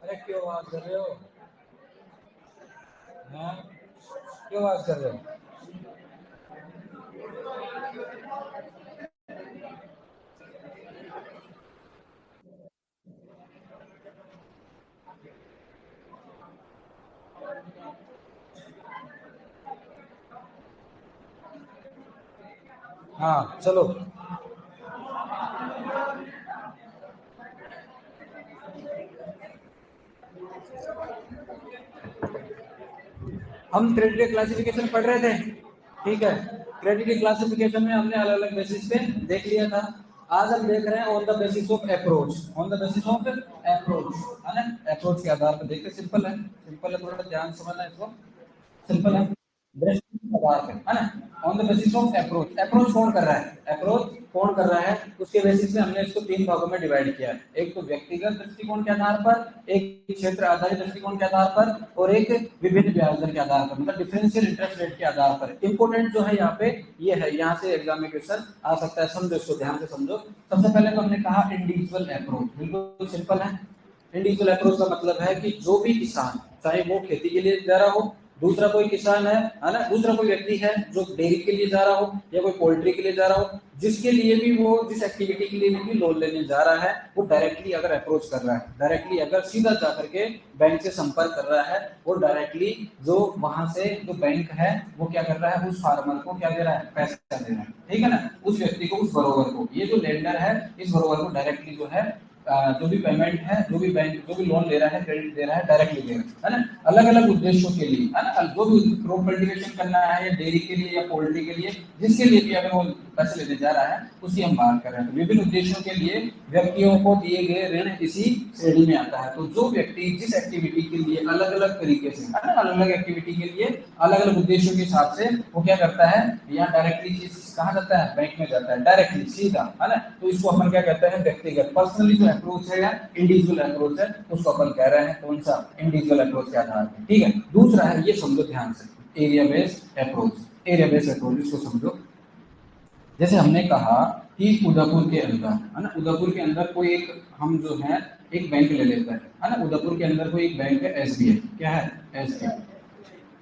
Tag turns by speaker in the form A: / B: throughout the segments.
A: अरे क्यों बात कर रहे हो? हाँ, क्यों बात कर रहे हो? हाँ चलो। हम क्रेडिट क्लासिफिकेशन पढ़ रहे थे, ठीक है। क्रेडिट क्लासिफिकेशन में हमने अलग अलग बेसिस पे देख लिया था। आज हम देख रहे हैं on the basis of approach, on the basis of approach, है ना। अप्रोच के आधार पर देखते, सिंपल है, सिंपल है, थोड़ा ध्यान समझना है इसको। सिंपल है, दृष्टि के आधार पे, है ना। On the basis of approach, approach कौन कर रहा है, अप्रोच कौन कर रहा है, उसके बेसिस पे हमने इसको तीन भागों में डिवाइड किया है। एक तो व्यक्तिगत दृष्टिकोण के आधार पर, एक क्षेत्र आधारित दृष्टिकोण के आधार पर, और एक विभिन्न ब्याज दर के आधार पर, मतलब डिफरेंशियल इंटरेस्ट रेट के आधार पर। इंपोर्टेंट जो है यहाँ पे ये है, यहाँ से एग्जाम में क्वेश्चन आ सकता है, समझो इसको, ध्यान से समझो। सबसे पहले तो हमने कहा इंडिविजुअल अप्रोच, बिल्कुल सिंपल है। इंडिविजुअल अप्रोच का मतलब है कि जो भी किसान, चाहे वो खेती के लिए जा रहा हो, दूसरा कोई किसान है ना, दूसरा कोई व्यक्ति है जो डेयरी के लिए जा रहा हो या कोई पोल्ट्री के लिए जा रहा हो, जिसके लिए भी वो, जिस एक्टिविटी के लिए भी लोन लेने जा रहा है, वो डायरेक्टली अगर अप्रोच कर रहा है, डायरेक्टली अगर सीधा जा करके बैंक से संपर्क कर रहा है, वो डायरेक्टली जो वहां से जो बैंक है वो क्या कर रहा है, उस फार्मर को क्या दे रहा है, पैसा दे रहा है, ठीक है ना, उस व्यक्ति को, उस बरोबर को। ये जो लेंडर है, इस बरोबर को डायरेक्टली जो है जो भी पेमेंट है, जो भी बैंक, जो भी लोन ले रहा है, क्रेडिट दे रहा है, डायरेक्टली दे रहा है ना, अलग अलग उद्देश्यों के लिए, है ना। जो भी क्रॉप कल्टीवेशन करना है या डेयरी के लिए या पोल्ट्री के लिए, जिसके लिए भी अगर वो पैसे लेने जा रहा है, उसकी हम बात कर रहे हैं। तो विभिन्न उद्देश्यों के लिए व्यक्तियों को दिए गए ऋण इसी श्रेणी में आता है। तो जो व्यक्ति जिस एक्टिविटी के लिए अलग अलग तरीके से, है ना, अलग अलग एक्टिविटी के लिए अलग अलग उद्देश्यों के हिसाब से वो क्या करता है, यहाँ डायरेक्टली चीज कहाँ जाता है, बैंक में जाता है, डायरेक्टली सीधा, है ना। तो इसको अपन क्या कहते हैं, व्यक्तिगत पर्सनली जो अप्रोच है या इंडिविजुअल अप्रोच है, उसको अपन कह रहे हैं कौन सा, इंडिविजुअल अप्रोच के आधार पर, ठीक है। दूसरा है, ये समझो ध्यान से, area based approach, area based approach, इसको समझो। जैसे हमने कहा कि उदयपुर के अंदर, है ना, उदयपुर के अंदर कोई एक, हम जो है एक बैंक ले लेते हैं, है ना, उदयपुर के अंदर कोई एक बैंक है, एसबीआई, क्या है, एसबीआई।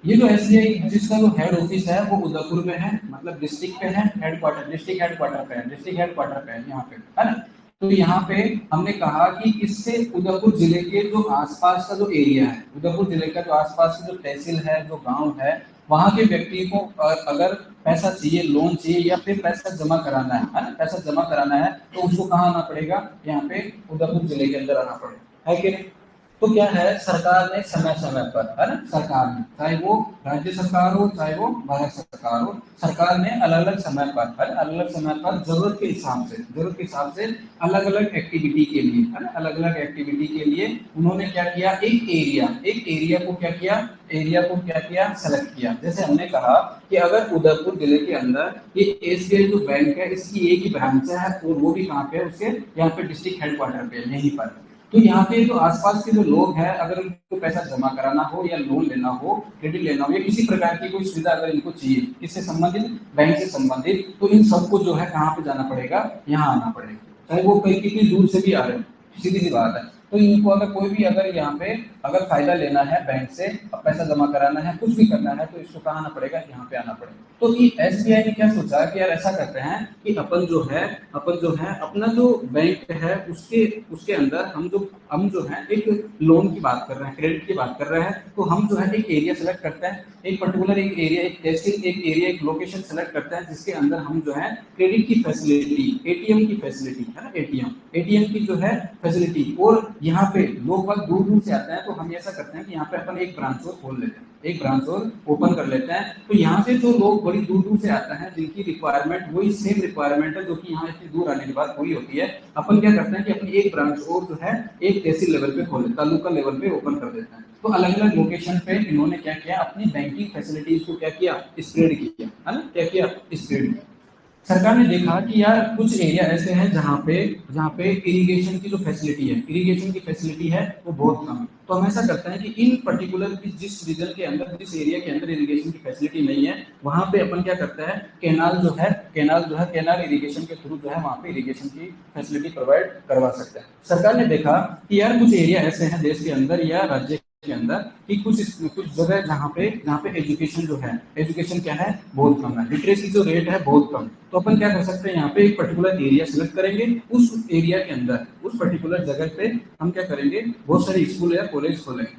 A: ये जो एसबीआई जिसका जो हेड ऑफिस है वो उदयपुर में है, मतलब डिस्ट्रिक्ट पे है, हेडक्वार्टर, डिस्ट्रिक्ट हेडक्वार्टर पे है, डिस्ट्रिक्ट हेडक्वार्टर पे है यहाँ पे, है ना। तो यहाँ पे हमने कहा कि इससे उदयपुर जिले के जो आसपास का जो एरिया है, उदयपुर जिले का जो आसपास की जो तहसील है, जो गांव है, वहां के व्यक्ति को अगर पैसा चाहिए, लोन चाहिए, या फिर पैसा जमा कराना है ना, पैसा जमा कराना है, तो उसको कहाँ आना पड़ेगा, यहाँ पे उदयपुर जिले के अंदर आना पड़ेगा, है कि नहीं। तो क्या है, सरकार ने समय समय पर, है ना, सरकार ने, चाहे वो राज्य सरकार हो चाहे वो भारत सरकार हो, सरकार ने अलग अलग समय पर, है ना, अलग अलग समय पर जरूरत के हिसाब से, जरूरत के हिसाब से अलग अलग एक्टिविटी के लिए, है ना, अलग अलग एक्टिविटी के लिए उन्होंने क्या किया, एक एरिया को क्या किया, एरिया को क्या किया, सेलेक्ट किया। जैसे हमने कहा कि अगर उदयपुर जिले के अंदर ये एसबीआई जो बैंक है, इसकी एक ही ब्रांच है, और वो भी कहाँ पे है, उसके यहाँ पे डिस्ट्रिक्ट हेडक्वार्टर पे, यहीं पर। तो यहाँ पे जो आसपास के जो लोग हैं, अगर उनको पैसा जमा कराना हो या लोन लेना हो, क्रेडिट लेना हो, या किसी प्रकार की कोई सुविधा अगर इनको चाहिए, किससे संबंधित, बैंक से संबंधित, तो इन सबको जो है कहाँ पे जाना पड़ेगा, यहाँ आना पड़ेगा, चाहे वो कहीं कितनी दूर से भी आ रहे हैं, सीधी सी बात है। तो इनको अगर कोई भी अगर यहाँ पे अगर फायदा लेना है बैंक से, पैसा जमा कराना है, कुछ भी करना है, तो इसको कहाँ आना पड़ेगा, यहाँ पे आना पड़ेगा। तो ये एसबीआई ने क्या सोचा कि यार ऐसा करते हैं कि अपन जो है अपना जो बैंक है उसके उसके अंदर हम जो है एक लोन की बात कर रहे हैं, क्रेडिट की बात कर रहे हैं, तो हम जो है एक एरिया सेलेक्ट करते हैं, एक पर्टिकुलर एक एरिया, एक तहसील, एक एरिया, एक लोकेशन सेलेक्ट करते हैं, जिसके अंदर हम जो है क्रेडिट की फैसिलिटी, एटीएम की फैसिलिटी, है ना, एटीएम की जो है फैसिलिटी, और यहाँ पे लोग बहुत दूर दूर से आते हैं, तो हम ऐसा करते हैं कि यहाँ पे अपन एक ब्रांच और खोल लेते हैं, एक ब्रांच और ओपन कर लेते हैं। तो यहाँ से जो लोग बड़ी दूर दूर से आते हैं, जिनकी रिक्वायरमेंट वही सेम रिक्वायरमेंट है जो कि यहाँ इतनी दूर आने के बाद पूरी होती है, अपन क्या करते हैं कि अपनी एक ब्रांच और जो है एक तहसील लेवल पे खोल, तालुका लेवल पे ओपन कर देते हैं। तो अलग अलग लोकेशन पे इन्होंने क्या किया, अपनी बैंकिंग फैसिलिटीज को क्या किया, स्प्रेड किया, है ना, क्या किया, स्प्रेड किया। सरकार ने देखा कि यार कुछ एरिया ऐसे हैं जहाँ पे इरिगेशन की जो फैसिलिटी है वो बहुत कम है। तो हम ऐसा करते हैं कि इन पर्टिकुलर जिस रीजन के अंदर, जिस एरिया के अंदर इरिगेशन की फैसिलिटी नहीं है, वहां पे अपन क्या करते हैं, केनाल इरिगेशन के थ्रू जो है वहां पे इरिगेशन की फैसिलिटी प्रोवाइड करवा सकते हैं। सरकार ने देखा कि यार कुछ एरिया ऐसे हैं देश के अंदर या राज्य के अंदर कि कुछ जगह जहाँ पे एजुकेशन क्या है, बहुत कम है, लिटरेसी जो रेट है बहुत कम। तो अपन क्या कर सकते हैं, यहाँ पे एक पर्टिकुलर एरिया सिलेक्ट करेंगे, उस एरिया के अंदर उस पर्टिकुलर जगह पे हम क्या करेंगे, बहुत सारे स्कूल या कॉलेज खोलेंगे।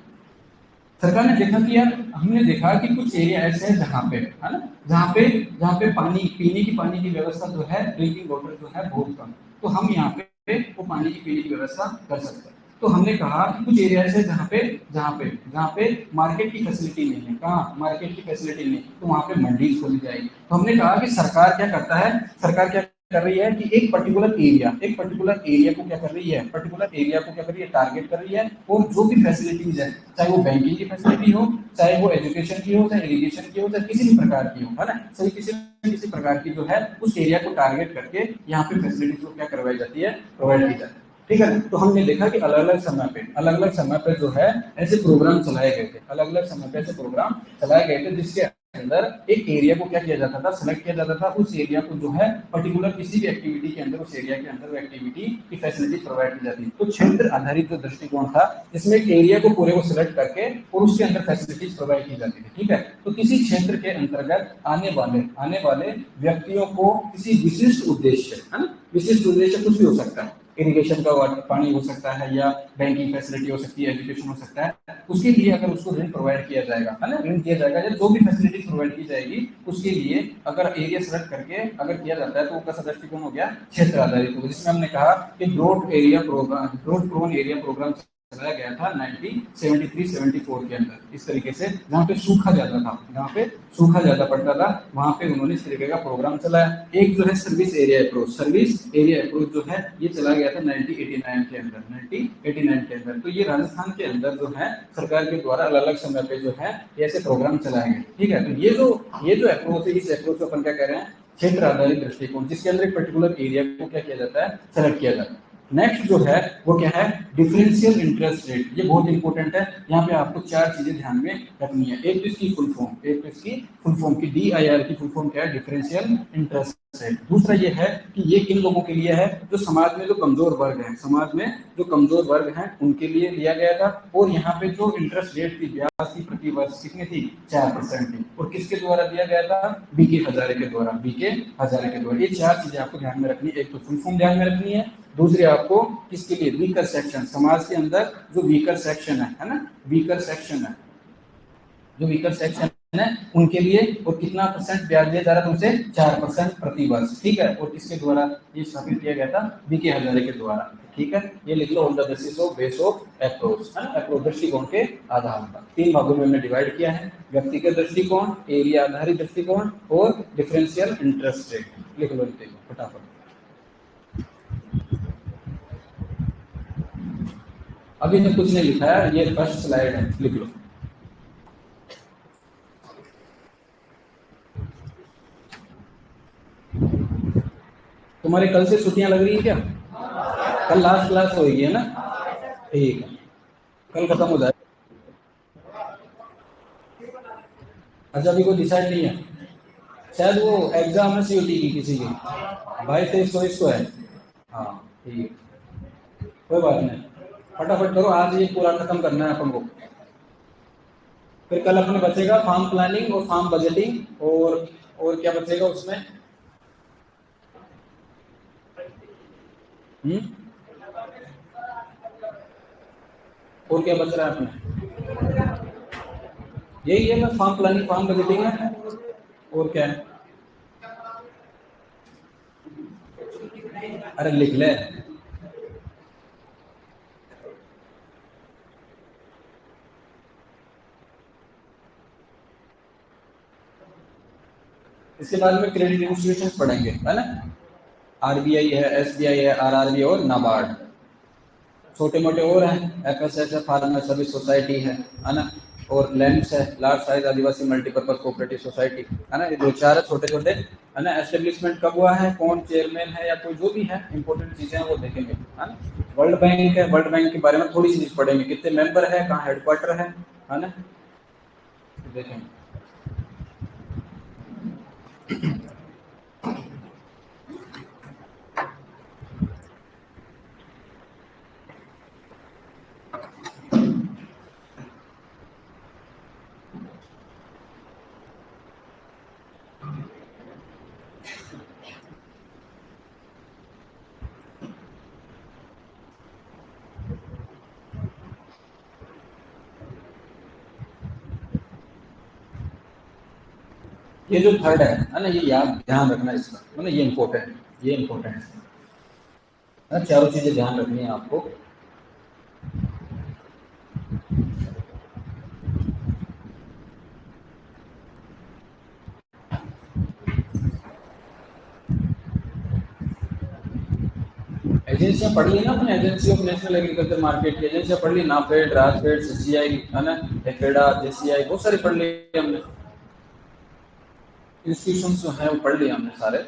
A: सरकार ने देखा कि यार, हमने देखा कि कुछ एरिया ऐसे हैं जहाँ पे है ना, जहाँ पे पानी की व्यवस्था जो है, ड्रिंकिंग वाटर जो है बहुत कम। तो हम यहाँ पे वो पानी की पीने की व्यवस्था कर सकते हैं। तो हमने कहा कि कुछ एरिया ऐसे जहाँ पे मार्केट की फैसिलिटी नहीं है, कहाँ मार्केट की फैसिलिटी नहीं, तो वहाँ पे मंडी खोली जाएगी। तो हमने कहा कि सरकार क्या कर रही है कि एक पर्टिकुलर एरिया को क्या कर रही है, टारगेट कर रही है, और जो भी फैसिलिटीज है, चाहे वो बैंकिंग की फैसिलिटी हो, चाहे वो एजुकेशन की हो, चाहे इरिगेशन की हो, चाहे किसी भी प्रकार की हो, है ना, सही किसी न किसी प्रकार की जो है उस एरिया को टारगेट करके यहाँ पे फैसिलिटीज को क्या करवाई जाती है, प्रोवाइड की जाती है। ठीक है, तो हमने देखा कि अलग अलग समय पे जो है ऐसे प्रोग्राम चलाए गए थे, जिसके अंदर एक एरिया को क्या किया जाता था, सेलेक्ट किया जाता था, उस एरिया को जो है पर्टिकुलर किसी भी एक्टिविटी के अंदर, उस एरिया के अंदर वो एक्टिविटी की फैसिलिटी प्रोवाइड की जाती है। तो क्षेत्र आधारित जो दृष्टिकोण था, जिसमें एक एरिया को पूरे को सिलेक्ट करके और उसके अंदर फैसिलिटीज प्रोवाइड की जाती थी। ठीक है, तो किसी क्षेत्र के अंतर्गत आने वाले व्यक्तियों को किसी विशिष्ट उद्देश्य कुछ भी हो सकता है, इरिगेशन का वाटर पानी हो सकता है, या बैंकिंग फैसिलिटी हो सकती है, एजुकेशन हो सकता है, उसके लिए अगर उसको ऋण प्रोवाइड किया जाएगा, है ना, ऋण दिया जाएगा, या जो भी फैसिलिटी प्रोवाइड की जाएगी उसके लिए अगर एरिया सेलेक्ट करके अगर किया जाता है, तो वो कैसा दृष्टिकोण हो गया, क्षेत्र आधारित हो, जिसमें हमने कहा कि ब्रॉड प्रोन एरिया प्रोग्राम चलाया गया था 1973-74 के अंदर, इस तरीके से जहाँ पे सूखा ज्यादा पड़ता था, वहां पे उन्होंने इस तरीके का प्रोग्राम चलाया। एक जो है सर्विस एरिया अप्रोच जो है, ये चला गया था 1989 के अंदर। तो ये राजस्थान के अंदर जो है सरकार के द्वारा अलग अलग समय पे जो है ऐसे प्रोग्राम चलाए गए। ठीक है, तो ये जो अप्रोच है, इस अप्रोच को अपन क्या कह रहे हैं, क्षेत्र आधारित दृष्टिकोण, जिसके अंदर एक पर्टिकुलर एरिया को क्या किया जाता है, सेलेक्ट किया जाता है। नेक्स्ट जो है वो क्या है, डिफरेंशियल इंटरेस्ट रेट। ये बहुत इंपॉर्टेंट है, यहाँ पे आपको चार चीजें ध्यान में रखनी है। एक तो इसकी फुल फॉर्म की DIR की फुल फॉर्म क्या है, डिफरेंशियल इंटरेस्ट रेट। दूसरा ये है कि ये किन लोगों के लिए है, जो समाज में जो कमजोर वर्ग हैं उनके लिए लिया गया था। और यहाँ पे जो इंटरेस्ट रेट थी, ब्याज की प्रति वर्ष कितनी थी, 4% थी। और किसके द्वारा दिया गया था, बीके हजारे के द्वारा। ये चार चीजें आपको ध्यान में रखनी है। एक तो फुल फॉर्म ध्यान में रखनी है, दूसरी आपको किसके लिए, वीकर सेक्शन, समाज के अंदर जो वीकर सेक्शन है ना, जो वीकर सेक्शन है उनके लिए, और कितना परसेंट ब्याज दिया जा रहा था उनसे, 4% प्रति वर्ष। ठीक है, और किसके द्वारा ये स्थापित किया गया था, बीके हजारे के द्वारा। ठीक है, ये लिख लो, on the base of approach, है ना, अप्रोच दृष्टिकोण के आधार पर। 3 भागों में हमने डिवाइड किया है, व्यक्तिगत दृष्टिकोण, एरिया आधारित दृष्टिकोण, और डिफरेंशियल इंटरेस्ट रेट। लिख लो फटाफट। अभी तक कुछ नहीं लिखा है, ये फर्स्ट स्लाइड है, लिख लो। तुम्हारे कल से छुट्टियां लग रही है क्या? कल लास्ट क्लास होगी, है ना? ठीक है, कल खत्म हो जाए। अच्छा, अभी कोई डिसाइड नहीं है, शायद वो एग्जाम है COT की किसी की, 22-23-24 को है। हाँ ठीक, कोई बात नहीं, फटाफट करो, आज ये पूरा खत्म करना है अपन को। फिर कल अपने बचेगा फार्म प्लानिंग और फार्म बजटिंग, और क्या बचेगा उसमें? हम्म, और क्या बच रहा है अपने? यही है, बस फार्म प्लानिंग फार्म बजटिंग है, और क्या है? अरे लिख ले। इसके बाद में क्रेडिट इंस्टीट्यूशन पढ़ेंगे, है ना, RBI है, SBI है, RRB और नाबार्ड। छोटे मोटे और हैं, FSS है, फार्मर सर्विस सोसाइटी है ना, और लैंड्स है, लार्ज साइज आदिवासी मल्टीपर्पज कोऑपरेटिव सोसाइटी, है ना। ये दो चार है छोटे छोटे, है ना। एस्टेब्लिशमेंट कब हुआ है, कौन चेयरमैन है या कोई जो भी है, इंपॉर्टेंट चीजें हैं वो देखेंगे, है ना। वर्ल्ड बैंक है, वर्ल्ड बैंक के बारे में थोड़ी सी चीज पढ़ेंगे, कितने मेंबर है, कहाँ हेडक्वार्टर है ना, देखेंगे। ये जो थर्ड है ना, ये याद ध्यान रखना इसका, है ना। ये इंपॉर्टेंट, ये इंपॉर्टेंट है, चारों चीजें ध्यान रखनी है आपको। एजेंसियां पढ़ ली ना अपने, agency of national agriculture market की एजेंसियां पढ़ ली, नाफेड, राजफेड, सीसीआई, है ना, एफेडा, जेसीआई, बहुत सारी पढ़ ली हमने, इंस्टीट्यूशन जो है वो पढ़ लिए हमने सारे।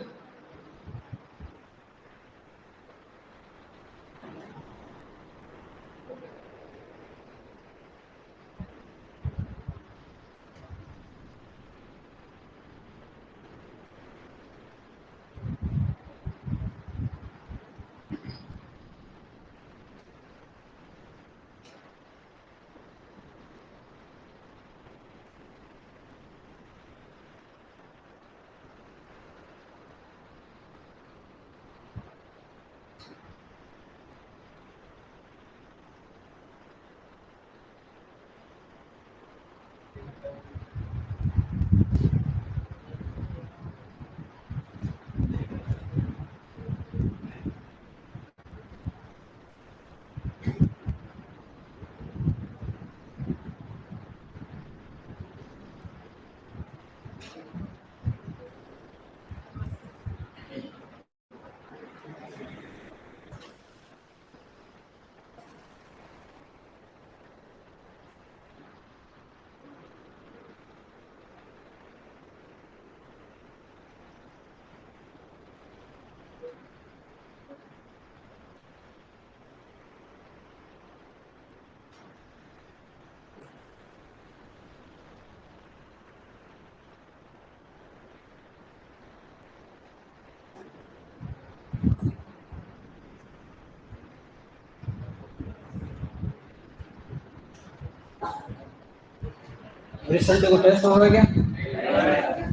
A: रिजल्ट देखो, टेस्ट हो गया क्या,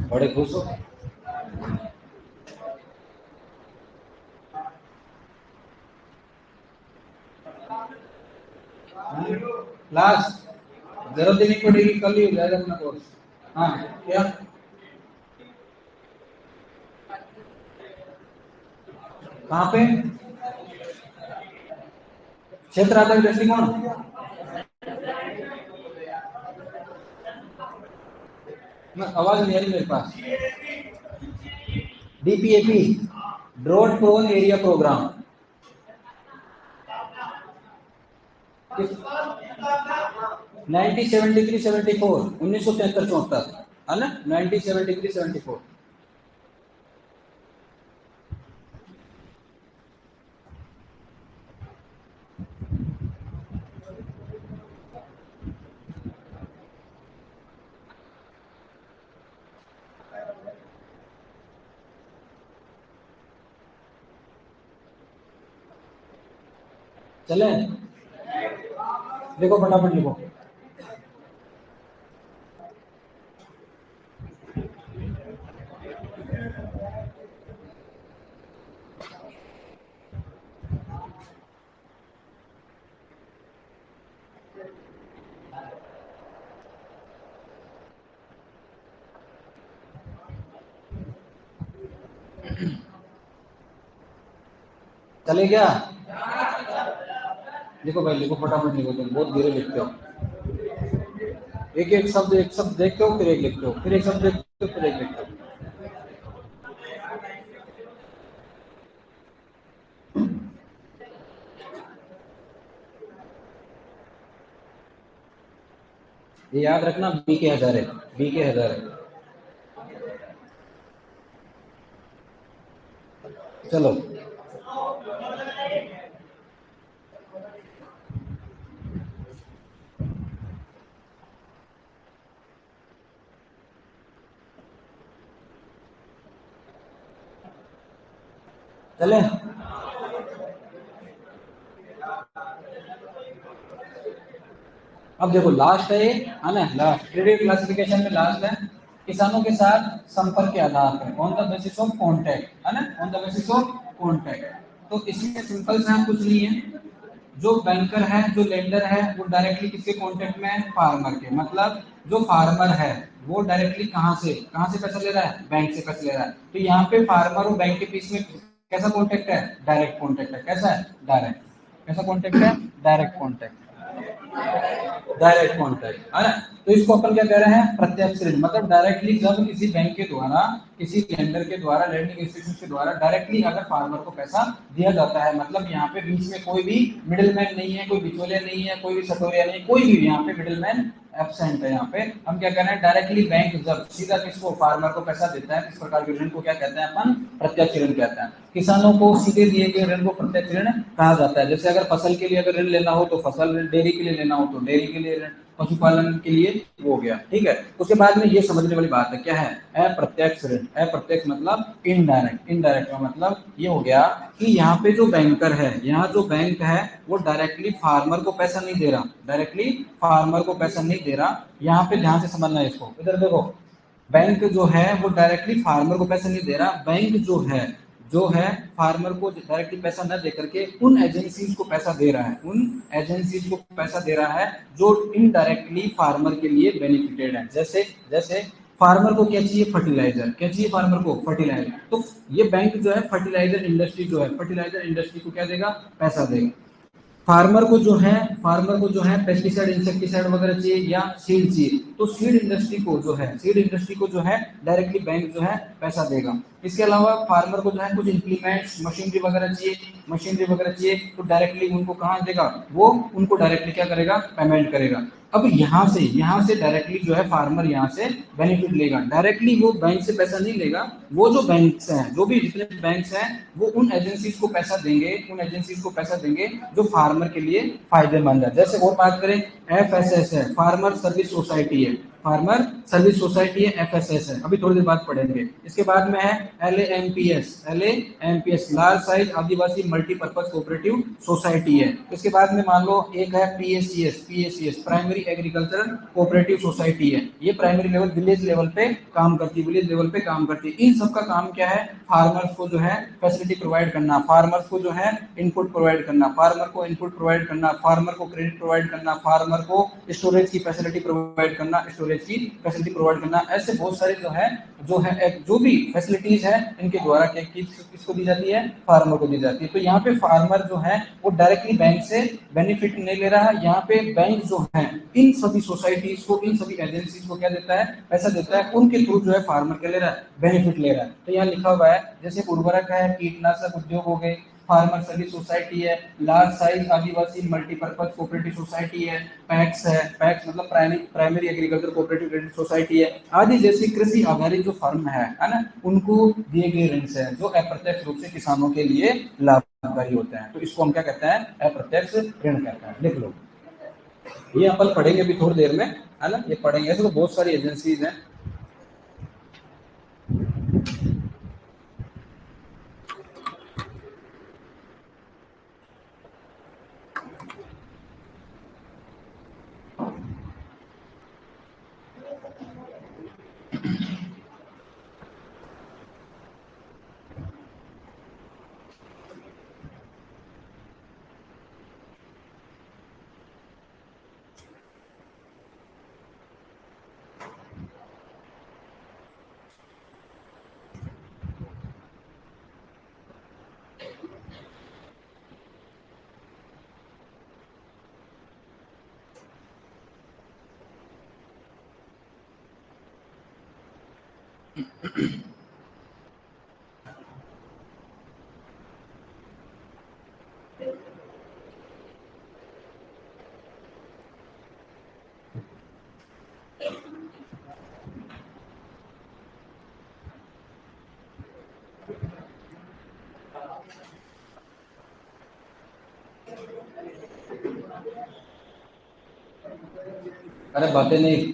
A: बड़े खुश हो। लास्ट जरूरत देनी पड़ेगी, कल ही हो जाएगा अपना कोर्स। हाँ क्या, कहाँ पे, क्षेत्र आधारित दृष्टिकोण, आवाज नहीं आ रही मेरे पास। DPAP, drought prone area program, 1973-74, 1973-74, है ना, 1973-74। चले, देखो फटाफट लिखो। चले क्या, लिखो भाई लिखो, फटाफट लिखो, तुम बहुत धीरे लिखते हो। एक शब्द देखते हो, फिर एक लिखते हो, फिर एक शब्द देखते हो, फिर एक लिखते हो। ये याद रखना, बी के हजारे, बी के हजारे। चलो चले। अब देखो लास्ट है ये, है ना, लास्ट क्रेडिट क्लासिफिकेशन में लास्ट है, किसानों के साथ संपर्क के आधार पर, on the basis of contact, है ना, on the basis of contact. तो इसमें सिंपल सा कुछ नहीं है, जो बैंकर है, जो लेंडर है, वो डायरेक्टली किसके कॉन्टेक्ट में है, फार्मर के। मतलब जो फार्मर है वो डायरेक्टली कहाँ से पैसा ले रहा है, बैंक से पैसा ले रहा है। तो यहाँ पे फार्मर और बैंक के बीच में कैसा कॉन्टेक्ट है, डायरेक्ट कॉन्टेक्ट है। कैसा है, डायरेक्ट। कैसा कॉन्टेक्ट है, डायरेक्ट कॉन्टेक्ट, डायरेक्ट कॉन्टैक्ट, है ना। तो इसको अपन क्या कह रहे हैं, प्रत्यक्ष ऋण। मतलब डायरेक्टली जब किसी बैंक के द्वारा, किसी लेंडर के द्वारा, लैंडिंग इंस्टीट्यूशन के द्वारा डायरेक्टली अगर फार्मर को पैसा दिया जाता है, मतलब यहाँ पे बीच में कोई भी मिडिलमैन नहीं है, कोई बिचौलिया नहीं है, कोई भी सटोरिया नहीं, कोई भी यहाँ पे मिडिलमैन एब्सेंट है। यहाँ पे हम क्या कर रहे हैं, डायरेक्टली बैंक जब सीधा किसको, फार्मर को पैसा देता है, इस प्रकार के ऋण को क्या कहते हैं अपन, प्रत्यक्ष ऋण कहते हैं। किसानों को सीधे दिए गए ऋण को प्रत्यक्ष ऋण कहा जाता है। जैसे अगर फसल के लिए अगर ऋण लेना हो तो फसल ऋण, डेयरी के लिए लेना हो तो डेयरी के लिए ऋण, पशुपालन के लिए वो हो गया, ठीक है। उसके बाद में ये समझने वाली बात है, क्या है, अप्रत्यक्ष ऋण। अप्रत्यक्ष मतलब इनडायरेक्ट, इनडायरेक्ट का मतलब ये हो गया कि यहाँ पे जो बैंकर है, यहाँ जो बैंक है वो डायरेक्टली फार्मर को पैसा नहीं दे रहा, डायरेक्टली फार्मर को पैसा नहीं दे रहा। यहाँ पे ध्यान से समझना है इसको, इधर देखो, बैंक जो है वो डायरेक्टली फार्मर को पैसा नहीं दे रहा। बैंक जो है फार्मर को डायरेक्टली पैसा न दे करके उन एजेंसीज को पैसा दे रहा है, उन एजेंसीज को पैसा दे रहा है जो इनडायरेक्टली फार्मर के लिए बेनिफिटेड है। जैसे जैसे फार्मर को क्या चाहिए, फर्टिलाइजर। क्या चाहिए फार्मर को, फर्टिलाइजर। तो ये बैंक जो है फर्टिलाइजर इंडस्ट्री जो है, फर्टिलाइजर इंडस्ट्री को क्या देगा, पैसा देगा। फार्मर को जो है पेस्टिसाइड, इंसेक्टिसाइड वगैरह चाहिए या सीड चाहिए, तो सीड इंडस्ट्री को जो है डायरेक्टली बैंक जो है पैसा देगा। इसके अलावा फार्मर को जो है कुछ इंप्लीमेंट्स, मशीनरी वगैरह चाहिए तो डायरेक्टली उनको कहाँ देगा, वो उनको डायरेक्टली क्या करेगा, पेमेंट करेगा। अब यहाँ से डायरेक्टली जो है फार्मर यहाँ से बेनिफिट लेगा, डायरेक्टली वो बैंक से पैसा नहीं लेगा। वो जो बैंक्स हैं, जो भी जितने बैंक्स हैं, वो उन एजेंसीज को पैसा देंगे, जो फार्मर के लिए फायदेमंद है। जैसे और बात करें, एफएसएस है, फार्मर सर्विस सोसाइटी है, एफएसएस है, अभी थोड़ी देर बाद पढ़ेंगे। इसके बाद में है एलएएमपीएस, लार्ज साइज आदिवासी मल्टीपर्पज कोऑपरेटिव सोसाइटी है। इसके बाद में मान लो एक है PACS, primary agricultural cooperative society है। ये प्राइमरी लेवल, विलेज लेवल पे काम करती है, इन सब का काम क्या है, फार्मर्स को जो है फैसिलिटी प्रोवाइड करना, फार्मर्स को जो है इनपुट प्रोवाइड करना, फार्मर को क्रेडिट प्रोवाइड करना, फार्मर को स्टोरेज की फैसिलिटी प्रोवाइड करना। ऐसे बहुत सारे जो भी फैसिलिटीज है, इनके द्वारा क्या किसको दी जाती है, फार्मर को दी जाती है। तो यहाँ पे फार्मर जो है वो डायरेक्टली बैंक से बेनिफिट नहीं ले रहा है। यहाँ पे बैंक जो है इन सभी सोसाइटीज को, इन सभी एजेंसीज को क्या देता है, पैसा देता है, उनके थ्रू जो है फार्मर क्या ले रहा है, बेनिफिट ले रहा है। तो यहाँ लिखा हुआ है, जैसे उर्वरक है, कीटनाशक उद्योग हो गए, फार्मर सर्विस सोसाइटी है, लार्ज साइज आदिवासी मल्टीपर्पज कोऑपरेटिव सोसाइटी है, पैक्स मतलब primary agriculture cooperative credit society है, आदि जैसी कृषि आधारित जो फर्म है ना, उनको दिए गए ऋण से जो अप्रत्यक्ष रूप से किसानों के लिए लाभकारी होते हैं। तो इसको हम क्या कहते हैं, अप्रत्यक्ष ऋण कहते हैं। लिख लो, ये अपन पढ़ेंगे अभी थोड़ी देर में, है ना, ये पढ़ेंगे। ऐसे तो बहुत सारी एजेंसीज हैं। अरे बातें नहीं।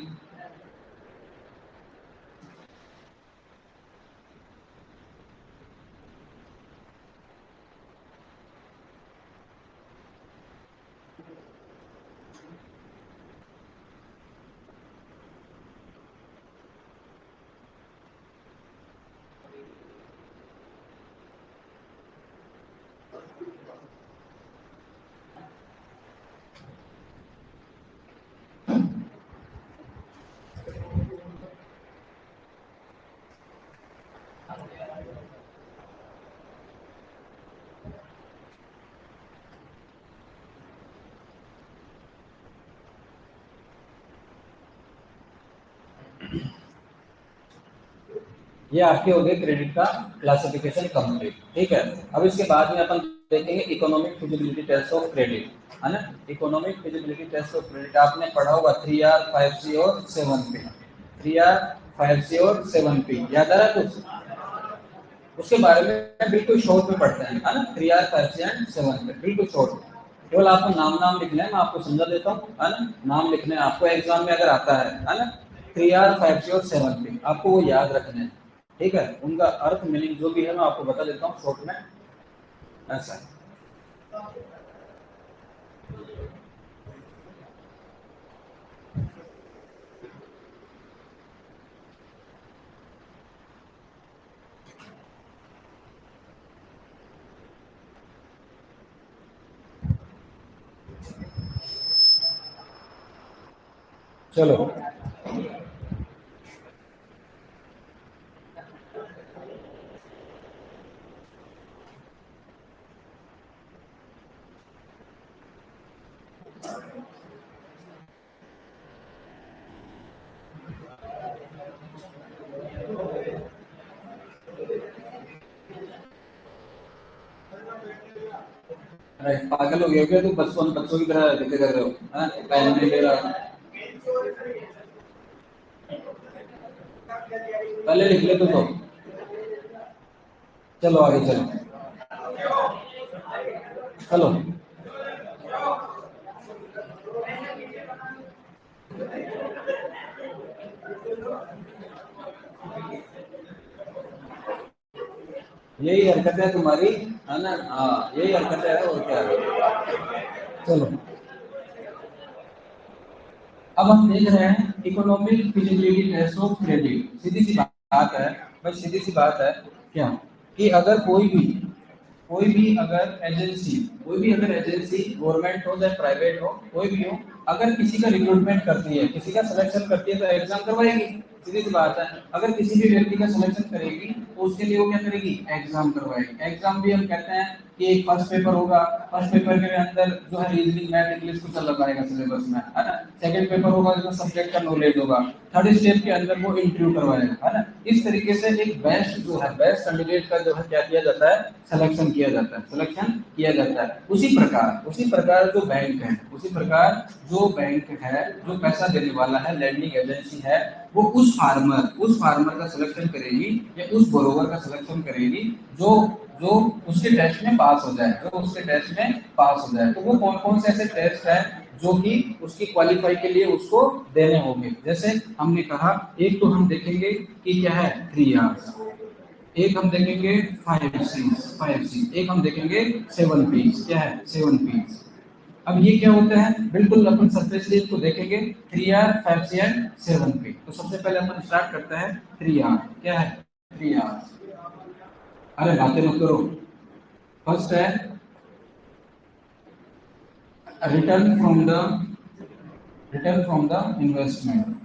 A: ये आपके हो गए क्रेडिट का क्लासिफिकेशन कंप्लीट। ठीक है, अब इसके बाद में अपन देखेंगे economic feasibility test of credit, है ना। Economic feasibility test of credit आपने पढ़ा होगा 3R 5C और 7P। 3R 5C और 7P याद आ रहा है कुछ उसके बारे में? बिल्कुल शॉर्ट में पढ़ते हैं, है ना। 3R 5C एंड 7P बिल्कुल शॉर्ट। केवल आपको नाम नाम लिखना है, मैं आपको समझा देता हूँ, है ना। नाम लिखने हैं आपको, एग्जाम में अगर आता है ना। 3R 5C और 7P आपको वो याद रखने हैं। ठीक है, उनका अर्थ मीनिंग जो भी है मैं आपको बता देता हूँ शॉर्ट में। ऐसा है। चलो अरे पागल हो गया क्या तू? बचपन बच्चों की तरह दिखे कर रहे हो, हाँ? टाइम नहीं ले रहा। पहले लिख ले तू तो। चलो आगे चलो। चलो यही हरकत है तुम्हारी, है ना। हाँ यही हरकत है, और क्या है। चलो अब हम देख रहे हैं economic feasibility test of credit. सीधी सी बात है भाई, सीधी सी बात है क्या, कि अगर कोई भी अगर एजेंसी गवर्नमेंट हो चाहे प्राइवेट हो, कोई भी हो, अगर किसी का रिक्रूटमेंट करती है, किसी का सिलेक्शन करती है, तो एग्जाम करवाएगी। सीधी सी बात है। अगर किसी भी व्यक्ति का सिलेक्शन करेगी तो उसके लिए वो क्या करेगी? एग्जाम करवाएगी। एग्जाम भी हम कहते हैं कि एक फर्स्ट पेपर होगा, फर्स्ट पेपर के अंदर जो है रीजनिंग मैथ इंग्लिश कुछ अलग आएगा सिलेबस में, है ना। सेकंड पेपर होगा जिसमें सब्जेक्ट का नॉलेज होगा। थर्ड स्टेप के अंदर वो इंटरव्यू करवाएगा, है ना। इस तरीके से एक बेस्ट जो है, बेस्ट कैंडिडेट का जो है क्या किया जाता है? सिलेक्शन किया जाता है, सिलेक्शन किया जाता है। उसी प्रकार जो बैंक है, उसी प्रकार जो बैंक है, जो पैसा देने वाला है, लैंडिंग एजेंसी है, वो उस फार्मर का सिलेक्शन करेगी या उस बोरोवर का सिलेक्शन करेगी जो जो उसके टेस्ट में पास हो जाए, जो उसके टेस्ट में पास हो जाए। तो वो कौन कौन से ऐसे टेस्ट है जो कि उसकी क्वालिफाई के लिए उसको देने होंगे। जैसे हमने कहा, एक तो हम देखेंगे कि क्या है 3 आवर्स, एक हम देखेंगे 5 Cs, एक हम देखेंगे 7 Ps। क्या है 7 Ps? अब ये क्या होता है, बिल्कुल अपन सरफेसली इसको देखेंगे। 3R 5C and 7P। तो सबसे पहले अपन स्टार्ट करते हैं 3R। क्या है 3R? अरे बातें मत करो। फर्स्ट है return from the investment.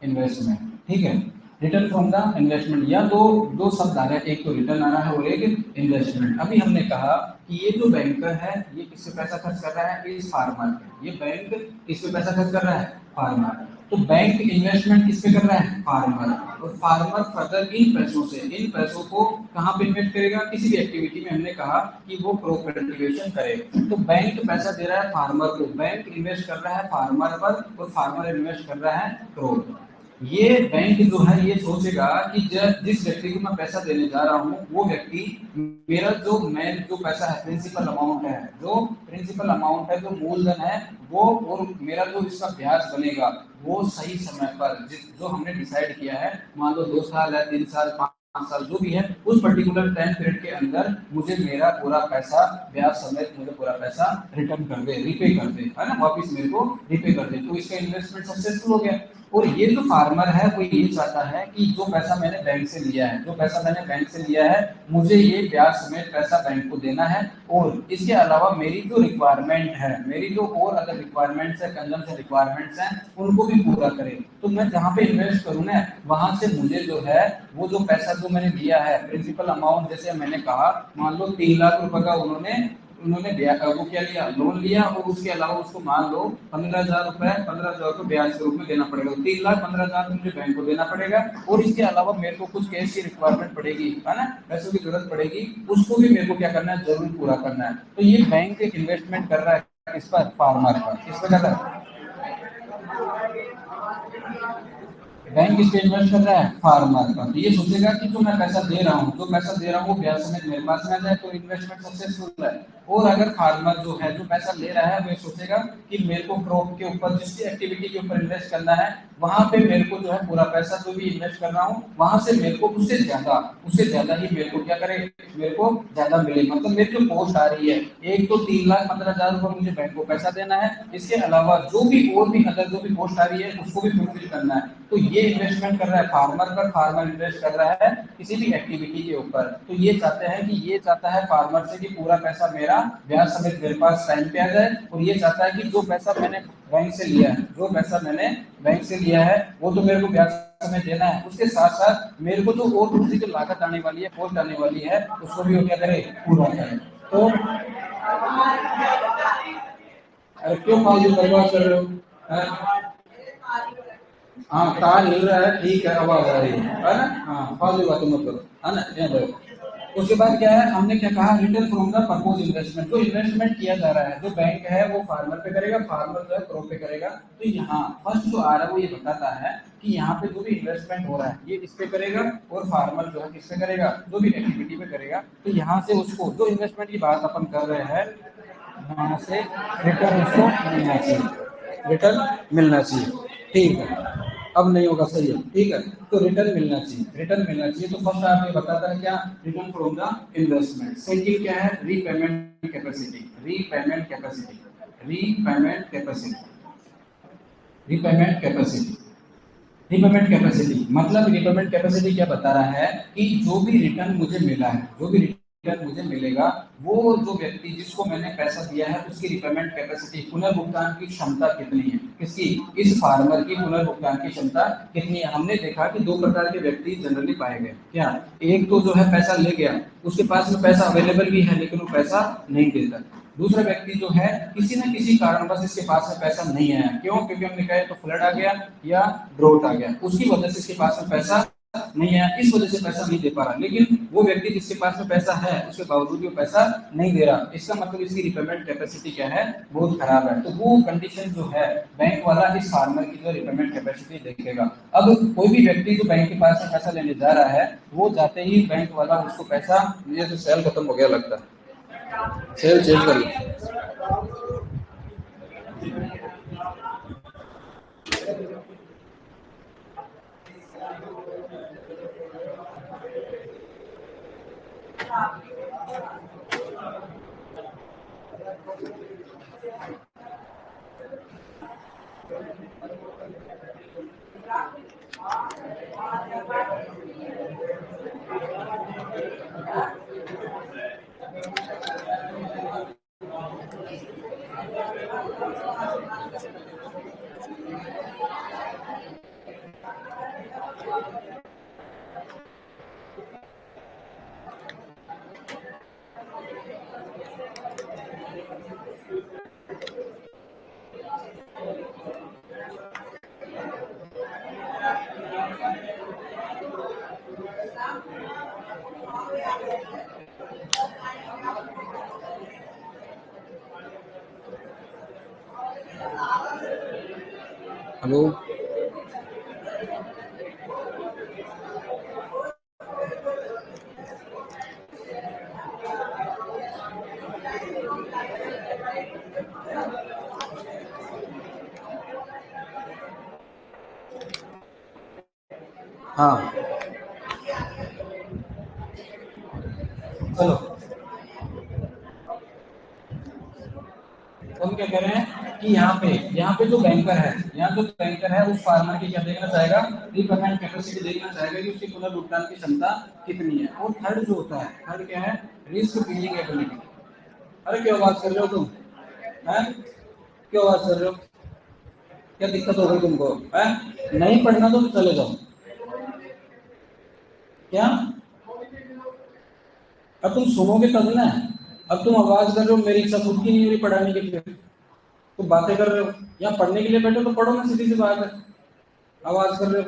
A: Investment, ठीक है। रिटर्न फ्रॉम द इन्वेस्टमेंट, या दो दो शब्द आ रहे हैं, एक तो रिटर्न आ रहा है और एक इन्वेस्टमेंट। अभी हमने कहा कि ये जो बैंकर है ये किस पे पैसा खर्च कर रहा है? इस फार्मर पे। ये बैंक किस पे पैसा खर्च कर रहा है? फार्मर। तो बैंक इन्वेस्टमेंट किस पे कर रहा है? फार्मर। और फार्मर फर्दर इन पैसों को कहाँ पे इन्वेस्ट करेगा? किसी भी एक्टिविटी में। हमने कहा कि वो क्रॉप कल्टीवेशन करे। तो बैंक पैसा दे रहा है फार्मर को, बैंक इन्वेस्ट कर रहा है फार्मर पर, और फार्मर इन्वेस्ट कर रहा है क्रॉप। ये बैंक जो है ये सोचेगा कि जिस व्यक्ति को मैं पैसा देने जा रहा हूँ वो व्यक्ति मेरा जो पैसा है प्रिंसिपल अमाउंट है जो मूलधन है वो, और मेरा जो इसका ब्याज बनेगा वो सही समय पर जो हमने डिसाइड किया है, मान लो 2 साल है, 3 साल, 5 साल, जो भी है उस पर्टिकुलर टाइम पीरियड के अंदर मुझे मेरा पूरा पैसा ब्याज समेत मुझे पूरा पैसा रिटर्न कर दे, रिपे कर दे, है ना, वापिस मेरे को रिपे कर दे, तो इसका इन्वेस्टमेंट सक्सेसफुल हो गया। और ये जो फार्मर है वो ये चाहता है कि जो पैसा मैंने बैंक से लिया है मुझे ये ब्याज समेत पैसा बैंक को देना है, और इसके अलावा मेरी जो रिक्वायरमेंट है, मेरी जो और अदर रिक्वायरमेंट्स है, कंजम्पशन रिक्वायरमेंट्स हैं, उनको भी पूरा करे। तो मैं जहाँ पे इन्वेस्ट करूँ ना, वहां से मुझे जो है वो जो पैसा जो मैंने लिया है प्रिंसिपल अमाउंट, जैसे मैंने कहा मान लो 3 लाख रुपए का उन्होंने उन्होंने वो क्या लिया, लोन लिया, और उसके अलावा उसको मान लो 15,000 रुपए 15,000 को ब्याज के रूप में देना पड़ेगा, 3,15,000 मुझे बैंक को देना पड़ेगा, और इसके अलावा मेरे को कुछ कैश की रिक्वायरमेंट पड़ेगी, है ना, पैसों की जरूरत पड़ेगी, उसको भी मेरे को क्या करना है, जरूर पूरा करना है। तो ये बैंक इन्वेस्टमेंट कर रहा है किस पर, फार्मर पर, किस पर कर रहा है, बैंक इस पे इन्वेस्ट कर रहा है फार्मर का, तो ये सोचेगा कि जो मैं पैसा दे रहा हूँ, वो ब्याज समेत मेरे पास में आ जाए, तो इन्वेस्टमेंट सक्सेसफुल है। और अगर फार्मर जो है जो पैसा ले रहा है वो सोचेगा कि मेरे को क्रॉप के ऊपर, जिसकी एक्टिविटी के ऊपर इन्वेस्ट करना है, वहां पे मेरे को जो है पूरा पैसा जो भी इन्वेस्ट कर रहा हूँ वहां से मेरे को उससे ज्यादा ही मेरे को क्या करे, मेरे को ज्यादा मिले, मतलब मेरी जो पोस्ट आ रही है, एक तो 3,15,000 रुपए मुझे बैंक को पैसा देना है, इसके अलावा जो भी और भी अदर जो भी पोस्ट आ रही है उसको भी फुलफिल करना है। तो ये इन्वेस्टमेंट कर रहा है फार्मर पर, फार्मर इन्वेस्ट कर रहा है किसी भी एक्टिविटी के ऊपर। तो ये चाहता है फार्मर से कि पूरा पैसा मेरा ब्याज समेत मेरे पास टाइम पे आ जाए, और ये चाहता है कि जो पैसा मैंने बैंक से लिया है वो तो मेरे को ब्याज समेत देना है, उसके साथ साथ मेरे को जो और दूसरी जो लागत आने वाली है, कॉस्ट आने वाली है, उसको भी वो क्या करे, पूरा करे। तो अरे क्यों फालतू बर्बाद कर रहे हो, हैं? हाँ तार हिल रहा है, ठीक है, आवाज आ रही है ना, हाँ फालतू बातें मत करो, है ना, ध्यान रखो। उसके बाद क्या है, हमने क्या कहा, return from the propose investment, जो इन्वेस्टमेंट किया जा रहा है, जो बैंक है वो फार्मर पे करेगा, फार्मर जो है क्रॉप पे करेगा। तो यहाँ फर्स्ट जो आ रहा है वो ये बताता है कि यहाँ पे जो भी इन्वेस्टमेंट हो रहा है ये इस पे करेगा, और फार्मर जो है किस पे करेगा, जो भी एक्टिविटी पे करेगा। तो यहाँ से उसको जो इन्वेस्टमेंट की बात अपन कर रहे हैं, यहाँ से रिटर्न उसको मिलना चाहिए, रिटर्न मिलना चाहिए, ठीक है, अब नहीं होगा, सही है, ठीक है। तो रिटर्न मिलना चाहिए। तो फर्स्ट आप ये बताता है क्या, return from the investment. Second क्या है, repayment capacity, repayment capacity, repayment capacity repayment capacity मतलब रिपेमेंट कैपेसिटी क्या बता रहा है कि जो भी रिटर्न मुझे मिला है, जो भी रिटर्न मुझे मिलेगा, वो जो व्यक्ति जिसको मैंने पैसा दिया है उसकी रिपेमेंट कैपेसिटी, पुनर्भुगतान की क्षमता कितनी है, किसकी, इस फार्मर की पुनर्भुगतान की क्षमता कितनी है। हमने देखा कि 2 प्रकार के व्यक्ति जनरली पाए गए, क्या, एक तो जो है पैसा ले गया, उसके पास में पैसा अवेलेबल भी है लेकिन वो पैसा नहीं देता। दूसरा व्यक्ति जो है किसी न किसी कारणवश इसके पास में पैसा नहीं आया, क्यों, क्योंकि हमने कहा तो फ्लड आ गया या ड्रोट आ गया, उसकी वजह से इसके पास में पैसा नहीं आया, इस वजह से पैसा नहीं दे पा रहा। लेकिन वो व्यक्ति जिसके पास में पैसा है उसके बावजूद भी वो पैसा नहीं दे रहा, इसका मतलब इसकी रिपेमेंट कैपेसिटी क्या है, बहुत खराब है। तो वो कंडीशन जो है बैंक वाला इस फार्मर की जो रिपेमेंट कैपेसिटी देखेगा। अब कोई भी व्यक्ति जो बैंक के पास में पैसा लेने जा रहा है, वो जाते ही बैंक वाला उसको पैसा, ये तो सेल खत्म हो गया लगता है, सेल चेंज कर लो। हेलो। हाँ चलो, तो हम क्या कह रहे हैं कि यहाँ पे जो बैंकर है, यहाँ जो बैंकर है उस फार्मर की क्या देखना चाहेगा, रिपेमेंट कैपेसिटी देखना चाहेगा कि उसकी पुनर्भुगतान की क्षमता कितनी है। और थर्ड जो होता है, थर्ड क्या है, रिस्क बीयरिंग एबिलिटी। अरे क्यों बात कर रहे हो तुम, हैं क्यों बात कर रहे हो, क्या दिक्कत हो गई तुमको, है नहीं पढ़ना तो चले जाओ, क्या अब तुम सुनोगे तब ना। अब तुम आवाज कर रहे हो, मेरी इच्छा खुद की नहीं हो रही पढ़ाने के लिए, तुम बातें कर रहे हो, या पढ़ने के लिए बैठो तो पढ़ो ना, सीधी सी बात है, आवाज कर रहे हो।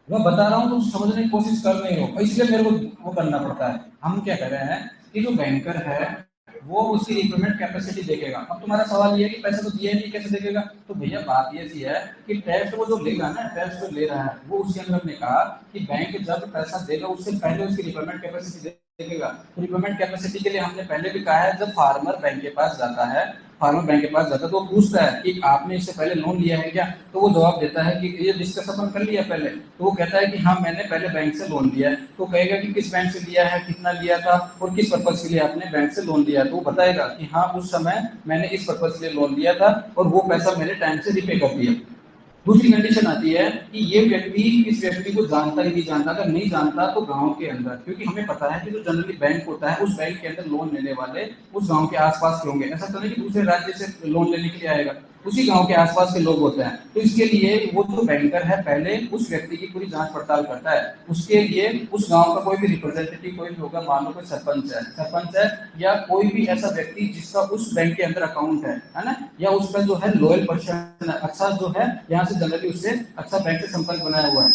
A: मैं बता रहा हूँ, तुम समझने की कोशिश कर रहे हो, इसलिए मेरे को वो करना पड़ता है। हम क्या कर रहे हैं कि जो बैंकर है वो उसकी रिपेमेंट कैपेसिटी देखेगा। अब तुम्हारा सवाल ये है कि पैसा तो दिया नहीं, कैसे देखेगा, तो भैया बात ये सी है कि टेस्ट वो जो लेगा ना, टेस्ट जो ले रहा है वो उसके अंदर ने कहा कि बैंक जब पैसा देगा उससे पहले उसकी रिपेमेंट कैपेसिटी देखेगा। तो रिपेमेंट कैपेसिटी के लिए हमने पहले भी कहा है, जब फार्मर बैंक के पास जाता है, फार्मर बैंक के पास जाता है तो वो पूछता है कि आपने इससे पहले लोन लिया है क्या, तो वो जवाब देता है कि ये डिस्कस अपन कर लिया पहले, तो वो कहता है कि हाँ मैंने पहले बैंक से लोन लिया है। तो कहेगा कि किस बैंक से लिया है, कितना लिया था और किस पर्पज के लिए आपने बैंक से लोन लिया, तो वो बताएगा कि हाँ उस समय मैंने इस पर्पज के लिए लोन लिया था और वो पैसा मैंने टाइम से रिपे कर दिया। दूसरी कंडीशन आती है कि ये व्यक्ति इस व्यक्ति को जानता ही नहीं जानता, अगर नहीं जानता तो गांव के अंदर, क्योंकि हमें पता है कि जो जनरली बैंक होता है उस बैंक के अंदर लोन लेने वाले उस गांव के आसपास के होंगे, ऐसा तो नहीं कि दूसरे राज्य से लोन लेने के लिए आएगा, उसी गांव के आसपास के लोग होते हैं। तो इसके लिए वो जो बैंकर है पहले उस व्यक्ति की पूरी जांच पड़ताल करता है, उसके लिए उस गांव का कोई भी रिप्रेजेंटेटिव कोई भी होगा, मान लो कोई सरपंच है या कोई भी ऐसा व्यक्ति जिसका उस बैंक के अंदर अकाउंट है ना, या उसका जो है लॉयल पर्सन अच्छा जो है, यहाँ से जनरली उससे अच्छा बैंक से संपर्क बनाया हुआ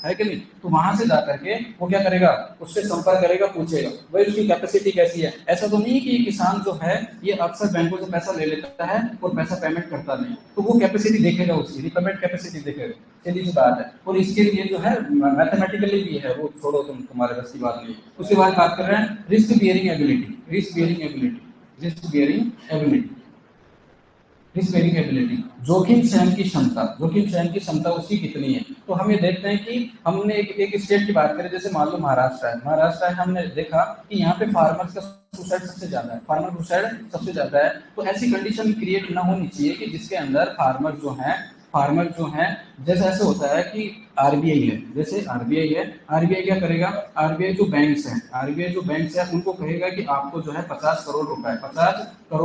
A: है कि नहीं, तो वहां से जाकर के वो क्या करेगा, उससे संपर्क करेगा, पूछेगा भाई उसकी कैपेसिटी कैसी है। ऐसा तो नहीं कि ये किसान जो है ये अक्सर बैंकों से पैसा ले लेता है और पैसा पेमेंट करता नहीं, तो वो कैपेसिटी देखेगा, उसकी रिपेमेंट कैपेसिटी देखेगा, सीधी सी बात है। और इसके लिए जो है मैथमेटिकली भी है, वो छोड़ो तुम, तुम्हारे बस की बात नहीं। उसके बाद बात कर रहे हैं risk bearing ability, risk bearing ability, risk bearing ability, risk bearing ability, जोखिम सहन की क्षमता, जोखिम सहन की क्षमता उसकी कितनी है। तो हम ये देखते हैं कि हमने एक स्टेट की बात करें, जैसे मान लो महाराष्ट्र है, महाराष्ट्र है, हमने देखा कि यहाँ पे फार्मर्स का सुसाइड सबसे ज्यादा है, फार्मर सुसाइड सबसे ज्यादा है। तो ऐसी कंडीशन क्रिएट ना होनी चाहिए कि जिसके अंदर फार्मर जो है जैसे ऐसे होता है कि आरबीआई है, जैसे आरबीआई है, आरबीआई क्या करेगा, आरबीआई जो बैंक्स है उनको कहेगा कि आपको जो है 50 करोड़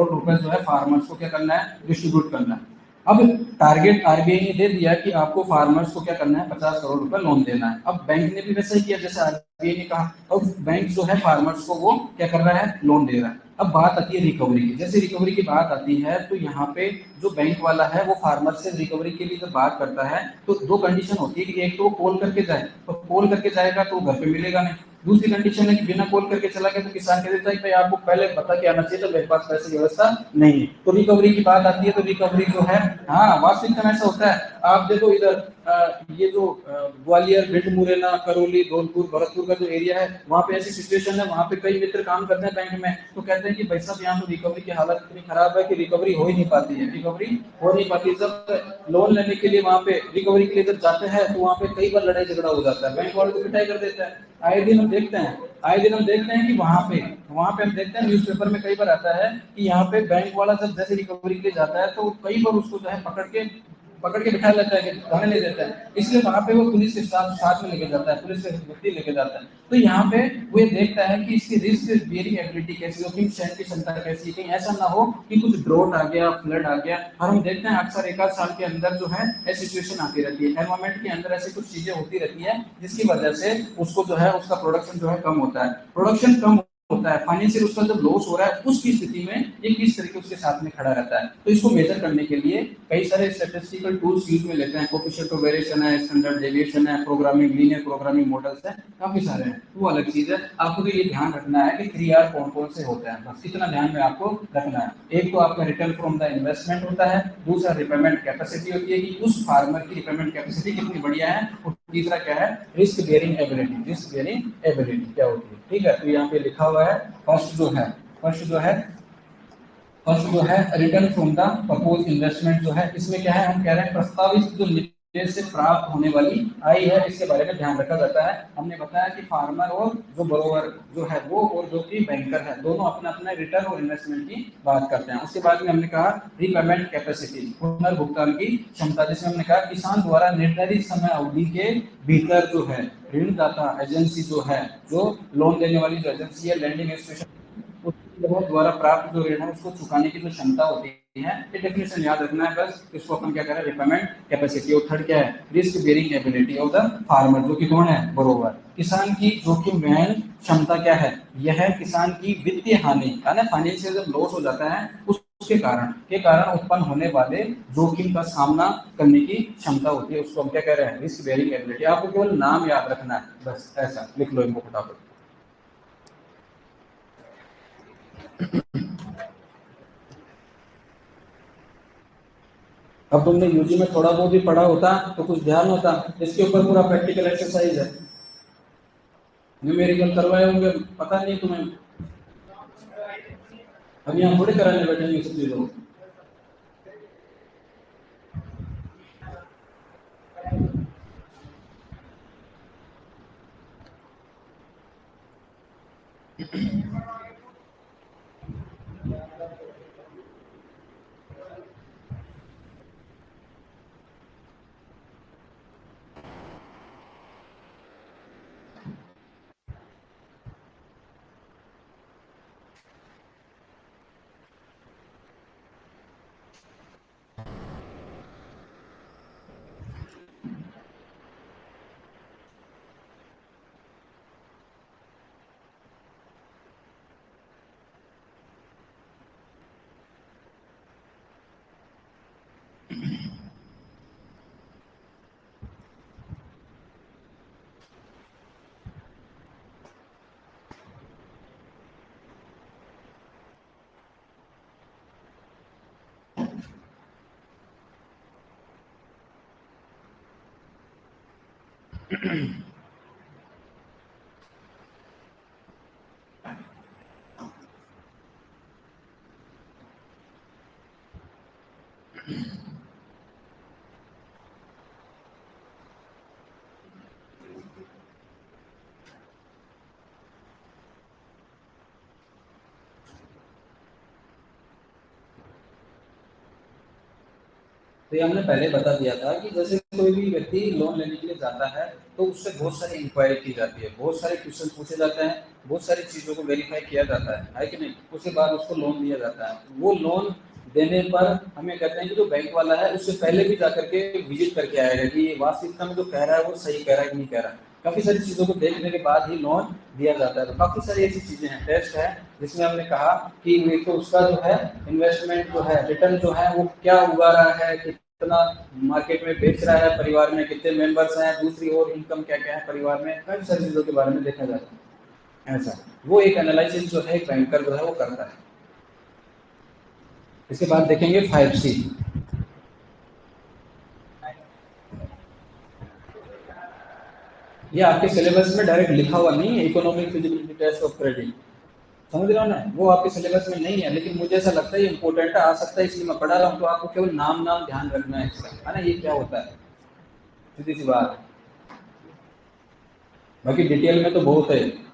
A: रुपए जो है फार्मर्स को क्या करना है, डिस्ट्रीब्यूट करना है। अब टारगेट आरबीआई ने दे दिया कि आपको फार्मर्स को क्या करना है, 50 करोड़ रुपए लोन देना है। अब बैंक ने भी वैसा ही किया जैसे आरबीआई ने कहा, अब बैंक जो है फार्मर्स को वो क्या कर रहा है, लोन दे रहा है। अब बात आती है रिकवरी की, जैसे रिकवरी की बात आती है तो यहाँ पे जो बैंक वाला है वो फार्मर से रिकवरी के लिए जब बात करता है तो दो कंडीशन होती है कि एक तो वो कॉल करके जाए, तो कॉल करके जाएगा तो घर पे मिलेगा नहीं। दूसरी कंडीशन है कि बिना कॉल करके चला गया तो किसान कह देता है कि भाई आपको पहले बता के आना चाहिए, तो मेरे पास पैसे की व्यवस्था नहीं है। तो रिकवरी की बात आती है तो रिकवरी जो है, हाँ वास्तविकता में ऐसा होता है। आप देखो इधर ये जो ग्वालियर, भिंड, मुरैना, करौली, धौलपुर, भरतपुर का जो एरिया है वहाँ पे ऐसी सिचुएशन है, वहाँ पे कई मित्र काम करते हैं बैंक में, तो कहते हैं कि भाई साहब यहाँ तो रिकवरी की हालत इतनी खराब है कि रिकवरी हो ही नहीं पाती है, रिकवरी हो नहीं पाती। जब लोन लेने के लिए वहाँ पे रिकवरी के लिए जब जाते हैं तो वहाँ पे कई बार लड़ाई झगड़ा हो जाता है, बैंक वाले तो पिटाई कर देते हैं। आए दिन हम देखते हैं, कि वहाँ पे हम देखते हैं न्यूज़पेपर में कई बार आता है कि यहाँ पे बैंक वाला जब जैसे रिकवरी के लिए जाता है तो कई बार उसको जो है पकड़ के बिठा लेता है कि जाने नहीं देता है, इसलिए वहां पे वो पुलिस के साथ में लेके जाता है, पुलिस के व्यक्ति लेके जाता है। तो यहाँ पे वो ये देखता है कि इसकी रिस्क बियरिंग एबिलिटी कैसी हो, किन सहन की क्षमता कैसी है, कहीं ऐसा ना हो कि कुछ ड्रॉट आ गया, फ्लड आ गया। और हम देखते हैं अक्सर एक आध साल के अंदर जो है ऐसी सिचुएशन आती रहती है, एनवायरमेंट के अंदर ऐसी कुछ चीजें होती रहती है जिसकी वजह से उसको जो है उसका प्रोडक्शन जो है कम होता है, प्रोडक्शन कम होता है, फाइनेंशियल उसका जब लॉस हो रहा है उसकी स्थिति में ये किस तरीके उसके साथ में खड़ा रहता है। तो इसको मेजर करने के लिए कई सारे स्टैटिस्टिकल टूल्स यूज में लेते हैं, कोएफिशिएंट ऑफ वेरिएशन है, स्टैंडर्ड डेविएशन है, प्रोग्रामिंग, लीनियर प्रोग्रामिंग मॉडल्स है, काफी सारे हैं, वो अलग चीज है। आपको तो ये ध्यान रखना है कि 3R कौन कौन से होते हैं, बस इतना ध्यान में आपको रखना है। एक तो आपका रिटर्न फ्रॉम द इन्वेस्टमेंट होता है, दूसरा रिपेमेंट कैपेसिटी होती है कि उस फार्मर की रिपेमेंट कैपेसिटी कितनी बढ़िया है, और तीसरा क्या है, risk bearing ability, risk bearing ability क्या होती है। ठीक है, तो यहाँ पे लिखा हुआ है फर्स्ट जो है return from the propose investment जो है, इसमें क्या है, हम कह रहे हैं प्रस्तावित जो से प्राप्त होने वाली आय है, इसके बारे में ध्यान रखा जाता है। हमने बताया कि फार्मर और जो बोरोवर जो है वो और जो कि बैंकर है दोनों अपने अपने रिटर्न और इन्वेस्टमेंट की बात करते हैं। उसके बाद में हमने कहा रीपेमेंट कैपेसिटी, पुनर्भुगतान की क्षमता, जिसमें हमने कहा किसान द्वारा निर्धारित समय अवधि के भीतर जो है ऋणदाता एजेंसी जो है, जो लोन देने वाली जो एजेंसी है, लैंडिंग इंस्टीट्यूशन, उसके द्वारा प्राप्त जो ऋण है उसको चुकाने की जो क्षमता होती है, ये डेफिनेशन याद रखना है बस। इसको अपन क्या करें, रिपेमेंट कैपेसिटी। और थर्ड क्या है, risk bearing ability of the farmer, जो कि कौन है, बरोबर। किसान की जोखिम वहन क्षमता क्या है, यह है किसान की वित्तीय हानि है ना, फाइनेंशियल जब लॉस हो जाता है उसके कारण उत्पन्न होने वाले जोखिम का सामना करने की क्षमता होती है, उसको हम क्या कह रहे हैं, रिस्क बेयरिंग एबिलिटी। आपको केवल नाम याद रखना है बस, ऐसा लिख लो इनको फटाफट। अब तुमने यूजी में थोड़ा बहुत भी पढ़ा होता तो कुछ ध्यान होता, इसके ऊपर पूरा प्रैक्टिकल एक्सरसाइज है, न्यूमेरिकल करवाए होंगे, पता नहीं तुम्हें। अब यहाँ थोड़ी कराने बैठेंगे सब चीजों। तो ये हमने पहले बता दिया था कि जैसे कोई भी व्यक्ति लोन लेने के लिए जाता है तो उससे बहुत सारी इंक्वायरी की जाती है, बहुत सारे क्वेश्चन पूछे जाते हैं, बहुत सारी चीज़ों को वेरीफाई किया जाता है कि नहीं। उसके बाद उसको लोन दिया जाता है। वो लोन देने पर हमें कहते हैं कि जो बैंक वाला है उससे पहले भी जाकर के विजिट करके आएगा कि वास्तविकता में जो कह रहा है वो सही कह रहा है कि नहीं कह रहा है। काफी सारी चीजों को देखने के बाद ही लोन दिया जाता है। तो काफी सारी ऐसी चीजें हैं, टेस्ट है, जिसमें हमने कहा कि एक तो उसका जो है इन्वेस्टमेंट जो है, रिटर्न जो है वो क्या उगा रहा है, कितना मार्केट में बेच रहा है, परिवार में कितने मेंबर्स हैं, दूसरी ओर इनकम क्या क्या है परिवार में, काफी सारी चीजों के बारे में देखा जाता है। ऐसा वो एक एनालिसिस जो है एक बैंकर जो है वो करता है। इसके बाद देखेंगे 5C। ये आपके सिलेबस में डायरेक्ट लिखा हुआ नहीं है, economic feasibility test of credit, समझ रहे हो ना, वो आपके सिलेबस में नहीं है, लेकिन मुझे ऐसा लगता है ये इंपॉर्टेंट आ सकता है इसलिए मैं पढ़ा रहा हूँ। तो आपको केवल नाम नाम ध्यान रखना है इसका, है ना, ये क्या होता है, सीधी सी बात है। बाकी डिटेल में तो बहुत है।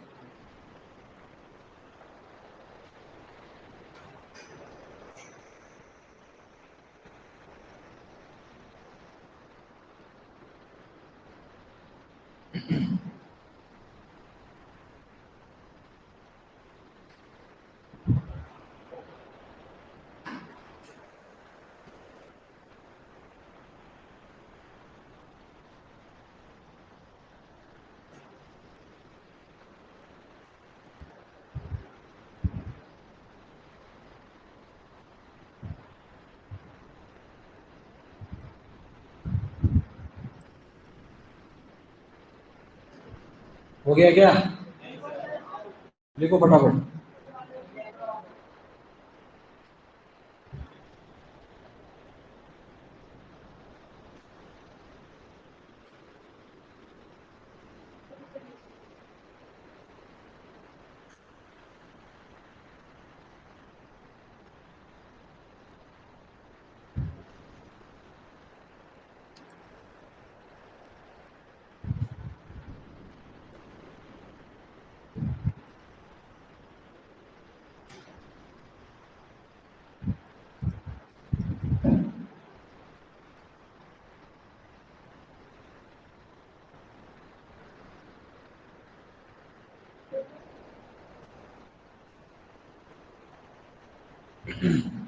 A: हो गया क्या, लिखो फटाफट।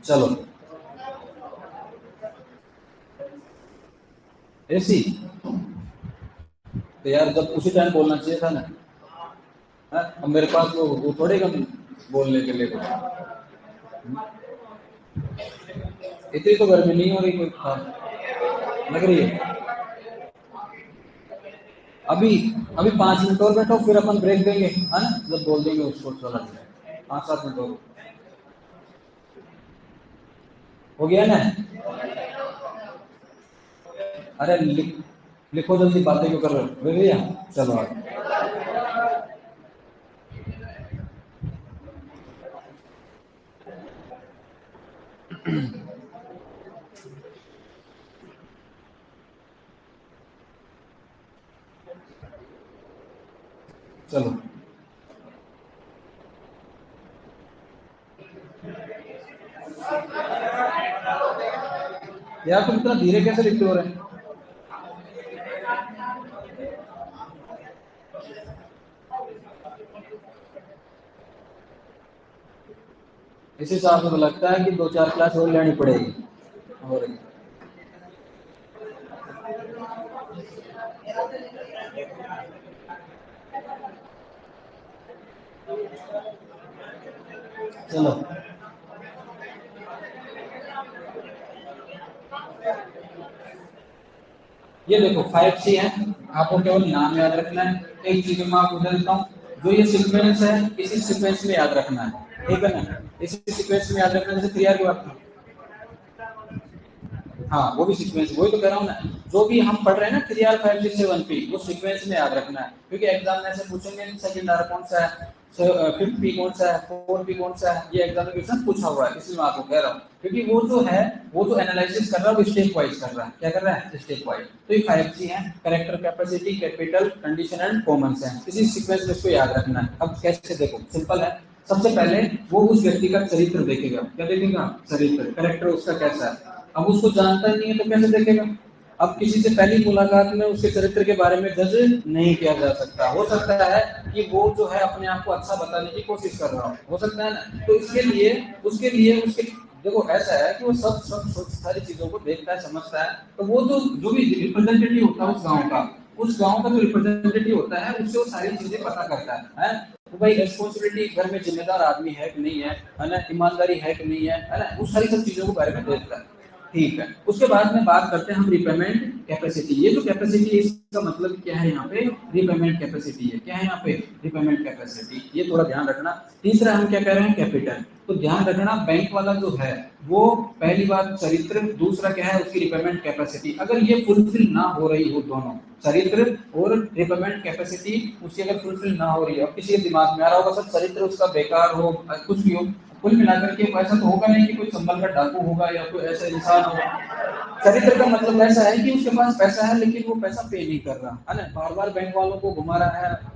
A: चलो ऐसी तो यार जब उसी टाइम बोलना चाहिए था ना। हाँ? अब मेरे पास वो थोड़े कम बोलने के लिए कुछ। इतनी तो गर्मी नहीं हो रही कोई लग रही है। अभी अभी 5 मिनट और बैठो फिर अपन ब्रेक देंगे है ना, जब बोल देंगे उसको चला 5-7 मिनट और हो गया ना। अरे लिखो जल्दी, बातें क्यों कर रहे हो भैया। चलो चलो यार तुम इतना धीरे कैसे लिखते हो रहे। इस हिसाब से तो लगता है कि 2-4 क्लास और लेनी पड़ेगी। और चलो ये देखो 5C है, आपको केवल नाम याद रखना है। एक चीज मैं आपको बता देता हूँ, जो ये सीक्वेंस है इसी सीक्वेंस में याद रखना है, ठीक है ना। इसी सीक्वेंस में याद रखना है, जैसे 3R की बात की। हाँ वो भी सीक्वेंस, वही तो कह रहा हूँ ना। जो भी हम पढ़ रहे हैं ना 3R 5 6 7P, वो सीक्वेंस में याद रखना है, क्योंकि एग्जाम में ऐसे पूछेंगे सेकंड आर कौन सा है, फिफ्थ पी कौन सा है, फोर्थ पी कौन सा है, ये एग्जामिनेशन पूछा हुआ है, इसलिए मैं आपको कह रहा हूँ। क्योंकि वो जो है वो जो एनालिसिस कर रहा है वो स्टेप वाइज कर रहा है, क्या कर रहा है स्टेप वाइज। तो ये 5C है, character, capacity, capital, condition and common sense, इसी सीक्वेंस में इसको याद रखना है। अब कैसे देखो, सिंपल है। सबसे पहले वो उस व्यक्ति का चरित्र देखेगा, क्या देखेगा, चरित्र, कैरेक्टर उसका कैसा है। अब उसको जानता ही नहीं है तो कैसे देखेगा। अब किसी से पहली मुलाकात में उसके चरित्र के बारे में जज नहीं किया जा सकता। हो सकता है कि वो जो है अपने आप को अच्छा बताने की कोशिश कर रहा हो सकता है ना। तो इसके लिए उसके देखो ऐसा है कि वो सब सारी चीजों को देखता है, समझता है। तो वो जो भी रिप्रेजेंटेटिव होता है उस गांव का जो रिप्रेजेंटेटिव होता है उससे वो सारी चीजें पता करता है। तो भाई रिस्पॉन्सिबिलिटी, घर में जिम्मेदार आदमी है कि नहीं है ना, ईमानदारी है कि नहीं है ना, उस सारी सब चीजों के बारे में देखता है। ठीक है, उसके बाद में बात करते हैं हम रिपेमेंट कैपेसिटी। ये जो कैपेसिटी है इसका मतलब क्या है यहाँ पे, रिपेमेंट कैपेसिटी है। क्या है यहाँ पे, रिपेमेंट कैपेसिटी, ये थोड़ा ध्यान रखना। तीसरा हम क्या कह रहे हैं, कैपिटल। तो ध्यान रखना बैंक वाला जो है वो पहली बात चरित्र, दूसरा क्या है उसकी रिपेमेंट कैपेसिटी। अगर ये फुलफिल ना हो रही हो, दोनों चरित्र और रिपेमेंट कैपेसिटी उसकी अगर फुलफिल ना हो रही है, अब किसी के दिमाग में आ रहा होगा सर चरित्र उसका बेकार हो, कुछ भी हो, कुल मिलाकर के ऐसा तो होगा नहीं कि कोई संभल का डाकू होगा या कोई ऐसा इंसान होगा। चरित्र का मतलब ऐसा है कि उसके पास पैसा है लेकिन वो पैसा पे नहीं कर रहा है ना, बार बार बैंक वालों को घुमा रहा है,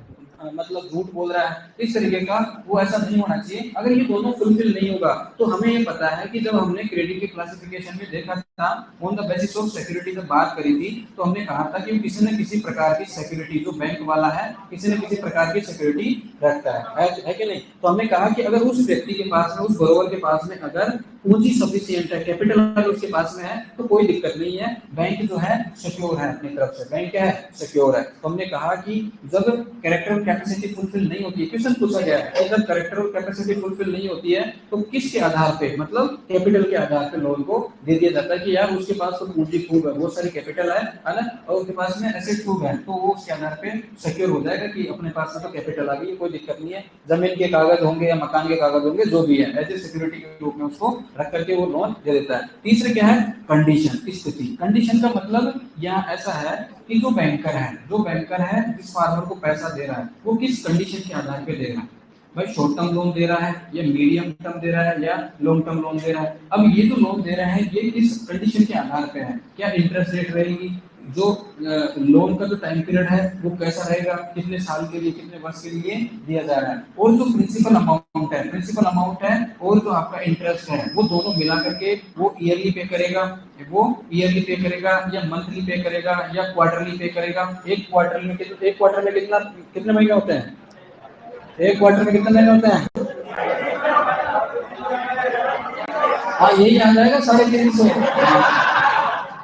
A: मतलब झूठ बोल रहा है, इस तरीके का। वो ऐसा नहीं होना चाहिए। अगर ये दोनों फुलफिल नहीं होगा तो हमें ये पता है कि जब हमने क्रेडिट के क्लासिफिकेशन में देखा था, on the basis of security जब बात करी थी, तो हमने कहा था कि किसी न किसी प्रकार की सिक्योरिटी, जो बैंक वाला है किसी न किसी प्रकार की सिक्योरिटी रखता है कि नहीं। तो हमने कहा कि अगर उस व्यक्ति के पास में, उस बरोवर के पास में अगर पूंजी सफिशिएंट है, कैपिटल अगर उसके पास में है तो कोई दिक्कत नहीं है, बैंक जो है सिक्योर है अपनी तरफ से, बैंक क्या है सिक्योर है। तो हमने कहा कि जब कैरेक्टर और कैपेसिटी फुलफिल नहीं होती है, क्वेश्चन पूछा गया है कि जब कैरेक्टर और कैपेसिटी फुलफिल नहीं होती है तो किसके आधार पे, मतलब कैपिटल के आधार पे लोन को दे दिया जाता है कि यार उसके पास तो पूंजी खूब है, बहुत सारी कैपिटल है ना, और उसके पास में एसेट खूब है, तो वो उसके आधार पे सिक्योर हो जाएगा कि अपने पास में तो कैपिटल आ गई, कोई दिक्कत नहीं है। जमीन के कागज होंगे या मकान के कागज होंगे, जो भी है एज ए सिक्योरिटी के रूप में उसको रख करके वो लोन दे देता है। तीसरे क्या है, कंडीशन, स्थिति। कंडीशन का मतलब यहाँ ऐसा है कि जो बैंकर है जिस फार्मर को पैसा दे रहा है वो किस कंडीशन के आधार पे दे रहा है। भाई शॉर्ट टर्म लोन दे रहा है या मीडियम टर्म दे रहा है या लॉन्ग टर्म लोन दे रहा है। अब ये जो लोन दे रहे हैं ये किस कंडीशन के आधार पे है, क्या इंटरेस्ट रेट रहेगी, जो लोन का जो टाइम पीरियड है वो कैसा रहेगा, कितने साल के लिए, कितने वर्ष के लिए दिया जा रहा है, और जो प्रिंसिपल अमाउंट है और जो आपका इंटरेस्ट है वो दोनों मिला करके वो ईयरली पे करेगा, या मंथली पे करेगा या क्वार्टरली पे करेगा। एक क्वार्टर में कितना, कितने महीने होते हैं, एक क्वार्टर में कितने महीने होते हैं, हाँ ये याद आएगा 350।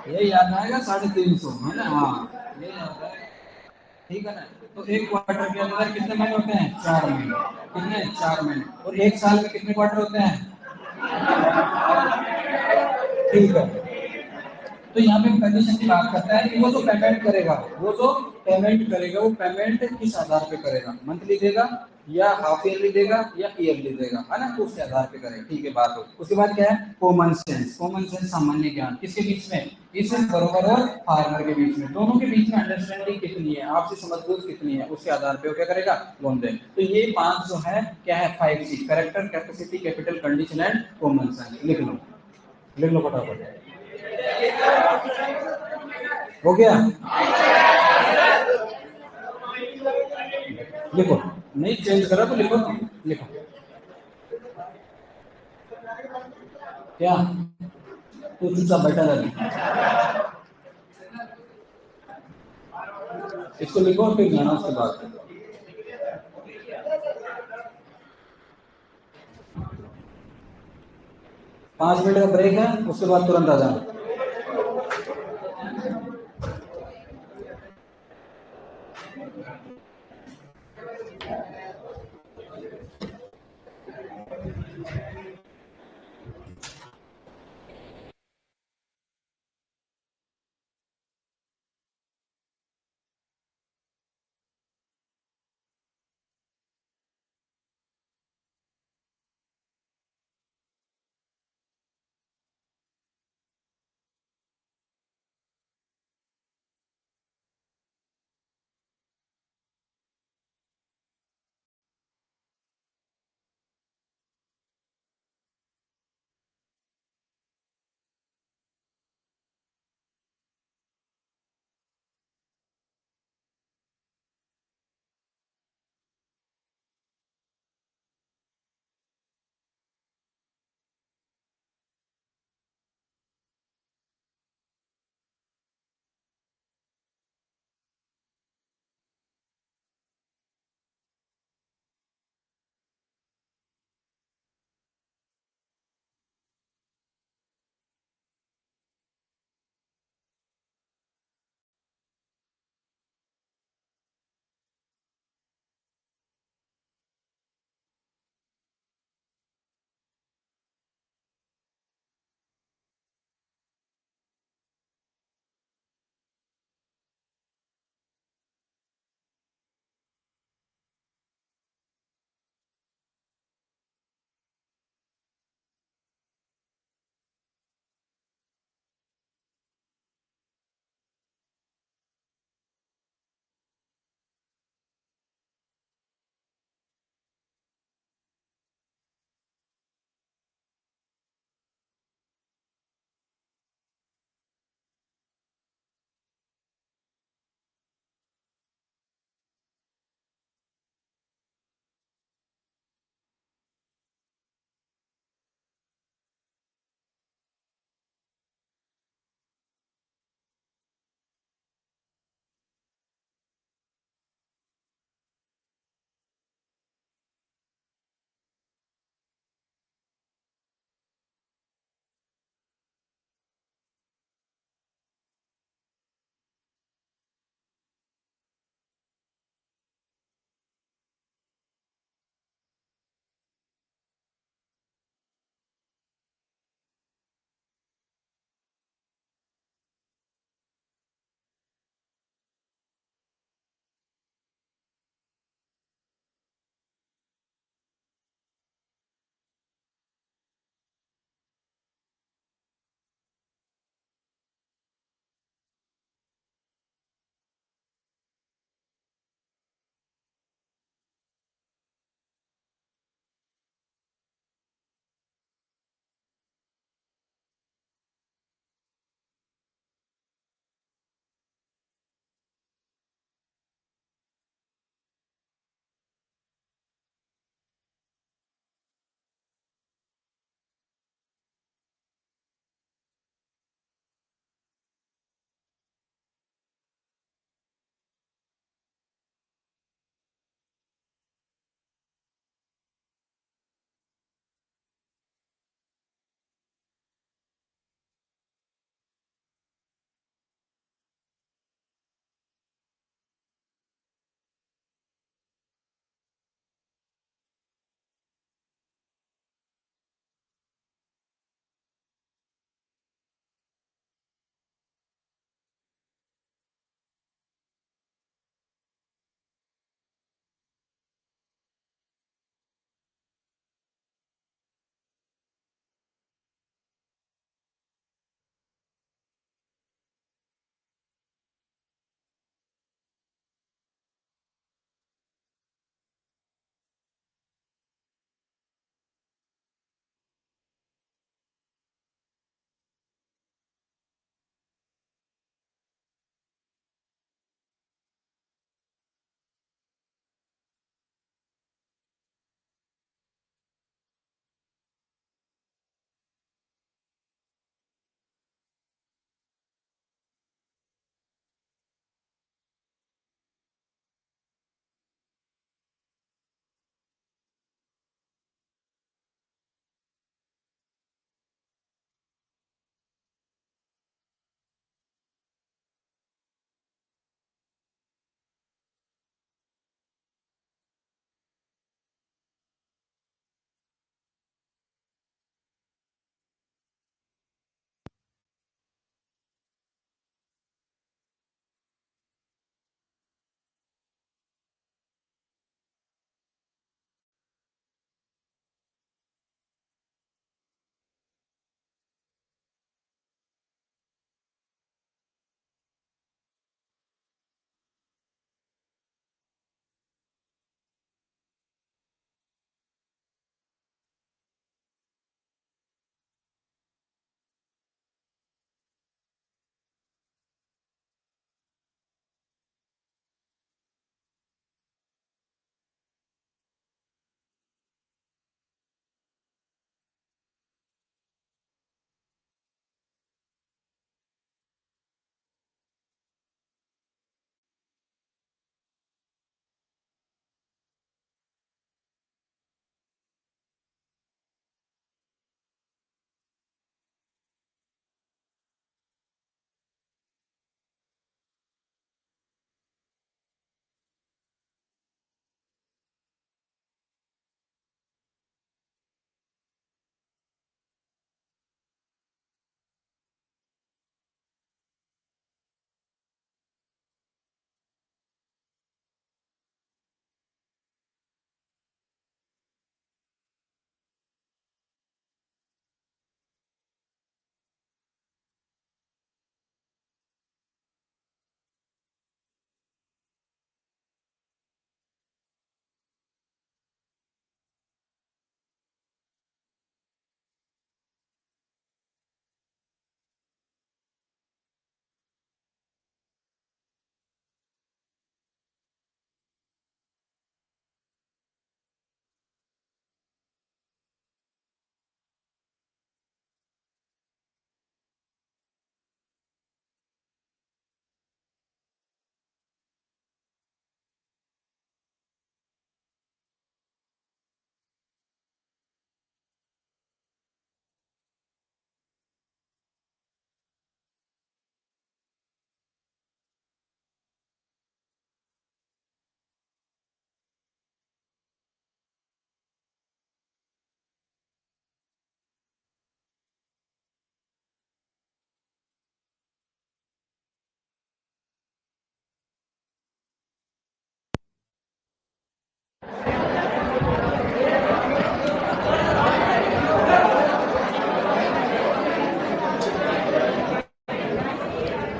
A: ये याद आएगा 350 है ना। हाँ ये याद आएगा। ठीक है ना। तो एक क्वार्टर के अंदर कितने महीने होते हैं? 4 महीने। कितने? 4 महीने। और एक साल में कितने क्वार्टर होते हैं? ठीक है। तो यहाँ पे कंडीशन की बात करता है कि वो जो पेमेंट करेगा, वो पेमेंट किस आधार पे करेगा? मंथली देगा या हाफ ईयरली देगा या ईयरली देगा, है ना? तो उसके आधार पे करेगा। ठीक है, बात हो। उसके बाद क्या है? Common sense. कॉमन सेंस सामान्य ज्ञान किसके बीच में? इस बरोबर और फार्मर के बीच में। दोनों के बीच में अंडरस्टैंडिंग कितनी है, आपसी समझबूझ कितनी है, उसके आधार पे वो क्या करेगा? लोन दे। तो ये 5 जो है क्या है? 5C: character, capacity, capital, condition and common sense. लिख लो, लिख लो फटाफट। हो गया? लिखो। नहीं चेंज करा तो लिखो ना। लिखो। क्या? तू चुपचाप बैठा रह। इसको लिखो फिर जाना उसके बाद। 5 मिनट का ब्रेक है, उसके बाद तुरंत आ जाना।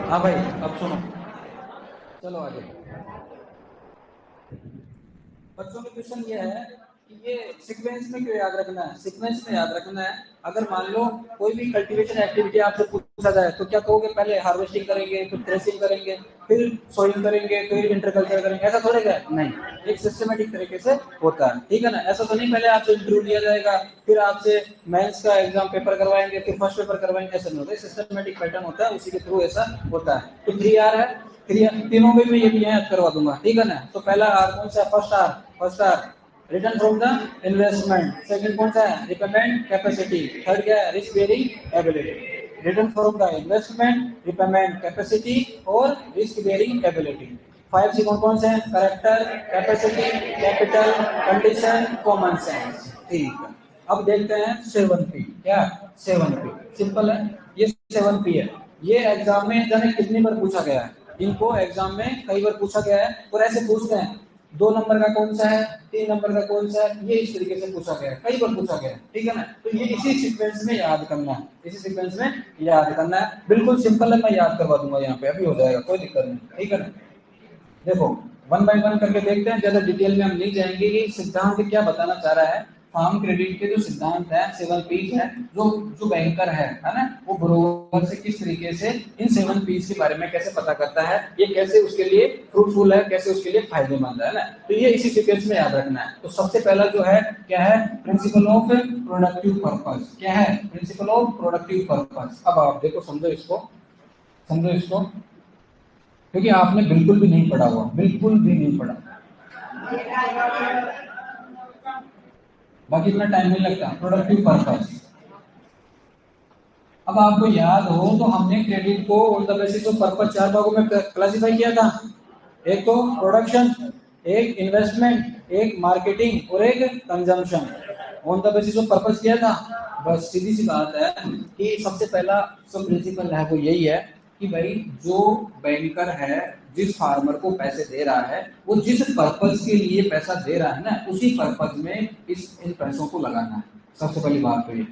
A: हाँ भाई, अब सुनो, चलो आगे। बच्चों का क्वेश्चन ये है कि ये सीक्वेंस में क्यों याद रखना है? सीक्वेंस में याद रखना है, अगर मान लो कोई भी कल्टीवेशन एक्टिविटी आपसे पूछा जाए तो क्या कहोगे? पहले हार्वेस्टिंग करेंगे, फिर थ्रेसिंग करेंगे, फिर सोइंग करेंगे, फिर इंटरकल्चर करेंगे, ऐसा थोड़े क्या? नहीं, एक सिस्टमेटिक तरीके से होता है, ठीक है ना? ऐसा तो नहीं पहले आपसे इंटरव्यू लिया जाएगा, फिर आपसे मेंस का एग्जाम पेपर करवाएंगे, फिर फर्स्ट पेपर करवाएंगे, ऐसा नहीं होता है। सिस्टमेटिक पैटर्न होता है, उसी के थ्रू ऐसा होता है। तो 3R है, तीनों में मैं ये भी याद करवा दूंगा, ठीक है ना? तो पहला आर कौन सा है? First R return from the investment. Second कौन सा है? Repayment capacity. थर्ड क्या है? Risk bearing ability. Return from the investment, repayment capacity और रिस्क बेयरिंग एबिलिटी। 5C कौन कौन से हैं? Character, capacity, capital, condition, common sense. ठीक है, अब देखते हैं 7P। क्या 7P? सिंपल है, ये 7P है। ये एग्जाम में जाने कितनी बार पूछा गया है, इनको एग्जाम में कई बार पूछा गया है, और ऐसे पूछते हैं 2 नंबर का कौन सा है, 3 नंबर का कौन सा है, ये इस तरीके से पूछा गया है, कई बार पूछा गया है, ठीक है ना? तो ये इसी सीक्वेंस में याद करना है, इसी सीक्वेंस में याद करना है। बिल्कुल सिंपल है, मैं याद करवा दूंगा यहाँ पे, अभी हो जाएगा, कोई दिक्कत नहीं, ठीक है ना? देखो, वन बाय वन करके देखते हैं, ज्यादा डिटेल में हम नहीं जाएंगे कि सिद्धांत क्या बताना चाह रहा है। फार्म क्रेडिट के जो सिद्धांत है, 7Ps है, जो जो बैंकर है ना, वो बरोबर से किस तरीके से इन 7Ps के बारे में कैसे पता करता है, ये कैसे उसके लिए फ्रूटफुल है, कैसे उसके लिए फायदेमंद है ना? तो ये इसी सीक्वेंस में याद रखना है। तो सबसे पहला जो है क्या है? Principle of productive purpose. क्या है? Principle of productive purpose. अब आप देखो, समझो इसको, समझो इसको, क्योंकि आपने बिल्कुल भी नहीं पढ़ा हुआ, बिल्कुल भी नहीं पढ़ा, बाकी इतना टाइम नहीं लगता। प्रोडक्टिव पर्पस, अब आपको याद हो तो हमने क्रेडिट को on the basis of purpose 4 भागों में क्लासिफाई किया था। एक तो प्रोडक्शन, एक इन्वेस्टमेंट, एक मार्केटिंग और एक consumption. On the basis of purpose किया था। बस सीधी सी बात है कि सबसे पहला जो प्रिंसिपल है वो यही है कि भाई जो बैंकर है, जिस फार्मर को पैसे दे रहा है, वो जिस पर्पस के लिए पैसा दे रहा है ना, उसी पर्पस में इन पैसों को लगाना है। सबसे पहली बात तो ये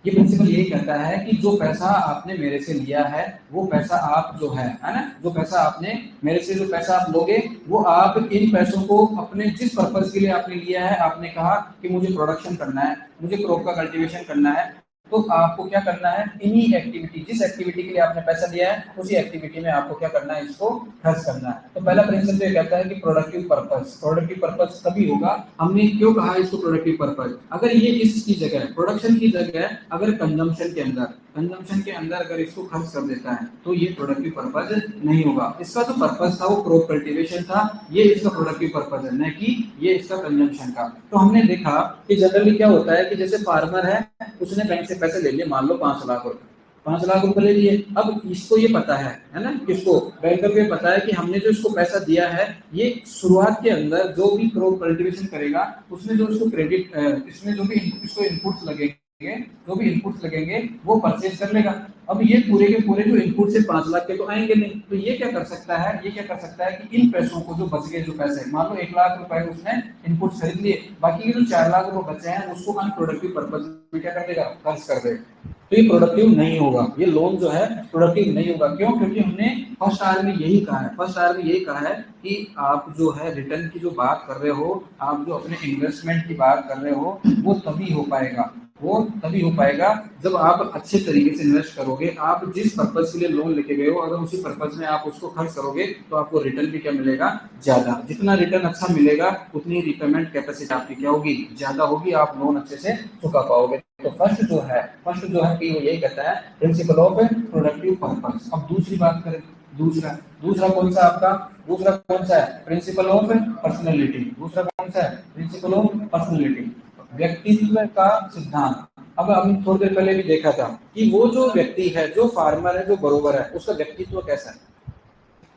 A: प्रिंसिपल यही कहता है कि जो पैसा आपने मेरे से लिया है, वो पैसा आप जो है ना, जो पैसा आपने मेरे से, जो पैसा आप लोगे, वो आप इन पैसों को अपने जिस पर्पस के लिए आपने लिया है, आपने कहा कि मुझे प्रोडक्शन करना है, मुझे क्रॉप का कल्टीवेशन करना है, तो आपको क्या करना है? इन्हीं एक्टिविटी, जिस एक्टिविटी के लिए आपने पैसा दिया है, उसी एक्टिविटी में आपको क्या करना है? इसको खर्च करना है। तो पहला प्रिंसिपल ये कहता है कि प्रोडक्टिव पर्पस। प्रोडक्टिव पर्पस तभी होगा, हमने क्यों कहा इसको प्रोडक्टिव पर्पस? अगर ये इसकी जगह, प्रोडक्शन की जगह अगर कंजम्पशन के अंदर, कंजम्पशन के अंदर अगर इसको खर्च कर देता है, तो ये प्रोडक्टिव पर्पस नहीं होगा। इसका जो पर्पस था वो क्रॉप कल्टीवेशन था, ये इसका प्रोडक्टिव पर्पस है, न कि ये इसका कंजम्पशन का। तो हमने देखा कि जनरली क्या होता है कि जैसे फार्मर है, उसने बैंक से पैसे ले लिए, मान लो 5 लाख रुपए, 5 लाख रुपए ले लिए। अब इसको ये पता है ना, किसको? बैंकर को ये पता है कि हमने जो इसको पैसा दिया है, ये शुरुआत के अंदर जो भी क्रॉप कल्टीवेशन करेगा, उसमें जो इसको क्रेडिट, इसमें जो भी इसको इनपुट्स लगेंगे, जो भी इनपुट्स लगेंगे वो परचेज कर लेगा। अब ये पूरे के पूरे जो इनपुट से 5 लाख के तो आएंगे नहीं, तो ये क्या कर सकता है? ये क्या कर सकता है कि इन पैसों को, जो बच गए जो पैसे, मान लो 1 लाख रुपए उसने इनपुट खरीद लिए, बाकी के जो 4 लाख रुपए बचे हैं, उसको हम प्रोडक्टिव पर्पज में क्या कर देगा? खर्च कर देगा। तो ये प्रोडक्टिव नहीं होगा, ये लोन जो है प्रोडक्टिव नहीं होगा। क्यों? क्योंकि हमने फर्स्ट आवर में यही कहा है, फर्स्ट आवर में यही कहा है कि आप जो है रिटर्न की जो बात कर रहे हो, आप जो अपने इन्वेस्टमेंट की बात कर रहे हो, वो तभी हो पाएगा, वो तभी हो पाएगा जब आप अच्छे तरीके से इन्वेस्ट करोगे। आप जिस पर्पज के लिए लोन लेके गए हो, अगर उसी पर्पज में आप उसको खर्च करोगे, तो आपको रिटर्न भी क्या मिलेगा? ज्यादा। जितना रिटर्न अच्छा मिलेगा, उतनी रिपेमेंट कैपेसिटी आपकी क्या होगी? ज्यादा होगी, आप लोन अच्छे से चुका पाओगे। तो फर्स्ट जो है कि वो यही कहता है, प्रिंसिपल ऑफ प्रोडक्टिव पर्पस। अब दूसरी बात करें, दूसरा दूसरा कौन सा आपका? दूसरा कौन सा है? Principle of personality. दूसरा कौन सा है? प्रिंसिपल ऑफ पर्सनैलिटी, व्यक्तित्व का सिद्धांत। अब हमने थोड़ी देर पहले भी देखा था कि वो जो व्यक्ति है, जो फार्मर है, जो बरोबर है, उसका व्यक्तित्व कैसा है।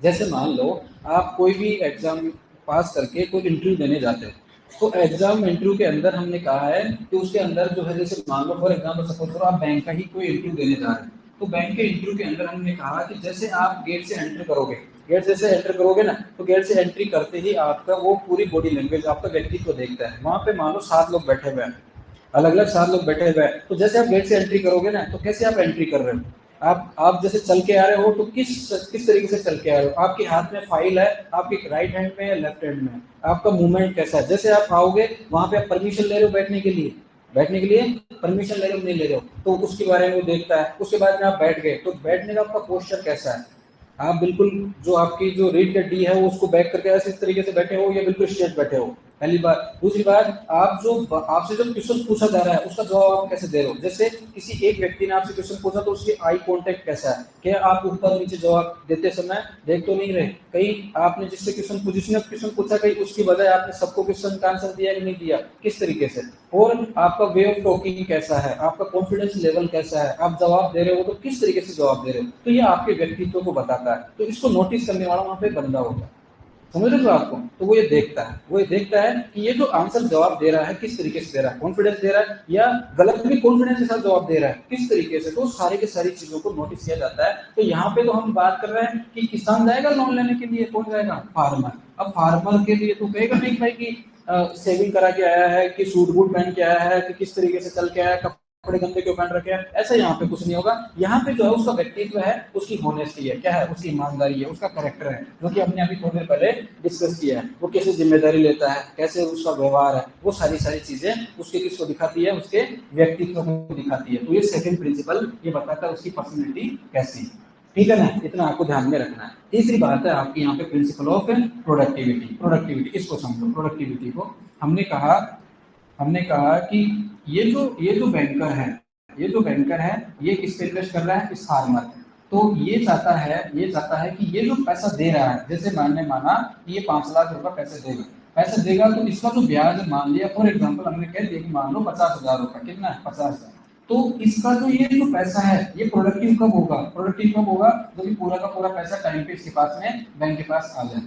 A: जैसे मान लो आप कोई भी एग्जाम पास करके कोई इंटरव्यू देने जाते हैं, तो एग्जाम इंटरव्यू के अंदर हमने कहा है कि उसके अंदर जो है, जैसे मान लो फॉर एग्जाम्पल सपोज करो आप बैंक का ही कोई इंटरव्यू देने जा रहे हैं, तो बैंक के इंटरव्यू के अंदर हमने कहा कि जैसे आप गेट से एंटर करोगे, गेट से एंटर करोगे ना, तो गेट से एंट्री करते ही आपका वो पूरी बॉडी लैंग्वेज, आपका व्यक्तित्व देखता है। वहां पे मान लो 7 लोग बैठे हुए हैं, अलग अलग 7 लोग बैठे हुए हैं, तो जैसे आप गेट से एंट्री करोगे ना, तो कैसे आप एंट्री कर रहे हो? आप जैसे चल के आ रहे हो तो किस तरीके से चल के आ रहे हो, आपके हाथ में फाइल है, आपके राइट हैंड में या लेफ्ट हैंड में, आपका मूवमेंट कैसा है। जैसे आप आओगे वहां पे आप परमिशन ले रहे हो बैठने के लिए परमिशन ले रहे हो नहीं ले रहे हो, तो उसके बारे में वो देखता है। उसके बाद में आप बैठ गए तो बैठने का आपका पोस्चर कैसा है, आप बिल्कुल जो आपकी जो रीढ़ की हड्डी है वो उसको बैक करके ऐसे इस तरीके से बैठे हो या बिल्कुल स्ट्रेट बैठे हो, पहली बात। दूसरी बात, आपसे जो क्वेश्चन पूछा जा रहा है उसका जवाब आप कैसे दे रहे हो। जैसे किसी एक व्यक्ति ने आपसे क्वेश्चन पूछा तो उसके आई कांटेक्ट कैसा है, क्या आप ऊपर नीचे जवाब देते समय देख तो नहीं रहे, कहीं आपने जिससे क्वेश्चन पूछा कहीं उसकी बजाय आपने सबको क्वेश्चन का आंसर दिया कि नहीं दिया, किस तरीके से। और आपका वे ऑफ टॉकिंग कैसा है, आपका कॉन्फिडेंस लेवल कैसा है, आप जवाब दे रहे हो तो किस तरीके से जवाब दे रहे हो, तो ये आपके व्यक्तित्व को बताता है। तो इसको नोटिस करने वाला वहां पे बंदा होगा, समझ रहे हो आपको। तो वो ये देखता है कि ये जो आंसर जवाब दे रहा है किस तरीके से दे रहा है, कॉन्फिडेंस दे रहा है या गलत भी कॉन्फिडेंस के साथ जवाब दे रहा है, किस तरीके से। तो सारे के सारी चीजों को नोटिस किया जाता है। तो यहाँ पे तो हम बात कर रहे हैं कि किसान जाएगा लोन लेने के लिए, कौन जाएगा, फार्मर। अब फार्मर के लिए तो कहेगा नहीं भाई कि सेविंग करा के आया है, कि सूट बूट पहन के आया है, कि किस तरीके से चल के आया है, कपड़े गंदे क्यों पहन रखे हैं, ऐसा यहाँ पे कुछ नहीं होगा। यहाँ पे जो है उसका व्यक्तित्व है, उसकी होनेस्टी है, क्या है, उसकी ईमानदारी है, उसका कैरेक्टर है, जो कि हमने अभी थोड़ी देर पहले डिस्कस किया है। वो कैसे जिम्मेदारी लेता है, कैसे उसका व्यवहार है, वो सारी चीजें उसके किसको दिखाती है, उसके व्यक्तित्व को दिखाती है। तो ये सेकंड प्रिंसिपल ये बताता है उसकी पर्सनैलिटी कैसी है। ठीक है ना, इतना आपको ध्यान में रखना है। तीसरी बात है आपकी यहाँ पे प्रिंसिपल ऑफ प्रोडक्टिविटी इसको समझो। प्रोडक्टिविटी को हमने कहा कि ये जो बैंकर है ये किस पे इन्वेस्ट कर रहा है, इस फार्मर। तो ये चाहता है कि ये जो पैसा दे रहा है, जैसे माना कि ये 5 लाख रुपए पैसा देगा तो इसका जो ब्याज मान लिया फॉर एग्जाम्पल हमने कह दिया कि मान लो 50,000 रुपए, कितना है 50,000। तो इसका जो ये जो पैसा है ये प्रोडक्टिव कब होगा, जब ये पूरा का पूरा पैसा टाइम पे इसके पास में बैंक के पास आ जाए।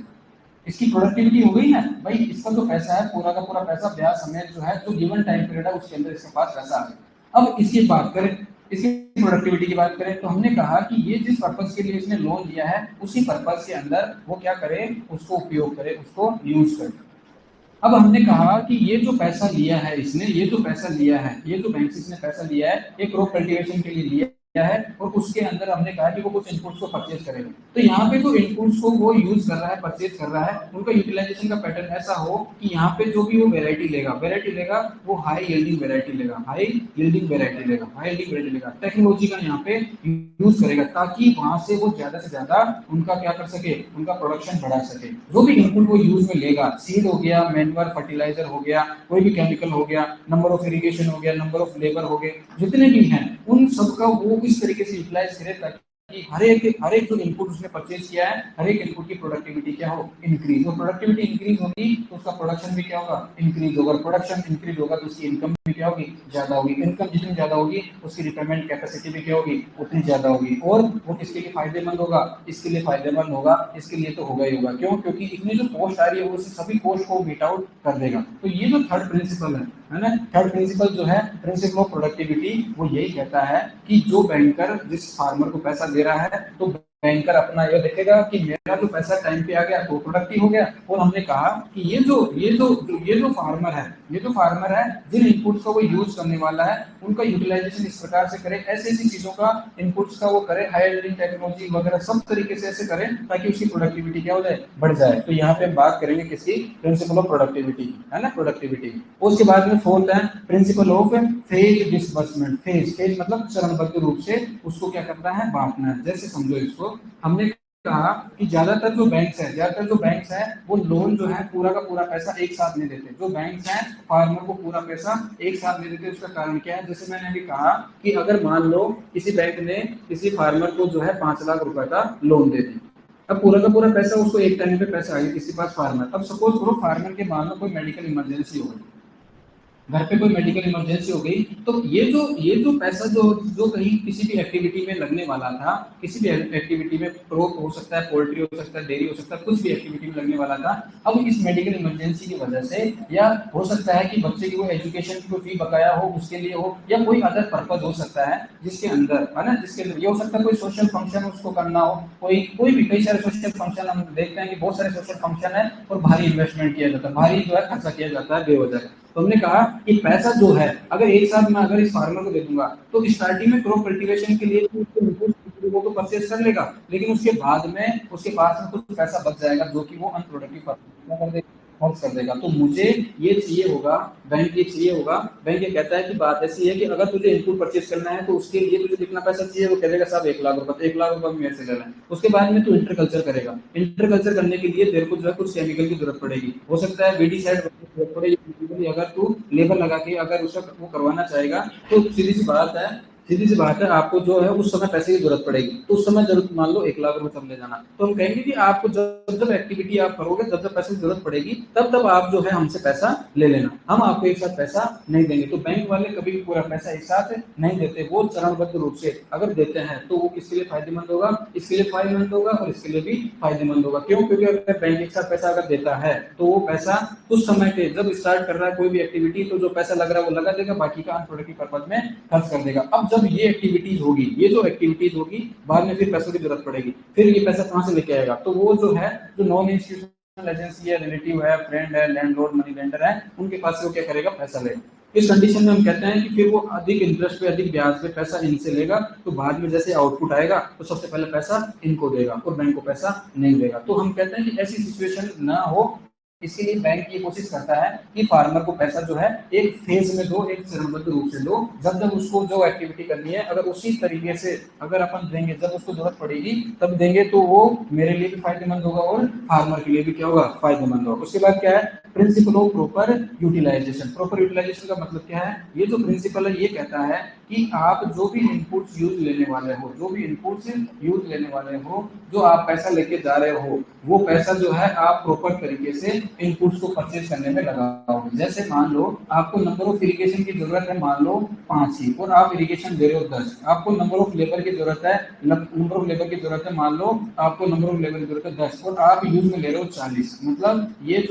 A: इसकी प्रोडक्टिविटी हो गई ना भाई, इसका जो पैसा है पूरा का पूरा पैसा ब्याज समेत जो है जो गिवन टाइम पीरियड है उसके अंदर इसके पास पैसा आ गया। अब इसकी प्रोडक्टिविटी की बात करें तो हमने कहा कि ये जिस पर्पज के लिए इसने लोन लिया है उसी पर्पज के अंदर वो क्या करे, उसको उपयोग करे, उसको यूज करे। अब हमने कहा कि ये जो पैसा लिया है इसने, ये जो बैंक से इसने पैसा लिया है एक क्रॉप कल्टीवेशन के लिए लिया है, और उसके अंदर हमने कहा कि वो कुछ इनपुट्स को परचेज करेगा। तो यहाँ पे जो इनपुट्स को वो यूज कर रहा है, परचेज कर रहा है, उनका यूटिलाइजेशन का पैटर्न ऐसा हो कि यहाँ पे जो भी वो वेरायटी लेगा वो हाई यील्डिंग वेरायटी लेगा, टेक्नोलॉजी का यहाँ पे यूज करेगा ताकि वहां से वो ज्यादा से ज्यादा उनका क्या कर सके, उनका प्रोडक्शन बढ़ा सके। जो भी इनपुट वो यूज में लेगा, सीड हो गया, मैन्युअल फर्टिलाइजर हो गया, कोई भी केमिकल हो गया, नंबर ऑफ इरिगेशन हो गया, नंबर ऑफ लेबर हो गए, जितने भी हैं उन सबका वो इस तरीके से यूटिलाइज करे ताकि हर एक जो इनपुट उसने परचेज किया है, हर एक इनपुट की प्रोडक्टिविटी क्या हो, इंक्रीज। और प्रोडक्टिविटी इंक्रीज होगी तो उसका प्रोडक्शन भी क्या होगा, इंक्रीज होगा। प्रोडक्शन इंक्रीज होगा तो उसकी इनकम भी क्या होगी, ज्यादा होगी। इनकम जितनी ज्यादा होगी उसकी रिपेमेंट कैपेसिटी भी क्या होगी, उतनी ज्यादा होगी। और वो किसके लिए फायदेमंद होगा, इसके लिए फायदेमंद होगा, इसके लिए तो होगा ही होगा। क्यों, क्योंकि इतनी जो कॉस्ट आ रही है वो सभी कॉस्ट को मीट आउट कर देगा। तो ये जो थर्ड प्रिंसिपल है ना, थर्ड प्रिंसिपल जो है प्रिंसिपल ऑफ प्रोडक्टिविटी, वो यही कहता है कि जो बैंकर जिस फार्मर को पैसा दे रहा है तो बैंकर अपना यह देखेगा कि मेरा जो पैसा टाइम पे आ गया तो प्रोडक्टिव हो गया। और हमने कहा कि ये जो फार्मर है जिन इनपुट्स का वो यूज करने वाला है उनका यूटिलाइजेशन इस प्रकार से करे, ऐसी चीजों का इनपुट्स का वो करे, हाई यील्डिंग टेक्नोलॉजी वगैरह सब तरीके से ऐसे करें ताकि उसकी प्रोडक्टिविटी क्या हो जाए, बढ़ जाए। तो यहाँ पे हम बात करेंगे किसकी, प्रिंसिपल ऑफ प्रोडक्टिविटी, है ना, प्रोडक्टिविटी। उसके बाद में फोर्थ है principle of phase disbursement. Phase मतलब चरणबद्ध रूप से उसको क्या करना है, बांटना है। जैसे समझो इसको, हमने कहा कि ज्यादातर जो बैंक्स है वो लोन जो है पूरा का पूरा पैसा एक साथ नहीं देते। जो बैंक्स हैं फार्मर को पूरा पैसा एक साथ नहीं देते। उसका कारण क्या है, जैसे मैंने अभी कहा कि अगर मान लो किसी बैंक ने किसी फार्मर को जो है 5 लाख रुपए का लोन दे दी, अब पूरा का पूरा पैसा उसको एक टाइम पे पैसा आ गया किसी पास फार्मर। अब सपोज करो फार्मर के मान लो कोई मेडिकल इमरजेंसी हो गई, घर पे कोई मेडिकल इमरजेंसी हो गई, तो ये जो पैसा जो कहीं किसी भी एक्टिविटी में लगने वाला था, किसी भी एक्टिविटी में, क्रॉप हो सकता है, पोल्ट्री हो सकता है, डेयरी हो सकता है, कुछ भी एक्टिविटी में लगने वाला था, अब इस मेडिकल इमरजेंसी की वजह से, या हो सकता है कि बच्चे की वो एजुकेशन की कोई फी बकाया हो उसके लिए हो, या कोई अदर पर्पज हो सकता है जिसके अंदर, है ना, जिसके अंदर ये हो सकता है कोई सोशल फंक्शन उसको करना हो, कोई भी, कई सारे सोशल फंक्शन हम देखते हैं कि बहुत सारे सोशल फंक्शन है और भारी इन्वेस्टमेंट किया जाता है, भारी जो है खर्चा किया जाता है बेवजह। तो हमने कहा कि पैसा जो है अगर एक साथ मैं अगर इस फार्मर को दे दूंगा तो स्टार्टिंग में क्रॉप कल्टीवेशन के लिए तो वो तो परचेज कर लेगा, लेकिन उसके बाद में उसके पास में कुछ पैसा बच जाएगा जो कि वो अनप्रोडक्टिव खर्च कर देगा। तो मुझे ये चाहिए होगा, बैंक ये चाहिए होगा, बैंक ये कहता है कि बात ऐसी है कि अगर तुझे इनपुट परचेज करना है तो उसके लिए तुझे कितना पैसा चाहिए, वो कहेगा साहब 1 लाख रुपए, तो 1 लाख रुपए मेरे से ले लें। उसके बाद में तू इंटरकल्चर करेगा, इंटरकल्चर करने के लिए तेरे को जो है कुछ केमिकल की जरूरत पड़ेगी, हो सकता है वीडीसाइड की जरूरत पड़ेगी, अगर तू लेबर लगा के अगर उसका वो करवाना चाहेगा तो सीधी सी बात है आपको जो है उस समय पैसे की जरूरत पड़ेगी, तो उस समय जरूरत मान लो 1 लाख रुपए तब ले जाना। तो हम कहेंगे कि आपको जब जब एक्टिविटी आप करोगे, जब जब पैसे की जरूरत पड़ेगी तब तब आप जो है हमसे पैसा ले लेना, हम आपको एक साथ पैसा नहीं देंगे। तो बैंक वाले कभी भी पूरा पैसा एक साथ नहीं देते, वो चरणबद्ध रूप से अगर देते हैं तो वो किसके लिए फायदेमंद होगा, इसके लिए फायदेमंद होगा और इसके लिए भी फायदेमंद होगा। क्यों? क्योंकि अगर बैंक एक साथ पैसा अगर देता है तो वो पैसा कुछ समय के जब स्टार्ट कर रहा है कोई भी एक्टिविटी, तो जो पैसा लग रहा है वो लगा देगा, बाकी का अनप्रोडक्टिव पर्पज में खर्च कर देगा। अब जब ये एक्टिविटीज होगी, ये जो एक्टिविटीज होगी, बाद में फिर पैसों की जरूरत पड़ेगी, फिर ये पैसा कहां से लेके आएगा? तो वो जो है जो नॉन इंस्टीट्यूशनल एजेंसी है, रिलेटिव है, फ्रेंड है, लैंडलॉर्ड, मनी लेंडर है, उनके पास से वो क्या करेगा? पैसा लेगा। इस कंडीशन में हम कहते हैं कि फिर वो अधिक इंटरेस्ट पे, अधिक ब्याज पे पैसा इनसे लेगा, तो बाद में जैसे आउटपुट आएगा तो सबसे पहले पैसा इनको देगा और बैंक को पैसा नहीं देगा। तो हम कहते हैं कि ऐसी सिचुएशन ना हो, इसके लिए बैंक ये कोशिश करता है कि फार्मर को पैसा जो है एक फेज में दो, एक चरणबद्ध रूप से दो। जब जब उसको जो एक्टिविटी करनी है अगर उसी तरीके से अगर अपन देंगे, जब उसको जरूरत पड़ेगी तब देंगे, तो वो मेरे लिए भी फायदेमंद होगा और फार्मर के लिए भी क्या होगा? फायदेमंद होगा। उसके बाद क्या है? Principle of proper utilization. Proper utilization का मतलब क्या है? ये जो प्रिंसिपल है ये कहता है कि आप जो भी इनपुट्स यूज लेने वाले हो, जो भी इनपुट्स यूज लेने वाले हो, जो आप पैसा लेके जा रहे हो, वो पैसा जो है आप प्रॉपर तरीके से इनपुट्स को परचेज करने में लगाओगे। जैसे मान लो आपको नंबर ऑफ इरिगेशन की जरूरत है, मान लो 5 ही, और आप इरिगेशन दे रहे हो 10। आपको नंबर ऑफ लेबर की जरूरत है, नंबर ऑफ लेबर की जरूरत है, मान लो आपको नंबर ऑफ लेबर की जरूरत है 10, और आप यूज में ले रहे हो 40। मतलब ये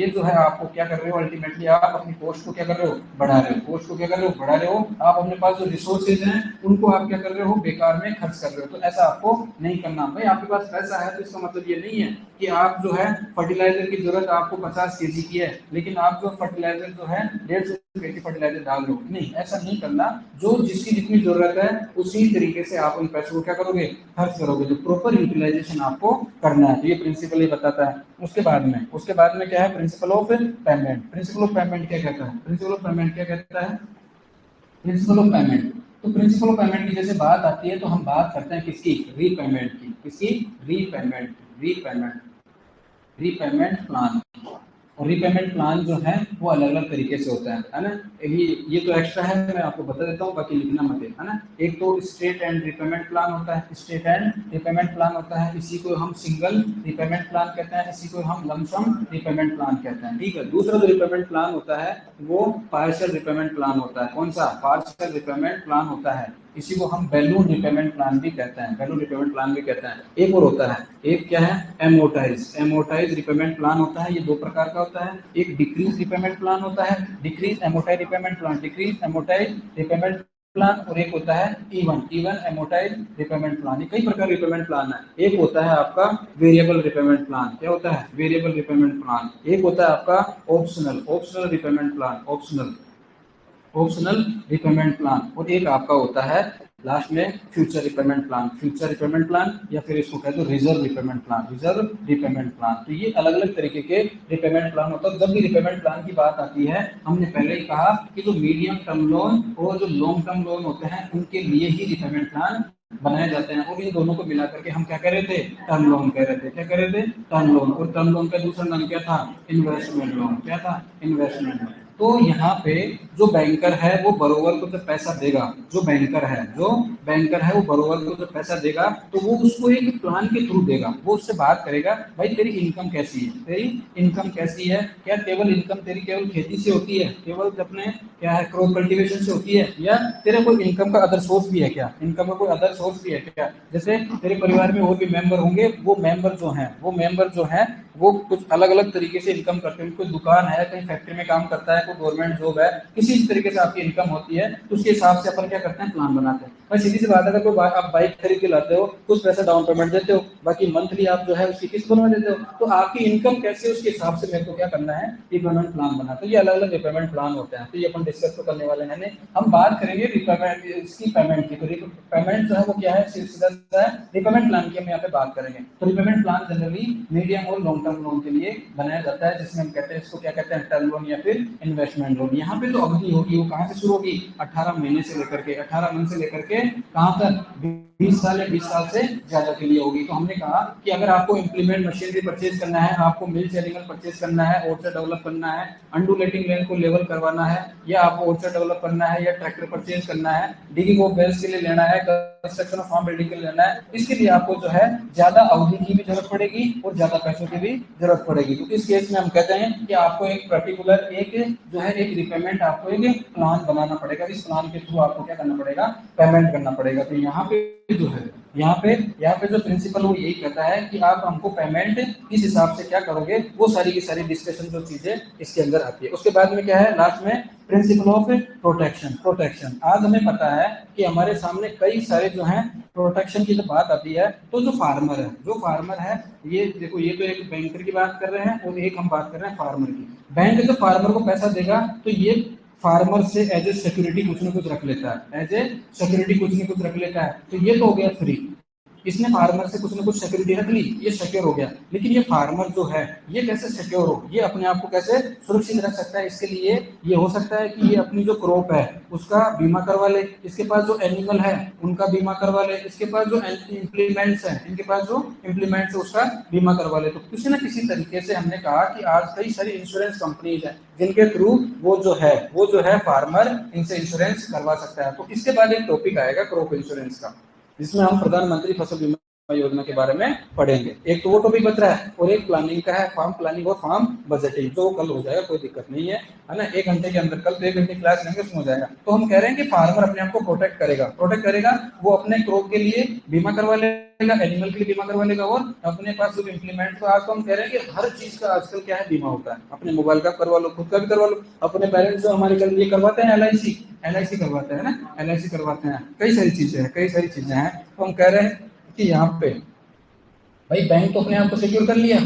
A: जो है आपको क्या कर रहे हो? अल्टीमेटली आप अपनी कॉस्ट को क्या कर रहे हो? बढ़ा रहे हो। कॉस्ट को क्या कर रहे हो? बढ़ा रहे हो। आप अपने पास जो रिसोर्सेज हैं उनको आप क्या कर रहे हो? बेकार में खर्च कर रहे हो। तो ऐसा आपको नहीं करना। भाई आपके पास पैसा है तो इसका मतलब ये नहीं है कि आप जो है फर्टिलाइजर की जरूरत आपको 50 केजी की है, लेकिन आप जो फर्टिलाइजर जो है 150 केजी फर्टिलाइजर डाल रहे हो। नहीं, ऐसा नहीं करना। जो जिसकी जितनी जरूरत है उसी तरीके से आप उन पैसों को क्या करोगे? खर्च करोगे। जो प्रॉपर यूटिलाइजेशन आपको करना है, तो ये प्रिंसिपल ही बताता है। उसके बाद में क्या है? Principle of payment. Principle of payment क्या कहता है? प्रिंसिपल ऑफ पेमेंट क्या कहता है? Principle of payment. तो प्रिंसिपल ऑफ पेमेंट की जैसे बात आती है तो हम बात करते हैं किसकी? रीपेमेंट की। किसकी? रीपेमेंट। Repayment repayment plan. और रीपेमेंट प्लान जो है वो अलग अलग तरीके से होता है ना? ये तो एक्स्ट्रा है, मैं आपको बता देता हूँ, बाकी लिखना मत है ना? एक तो स्टेट एंड रीपेमेंट प्लान होता है, स्टेट एंड रीपेमेंट प्लान होता है, इसी को हम सिंगल रीपेमेंट प्लान कहते हैं, इसी को हम लमसम रीपेमेंट प्लान कहते हैं। ठीक है। दूसरा जो रीपेमेंट प्लान होता है वो पार्शियल रीपेमेंट प्लान होता है। कौन सा? पार्शियल रीपेमेंट प्लान होता है, इसी को हम बैलून रिपेमेंट प्लान भी कहते हैं। बैलून रिपेमेंट प्लान भी कहते हैं। एक और होता है, एक क्या है? एमोटाइज रिपेमेंट प्लान होता है। ये दो प्रकार का होता है। एक डिक्रीज रिपेमेंट प्लान होता है, decrease amortise repayment plan, decrease amortise repayment plan. और एक होता है इवन एमोटाइज रिपेमेंट प्लान। ये कई प्रकार रिपेमेंट प्लान है। एक होता है आपका वेरिएबल रिपेमेंट प्लान। क्या होता है? Variable repayment plan. एक होता है आपका optional repayment plan, optional repayment plan. और एक आपका होता है लास्ट में फ्यूचर रिपेमेंट प्लान, या फिर इसको कहते हैं रिजर्व रिपेमेंट प्लान। तो ये अलग अलग तरीके के रिपेमेंट प्लान होता है। जब भी रिपेमेंट प्लान की बात आती है, हमने पहले ही कहा कि जो मीडियम टर्म लोन और जो लॉन्ग टर्म लोन होते हैं उनके लिए ही रिपेमेंट प्लान बनाए जाते हैं। और इन दोनों को मिला करके हम क्या कह रहे थे? टर्म लोन कह रहे थे। क्या कह रहे थे? Term loan. और टर्म लोन का दूसरा नाम क्या था? Investment loan. क्या था? Investment loan. तो यहाँ पे जो बैंकर है वो बरोवर को जब पैसा देगा, जो बैंकर है वो बरोवर को जब पैसा देगा तो वो उसको एक प्लान के थ्रू देगा। वो उससे बात करेगा, भाई तेरी इनकम कैसी है? क्या केवल इनकम तेरी केवल खेती से होती है? केवल अपने क्या है क्रॉप कल्टीवेशन से होती है? या तेरा कोई इनकम का अदर सोर्स भी है क्या? इनकम का कोई अदर सोर्स भी है क्या? जैसे तेरे परिवार में और भी मेंबर होंगे, वो मेंबर जो है वो कुछ अलग अलग तरीके से इनकम करते हैं। कोई दुकान है, कहीं फैक्ट्री में काम करता है, कोई गवर्नमेंट जॉब है, किसी भी तरीके से आपकी इनकम होती है, तो उसके हिसाब से अपन क्या करते हैं? प्लान बनाते हैं। भाई सीधी सी बात है, अगर कोई आप बाइक खरीद के लाते हो, कुछ पैसा डाउन पेमेंट देते हो, बाकी मंथली आप जो है उसकी किस्त बनवा देते हो, तो आपकी इनकम कैसे उसके हिसाब से मेरे को क्या करना है? रिपेमेंट प्लान बनाना। तो ये अलग अलग रिपेमेंट प्लान होते हैं। तो ये अपन डिस्कस तो करने वाले हैं नहीं। हम बात करेंगे रिपेमेंट इसकी पेमेंट की। तो पेमेंट जो है वो क्या है, सीधा सीधा है रिपेमेंट प्लान की हम यहाँ पे बात करेंगे। तो रिपेमेंट प्लान जनरली मीडियम और लॉन्ग टर्म लोन के लिए बनाया जाता है, जिसमें हम कहते हैं इसको क्या कहते हैं, टर्म लोन या फिर इन्वेस्टमेंट लोन। यहाँ पे जो अवधि होगी वो कहाँ से शुरू होगी, 18 महीने से लेकर के, 18 महीने से लेकर के कहाँ तक, 20 साल या 20 साल से ज्यादा के लिए होगी। तो हमने कहा कि अगर आपको इम्प्लीमेंट मशीनरी परचेज करना है, आपको मिल्क एनिमल परचेज करना है, ऑर्चर्ड डेवलप करना है, अंडुलेटिंग लैंड को लेवल करवाना है, या आपको ऑर्चर्ड डेवलप करना है, या ट्रैक्टर परचेज करना है, डिगिंग ऑफ वेल्स के लिए लेना है, कंस्ट्रक्शन ऑफ फार्म बिल्डिंग के लिए लेना है, इसके लिए आपको जो है ज्यादा अवधि की भी जरूरत पड़ेगी और ज्यादा पैसों की भी जरूरत पड़ेगी। तो इस केस में हम कहते हैं कि आपको एक पर्टिकुलर एक जो है एक रिपेमेंट, आपको एक प्लान बनाना पड़ेगा। इस प्लान के थ्रू आपको क्या करना पड़ेगा, पेमेंट करना पड़ेगा। तो यहाँ पे जो है यहाँ पे जो प्रिंसिपल वो यही कहता है कि आप हमको पेमेंट किस हिसाब से क्या करोगे, वो सारी की सारी डिस्कशन जो चीजें इसके अंदर आती है। उसके बाद में क्या है, लास्ट में प्रिंसिपल ऑफ प्रोटेक्शन। प्रोटेक्शन आज हमें पता है कि हमारे सामने कई सारे जो हैं प्रोटेक्शन की जब बात आती है, तो जो फार्मर है, ये देखो, ये तो एक बैंकर की बात कर रहे हैं और एक हम बात कर रहे हैं फार्मर की। बैंक जब फार्मर को पैसा देगा तो ये फार्मर से एज ए सिक्योरिटी कुछ न कुछ रख लेता है, एज ए सिक्योरिटी कुछ न कुछ रख लेता है। तो ये तो हो गया फ्री, इसने फार्मर से कुछ न कुछ सिक्योरिटी रख ली, ये सिक्योर हो गया। लेकिन ये फार्मर जो है ये कैसे सिक्योर हो, ये अपने आप को कैसे सुरक्षित रख सकता है, इसके लिए ये हो सकता है कि ये अपनी जो क्रॉप है उसका बीमा करवा ले, इसके पास जो एनिमल है उनका बीमा करवा ले, इसके पास जो इम्प्लीमेंट्स है, इनके पास जो इम्प्लीमेंट्स है उसका बीमा करवा ले। तो किसी न किसी तरीके से हमने कहा कि आज कई सारी इंश्योरेंस कंपनीज है जिनके थ्रू वो जो है फार्मर इनसे इंश्योरेंस करवा सकता है। तो इसके बाद एक टॉपिक आएगा क्रॉप इंश्योरेंस का, जिसमें हम प्रधानमंत्री फसल बीमा योजना के बारे में पढ़ेंगे। एक तो वो टॉपिक बच रहा है और एक प्लानिंग का है, फार्म प्लानिंग और फार्म बजटिंग, जो कल हो जाएगा, कोई दिक्कत नहीं है ना, 1 घंटे के अंदर, कल तो 1 घंटे क्लास लेंगे उसमें हो जाएगा। तो हम कह रहे हैं कि फार्मर अपने आप को प्रोटेक्ट करेगा, वो अपने क्रॉप के लिए बीमा करवा लेगा, एनिमल के लिए बीमा करवा लेगा, और अपने पास जो इम्प्लीमेंट, तो आज तो हम कह रहे हैं कि हर चीज का आजकल क्या है, बीमा होता है। अपने मोबाइल का करवा लो, खुद का भी करवा लो, अपने पेरेंट्स जो हमारे कल ये करवाते हैं एलआईसी करवाते हैं ना, एलआईसी करवाते हैं, कई सारी चीजें हैं। तो हम कह रहे हैं कि यहाँ पे भाई बैंक तो अपने आप को सिक्योर कर लिया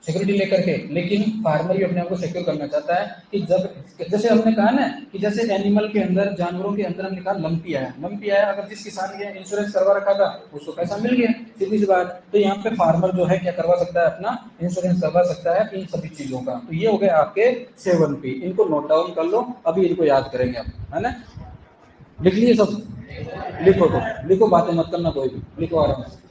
A: सिक्योरिटी लेकर के, लेकिन फार्मर भी अपने आप को सिक्योर करना चाहता है कि जब, जैसे हमने कहा ना कि जैसे एनिमल के अंदर, जानवरों के अंदर हमने कहा लंपी आया, अगर जिस किसान ने इंश्योरेंस करवा रखा था उसको पैसा मिल गया, सीधी सी बात। तो यहाँ पे फार्मर जो है क्या करवा सकता है, अपना इंश्योरेंस करवा सकता है इन सभी चीजों का। तो ये हो गए आपके 7P, इनको नोट डाउन कर लो, अभी इनको याद करेंगे आप, है ना। लिख लिए सब, लिखो, तो लिखो, बातें मत करना कोई भी, लिखो आराम से।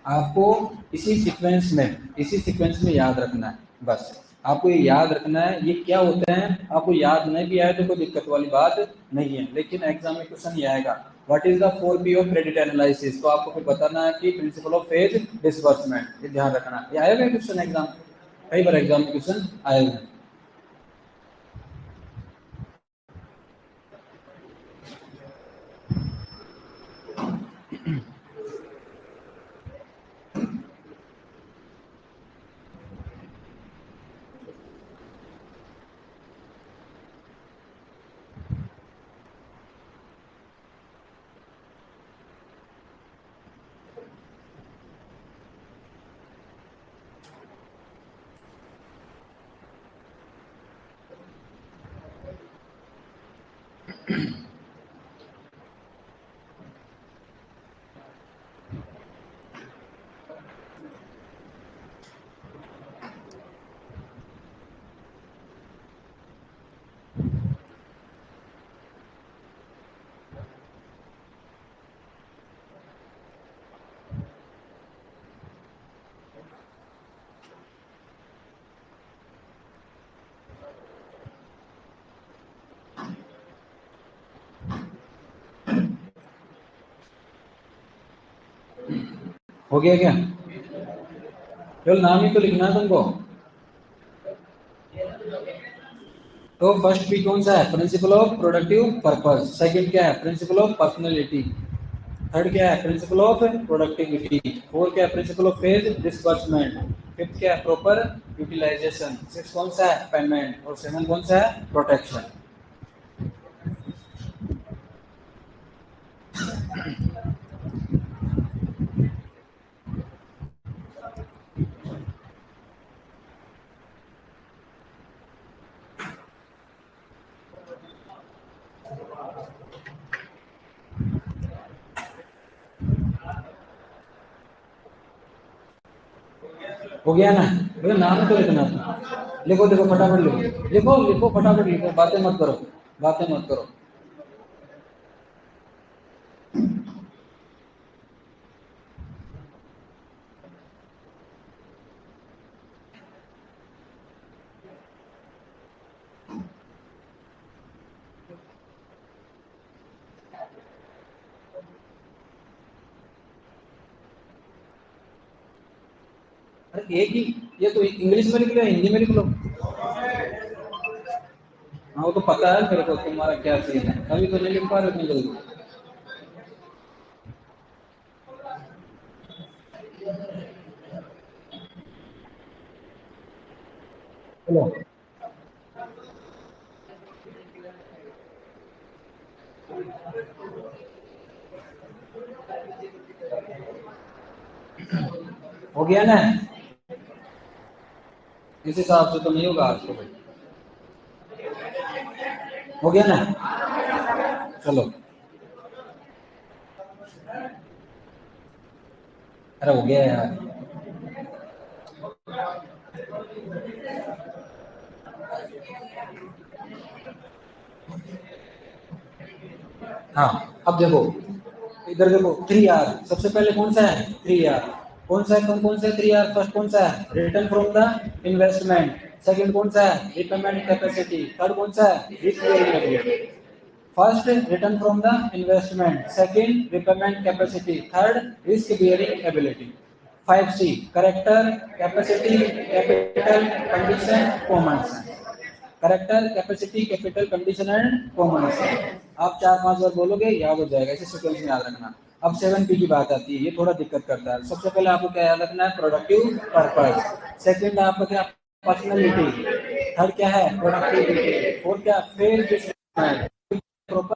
A: आपको इसी सीक्वेंस में याद रखना है, बस आपको ये याद रखना है ये क्या होते हैं। आपको याद नहीं भी आए तो कोई दिक्कत वाली बात नहीं है, लेकिन एग्जाम में क्वेश्चन ये आएगा, what is the 4P of credit analysis. तो आपको फिर बताना है कि प्रिंसिपल ऑफ फेज डिसबर्समेंट, ये ध्यान रखना। ये आएगा क्वेश्चन एग्जाम, कई बार एग्जाम में क्वेश्चन आएगा। हो गया क्या, केवल नाम ही तो लिखना है तुमको। तो फर्स्ट पी कौन सा है, principle of productive purpose. Second क्या है, प्रिंसिपल ऑफ पर्सनैलिटी। थर्ड क्या है, प्रिंसिपल ऑफ प्रोडक्टिविटी। फोर्थ क्या है, principle of phase disbursement. Fifth क्या है, प्रॉपर यूटिलाइजेशन। सिक्स कौन सा है, पेमेंट। और सेवन कौन सा है, प्रोटेक्शन। हो गया ना भैया, नाम तो लिखना था। लिखो देखो, फटाफट लिखो, लिखो लिखो, फटाफट लिखो, बातें मत करो, बातें मत करो। अरे एक ही, ये तो इंग्लिश में लिख लो, हिंदी में लिख लो। हाँ वो तो पता है मेरे को तुम्हारा क्या सीन है, अभी तो नहीं लिख पा रहे हो इतनी जल्दी। चलो, हो गया ना। इस हिसाब से तो नहीं होगा आज तो भाई। हो गया ना, चलो। अरे हो गया यार। हाँ, अब देखो, इधर देखो, थ्री आर सबसे पहले कौन सा है, थ्री आर। कौन सा है, कौन कौन सा है थ्री आर, फर्स्ट कौन सा है, return from the investment. Second कौन सा है, रिपेमेंट कैपेसिटी। थर्ड कौन सा है, risk bearing ability. First, return from the investment. Second, repayment capacity. Third, risk bearing ability. 5C, character, capacity, capital, condition, common sense. Character, capacity, capital, condition and common sense. आप चार पांच बार बोलोगे, याद हो जाएगा, इसे सीक्वेंस में याद रखना। अब 7P की बात आती है, ये थोड़ा दिक्कत करता है। सबसे पहले आपको क्या याद रखना है, प्रोडक्टिव पर्पस। सेकंड आपका क्या, पर्सनैलिटी। थर्ड क्या है, प्रोडक्टिविटी। फोर्थ क्या, फेज प्रॉपर।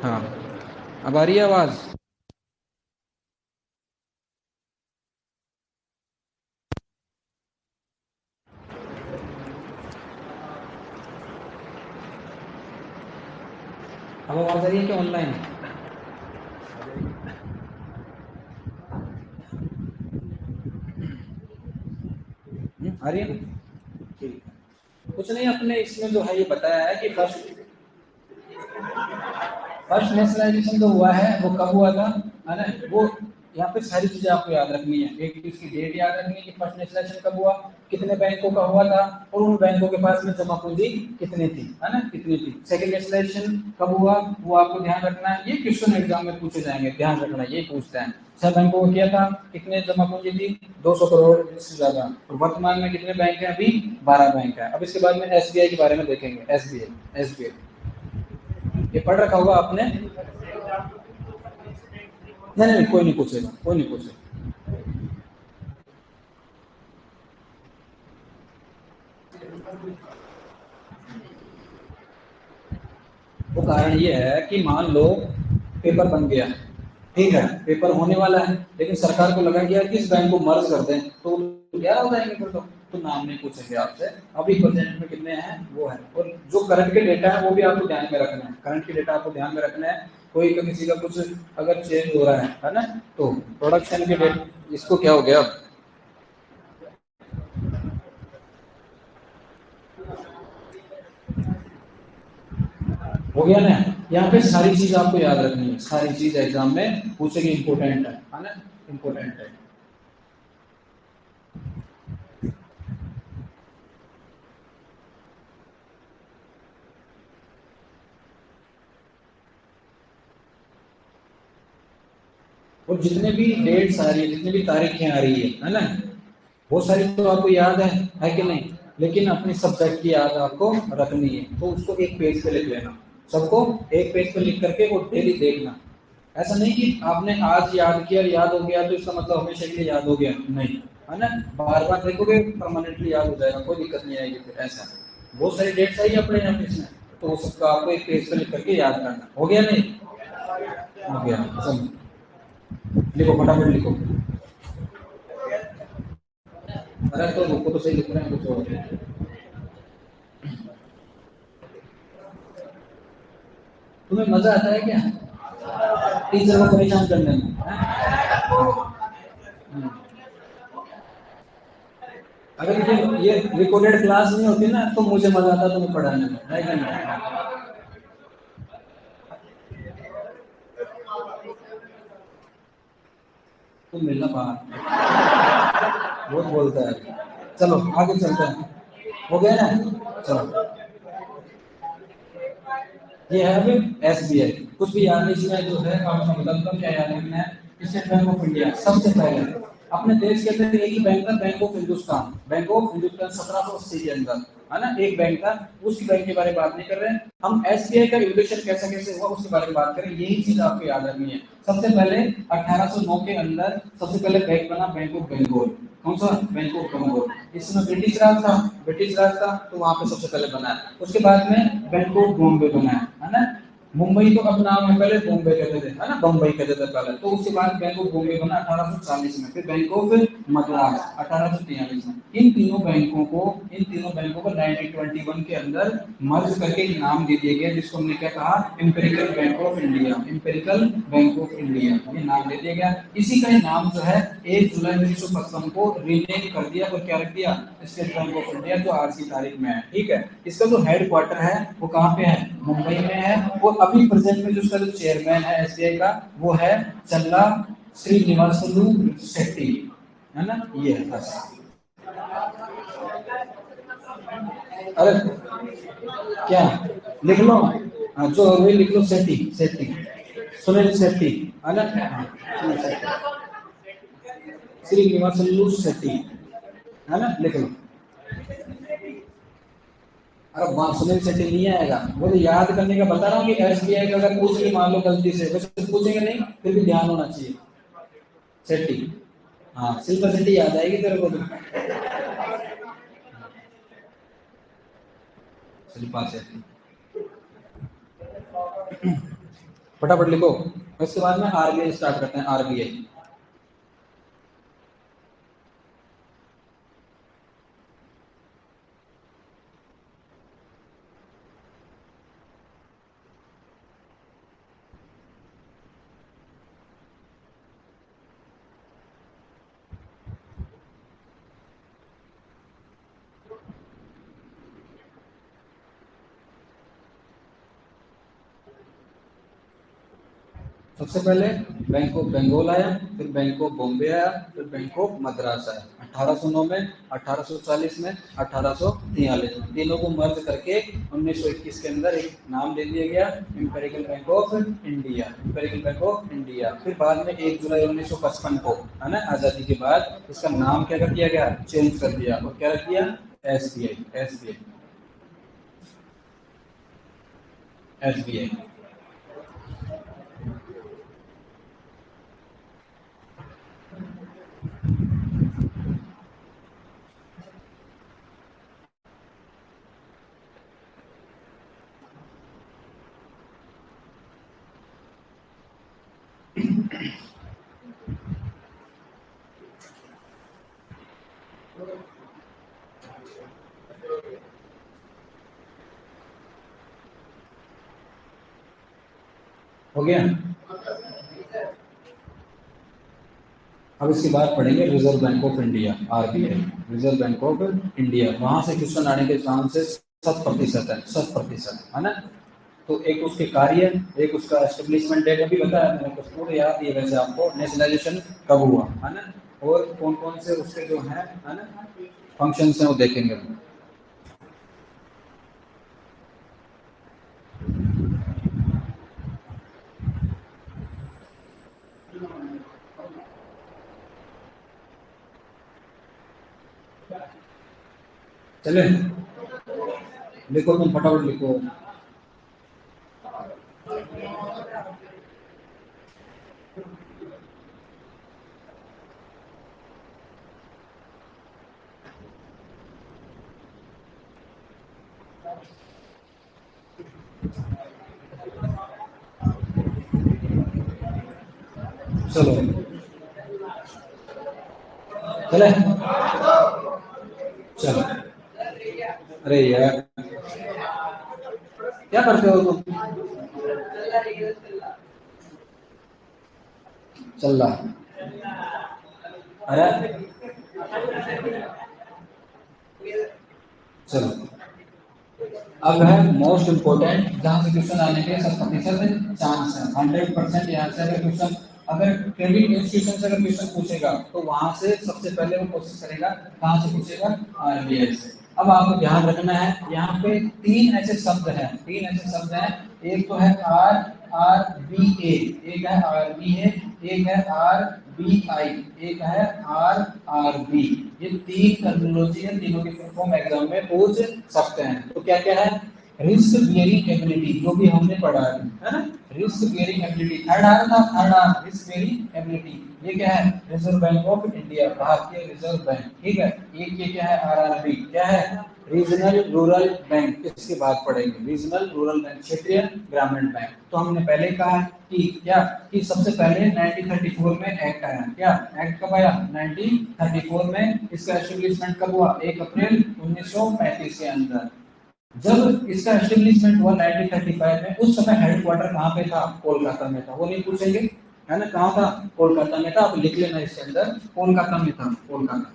A: हाँ, अब आ रही है आवाज? अब आवाज आ रही है क्या ऑनलाइन? आ रही है ना? ठीक है। कुछ नहीं, अपने इसमें जो है ये बताया है कि फर्स्ट नेशनलाइजेशन जो हुआ है वो कब हुआ था, है ना? वो यहाँ पे सारी चीजें आपको याद रखनी है। एक तो इसकी डेट याद रखनी है कि फर्स्ट नेशनलाइजेशन कब हुआ, कितने बैंकों का हुआ था, और उन बैंकों के पास में जमा पूंजी कितनी थी, है ना, कितनी थी। सेकंड नेशनलाइजेशन कब हुआ वो आपको ध्यान रखना है, ये क्वेश्चन एग्जाम में पूछे जाएंगे, ध्यान रखना, ये पूछते हैं। 6 बैंकों को किया था, कितने जमा पूंजी थी, 200 करोड़ से ज्यादा। और वर्तमान में कितने बैंक हैं अभी, 12 बैंक है। अब इसके बाद में एसबीआई के बारे में देखेंगे। एसबीआई, एसबीआई ये पढ़ रखा होगा आपने? नहीं नहीं, कोई नहीं पूछेगा, कोई नहीं पूछेगा। वो कारण ये है कि मान लो पेपर बन गया, ठीक है, पेपर होने वाला है, लेकिन सरकार को लगा कि यार किस बैंक को मर्ज कर दें, तो 11 हो जाएंगे फिर तो नाम नहीं पूछेंगे आपसे। अभी प्रेजेंट में कितने हैं वो है। और जो करंट के डेटा है वो भी आपको ध्यान में रखना है, करंट के डेटा आपको ध्यान में रखना है। कोई का किसी का कुछ अगर चेंज हो रहा है ना, तो प्रोडक्शन के डेट, इसको क्या हो गया, हो गया ना? यहाँ पे सारी चीज आपको याद रखनी है, सारी चीज एग्जाम में पूछेगी, इंपोर्टेंट है ना, इंपोर्टेंट है। और जितने भी डेट्स आ रही है, जितनी भी तारीखें आ रही है ना, वो सारी तो आपको याद है कि नहीं? लेकिन अपने सब्जेक्ट की याद आपको रखनी है, तो उसको एक पेज पे लिख लेना, सबको एक पेज पे लिख करके वो डेली देखना। ऐसा नहीं कि आपने आज याद किया और याद हो गया तो इसका मतलब हमेशा के लिए याद हो गया, नहीं, है ना? बार बार देखोगे परमानेंटली याद हो जाएगा, कोई दिक्कत नहीं आएगी फिर। ऐसा बहुत सारी डेट्स आई है अपने यहाँ पे इसमें, तो वो सबका आपको एक पेज पे लिख करके याद करना। हो गया नहीं? हो गया, चलो लिखो, फटाफट लिखो। अरे तो रुको, तो सही लिख रहे हैं कुछ और। तुम्हें मजा आता है क्या टीचर को परेशान करने में, हैं? हम्म। अगर ये रिकॉर्डेड क्लास नहीं होती ना तो मुझे मजा आता तुम्हें पढ़ाने में, है कि नहीं? तुम मिलना बाहर, बहुत बोलता है। चलो आगे चलते हैं, हो गया ना? चलो, ये है अभी एसबीआई। कुछ भी याद नहीं, इसमें जो है आपका मतलब क्या याद रखना है। स्टेट बैंक ऑफ इंडिया सबसे पहले अपने देश के अंदर एक ही बैंक था, bank of Hindustan. Bank of Hindustan 1780 के अंदर, है ना, एक बैंक था। उसकी बैंक के बारे में बात नहीं कर रहे हैं हम, एसबीआई का इवोल्यूशन कैसे कैसे हुआ उसके बारे में बात करें। यही चीज आपको याद रखनी है। सबसे पहले 1809 के अंदर सबसे पहले बैंक बना, बैंक ऑफ बंगाल। कौन सा? Bank of Bengal. इसमें ब्रिटिश राज था, ब्रिटिश राज था, तो वहां पे सबसे पहले बना है। उसके बाद में बैंक ऑफ बॉम्बे बना है ना। मुंबई तो अब नाम है, पहले बॉम्बे कहते थे, है ना, बम्बई कहते थे पहले। तो उसके बाद बैंक ऑफ बॉम्बे बना 1840 में, फिर बैंक ऑफ मद्रास 1843 में। इन तीनों बैंकों को 1921 के अंदर मर्ज करके एक नाम दे दिया गया, जिसको हमने क्या कहा, empirical bank of India. Empirical bank of India ये नाम दे दिया गया। इसी का ही नाम जो है 1 जुलाई 1955 को रीनेम कर दिया और क्या रख दिया, स्टेट बैंक ऑफ इंडिया, जो आज की तारीख में है। ठीक है, इसका जो हेड क्वार्टर है वो कहाँ पे है, मुंबई में है। और अभी प्रेजेंट में जो उसका जो चेयरमैन है एसबीआई का, वो है चल्ला श्रीनिवासलू शेट्टी, है ना, ये है बस। अरे क्या, लिख लो, हाँ, जो वही लिख लो, सेट्टी, सेट्टी, सुनील शेट्टी, है ना? हाँ, सुनील शेट्टी, श्रीनिवासलू शेट्टी, है ना, लिख लो। अरे वहां सुनील शेट्टी नहीं आएगा, वो तो याद करने का बता रहा हूँ कि एसबीआई का अगर पूछ ली मान लो गलती से, वैसे तो पूछेंगे नहीं, फिर भी ध्यान होना चाहिए। शेट्टी, हाँ, शिल्पा शेट्टी याद आएगी तेरे को तो। शिल्पा शेट्टी। फटाफट लिखो। उसके बाद में आरबीआई स्टार्ट करते हैं, आरबीआई। सबसे पहले बैंक ऑफ बंगाल आया, फिर बैंक ऑफ बॉम्बे आया, फिर बैंक ऑफ मद्रास आया 1809 में, 1840 में, 1843 में। तीनों को मर्ज करके 1921 के अंदर एक नाम दे दिया गया, empirical bank of India, empirical bank of India. फिर बाद में 1 जुलाई 1955 को, है ना, आज़ादी के बाद इसका नाम क्या कर दिया गया, चेंज कर दिया, और क्या रख दिया, एसबीआई, एसबीआई, एसबीआई। हो गया। अब इसके बाद पढ़ेंगे reserve Bank of India, RBI, reserve Bank of India. वहां से क्वेश्चन आने के चांसेस 100% है, 100%, है ना। तो एक उसके कार्य, एक उसका एस्टेब्लिशमेंट डेट अभी बताया मैंने, कुछ पूरे याद ही है वैसे आपको, नेशनलाइजेशन कब हुआ, है ना, और कौन कौन से उसके जो है ना, फंक्शन है वो देखेंगे। चले, लिखो तुम फटाफट लिखो। चलो चले, चलो। अरे यार, क्या करते हो तुम? चल रहा। अरे चलो, अब है मोस्ट इम्पोर्टेंट, जहां से क्वेश्चन आने के 100% चांस है, 100% यहाँ से अगर क्वेश्चन, अगर क्रेडिट इंस्टीट्यूशन से अगर क्वेश्चन पूछेगा तो वहां से सबसे पहले वो कोशिश करेगा, कहाँ से पूछेगा, आरबीआई से। अब आपको ध्यान रखना है, यहाँ पे तीन ऐसे शब्द हैं, तीन ऐसे शब्द हैं। एक तो है आर आर बी ए, एक है आर बी ए, एक है आर बी आई, एक है आर आर बी। ये तीन टर्मिनोलॉजी है, तीनों के फुल फॉर्म एग्जाम में पूछ सकते हैं। तो क्या क्या है, रिस्क बियरिंग एबिलिटी, जो भी हमने पढ़ा है ना, risk bearing ability, third R था, third R risk bearing ability. ये क्या है, रिजर्व बैंक ऑफ इंडिया, भारतीय रिजर्व बैंक, ठीक है। एक ये क्या है, आरआरबी, क्या है, रीजनल रूरल बैंक, इसके बाद पढ़ेंगे रीजनल रूरल बैंक, क्षेत्रीय ग्रामीण बैंक। तो हमने पहले कहा कि क्या, कि सबसे पहले 1934 में एक्ट आया, क्या एक्ट कब आया, 1934 में। इसका एस्टेब्लिशमेंट कब हुआ, 1 अप्रैल 1935 के अंदर। जब इसका एस्टेब्लिशमेंट हुआ 1935 में, उस समय हेडक्वार्टर कहाँ पे था, कोलकाता में था। वो नहीं पूछेंगे, है ना, कहाँ था, कोलकाता में था। आप लिख लेना इसके अंदर, कोलकाता में था, कोलकाता,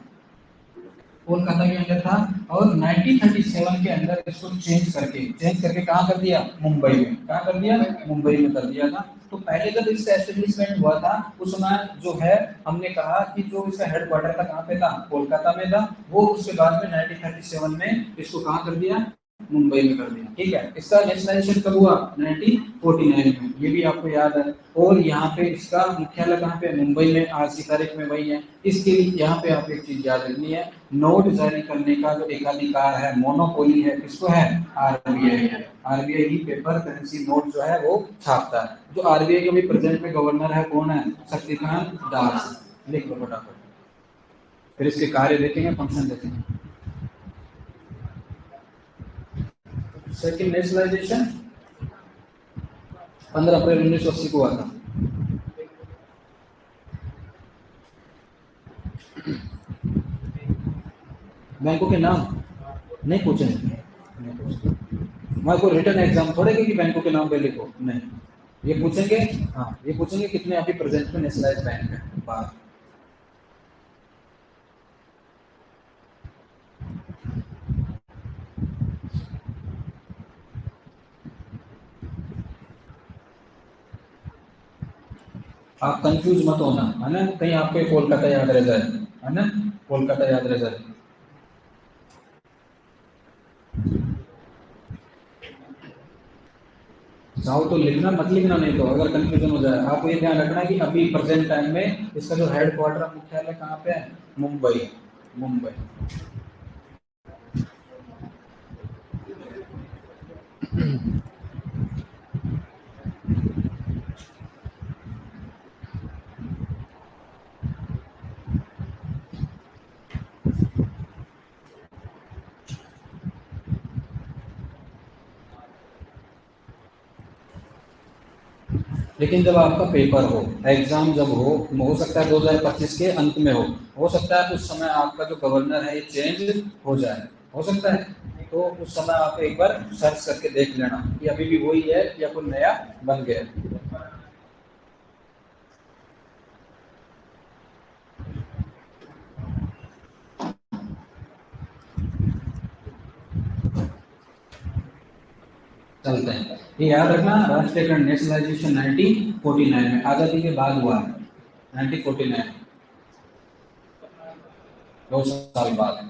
A: कोलकाता के अंदर था। और 1937 के अंदर इसको चेंज करके कहाँ कर दिया, मुंबई में, कहाँ कर दिया, मुंबई में कर दिया था। तो पहले जब इसका एस्टेब्लिशमेंट हुआ था, उस समय जो है, हमने कहा कि जो इसका हेडक्वार्टर था कहाँ पे था, कोलकाता में था। वो उसके बाद में 1937 में इसको कहाँ कर दिया, मुंबई में कर दिया, ठीक है। इसका नेशनलाइजेशन कब हुआ, 1949 में, ये भी आपको याद है। और यहाँ पे इसका मुख्यालय कहाँ पे, मुंबई में, आज की तारीख में वही है। इसके लिए यहाँ पे आप एक चीज याद रखनी है, नोट जारी करने का जो एकाधिकार है, मोनोपोली है, किसको है, आरबीआई है। आरबीआई ही पेपर करेंसी नोट जो है वो छापता है। जो आरबीआई का भी प्रेजेंट में गवर्नर है, कौन है, शक्तिकांत दास। लिख लो फटाफट, फिर इसके कार्य देखेंगे, फंक्शन देखेंगे। सेकंड नेशनलाइजेशन, 15 अप्रैल 1980 को हुआ था। बैंकों के नाम नहीं पूछे, नहीं पूछे। मैं कोई रिटर्न एग्जाम थोड़े कि बैंकों के नाम पे लिखो, नहीं। ये पूछेंगे, हाँ ये पूछेंगे कितने अभी प्रेजेंट में नेशनलाइज बैंक है बाहर। आप कंफ्यूज मत होना, है ना, कहीं आपको कोलकाता याद रह जाए, है ना, कोलकाता याद रह जाए। चाहो तो लिखना, मत लिखना नहीं तो अगर कंफ्यूजन हो जाए। आपको ये ध्यान रखना कि अभी प्रेजेंट टाइम में इसका जो हेड क्वार्टर मुख्यालय कहाँ पे है, मुंबई, मुंबई। लेकिन जब आपका पेपर एग्जाम जब हो सकता है 2025 के अंत में हो सकता है उस समय आपका जो गवर्नर है ये चेंज हो जाए, हो सकता है। तो उस समय आप एक बार सर्च करके देख लेना कि अभी भी वही है या कोई नया बन गया। चलते हैं, ये याद रखना, राष्ट्रीयकरण नेशनलाइजेशन 1949 में, आजादी के बाद हुआ है, 1949, 2 साल बाद।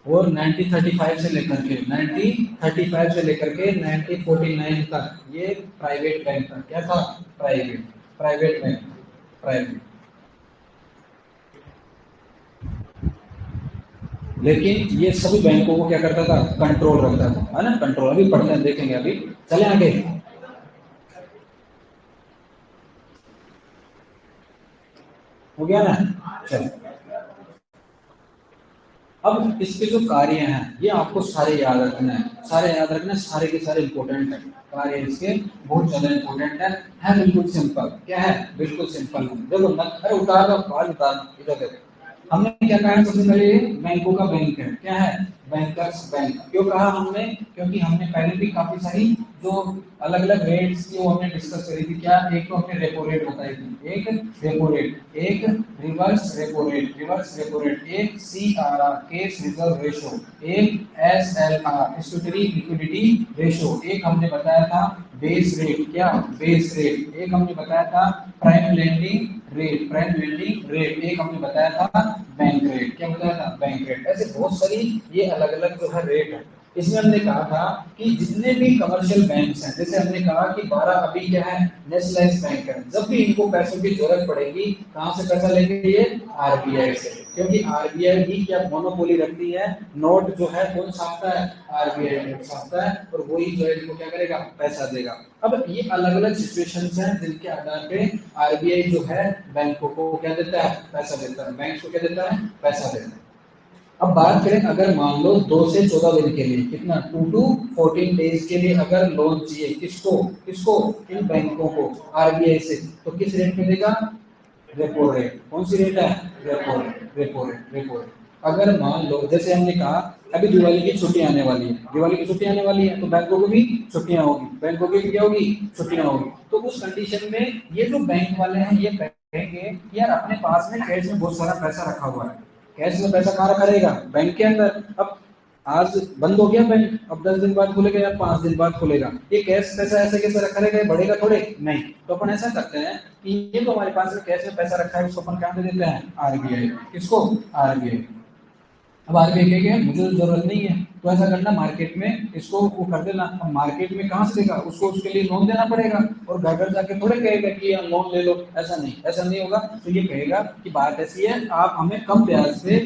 A: और 1935 से लेकर के 1935 से लेकर के 1949 तक ये प्राइवेट बैंक था। क्या था? Private, private bank, private. लेकिन ये सभी बैंकों को क्या करता था? कंट्रोल रखता था, है ना, कंट्रोल। अभी पढ़ते हैं, देखेंगे, अभी चले आगे। हो गया ना? चलो, अब इसके जो कार्य हैं ये आपको सारे याद रखना है, सारे याद रखना है, सारे के सारे इंपॉर्टेंट है कार्य इसके, बहुत ज्यादा इंपॉर्टेंट है बिल्कुल सिंपल। क्या है? बिल्कुल सिंपल है। देखो अरे उतार दो, बाल उतार दो, इधर देखो। हमने क्या कहा है? सबसे पहले बैंकों का बैंक है। क्या है? Bankers bank. क्यों कहा हमने? क्योंकि हमने पहले भी काफी सारी जो अलग अलग रेट्स की वो हमने डिस्कस करी थी। क्या? एक तो हमने रेपो रेट बताई थी, एक रेपो रेट, एक reverse repo rate, reverse repo rate, एक सीआरआर, केस रिजर्व रेशो, एक एसएलआर, स्टैट्यूटरी लिक्विडिटी रेशो, एक हमने बताया था बेस रेट। क्या? Base rate. एक हमने बताया था prime lending rate, prime lending rate. एक हमने बताया था बैंक रेट। क्या बताया था? Bank rate. ऐसे बहुत सारी ये अलग अलग जो है रेट है। इसमें हमने कहा था कि जितने भी कमर्शियल बैंक्स हैं, जैसे हमने कहा कि 12 अभी क्या है? नेशनलाइज बैंक है। जब भी इनको पैसों की जरूरत पड़ेगी, कहां से पैसा लेंगे? ये आरबीआई से। क्योंकि आरबीआई ही क्या मोनोपोली रखती है, नोट जो है कौन छापता है? आरबीआई नोट छापता है, और वही जो है इनको क्या करेगा? पैसा देगा। अब ये अलग अलग सिचुएशंस हैं जिनके आधार पे आरबीआई जो है बैंकों को क्या देता है? पैसा देता है। बैंक को क्या देता है? पैसा देता है। अब बात करें, अगर मान लो 2 से 14 दिन के लिए, कितना? 2 to 14 डेज के लिए अगर लोन चाहिए, किसको? किसको? इन बैंकों को, आरबीआई से। तो किस रेट पे देगा? Repo rate. कौन सी रेट है? Repo rate, repo rate, repo rate. अगर मान लो जैसे हमने कहा अभी दिवाली की छुट्टी आने वाली है, दिवाली की छुट्टी आने वाली है, तो बैंकों को भी छुट्टियां होगी, बैंकों की भी क्या होगी? छुट्टियां होगी। तो उस कंडीशन में ये जो बैंक वाले हैं ये कहेंगे कि यार अपने पास में कैश में बहुत सारा पैसा रखा हुआ है। कैश में पैसा कहाँ रखा रहेगा? बैंक के अंदर। अब आज बंद हो गया बैंक, अब 10 दिन बाद खुलेगा या 5 दिन बाद खुलेगा, ये कैश पैसा ऐसे कैसे रखा रहेगा? ये बढ़ेगा थोड़े नहीं। तो अपन ऐसा करते हैं कि ये तो हमारे पास में कैश में पैसा रखा है, इसको अपन कहाँ दे देते हैं? आरबीआई। किसको? आरबीआई। अब आरबीआई कहेगा मुझे तो जरूरत नहीं है, तो ऐसा करना मार्केट में इसको वो कर देना। अब मार्केट में कहाँ से देगा? उसको उसके लिए लोन देना पड़ेगा, और घर घर जाके थोड़े कहेगा कि लोन ले लो। ऐसा नहीं, ऐसा नहीं होगा। तो ये कहेगा कि बात ऐसी है, आप हमें कम ब्याज पे,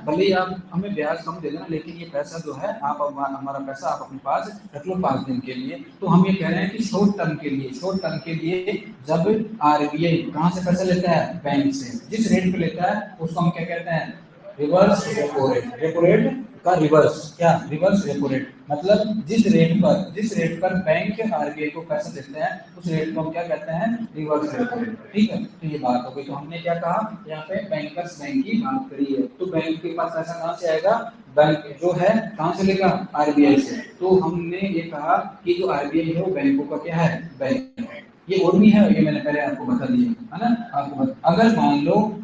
A: भले ही आप हमें ब्याज कम दे देना, लेकिन ये पैसा जो है आप हमारा पैसा आप अपने पास रख लो 5 दिन के लिए। तो हम ये कह रहे हैं कि शॉर्ट टर्म के लिए, शॉर्ट टर्म के लिए जब आरबीआई कहाँ से पैसा लेता है? बैंक से। जिस रेट पे लेता है उसको हम क्या कहते हैं? Reverse repo rate, repo rate का रिवर्स, क्या रिवर्स रेपो रेट, मतलब जिस रेट पर बैंक आरबीआई को पैसा देते हैं उस रेट को हम क्या कहते हैं, रिवर्स रेपो रेट। ठीक है, तो ये बात हो गई। तो हमने क्या कहा यहाँ पे, बैंकर्स बैंक की बात करी है, तो बैंक के पास पैसा कहाँ से आएगा, बैंक जो है कहाँ से लेगा, आरबीआई से। तो हमने ये कहा कि जो आरबीआई है वो बैंकों का क्या है, बैंक है। ये और भी है, ये मैंने पहले आपको बता दिया है ना।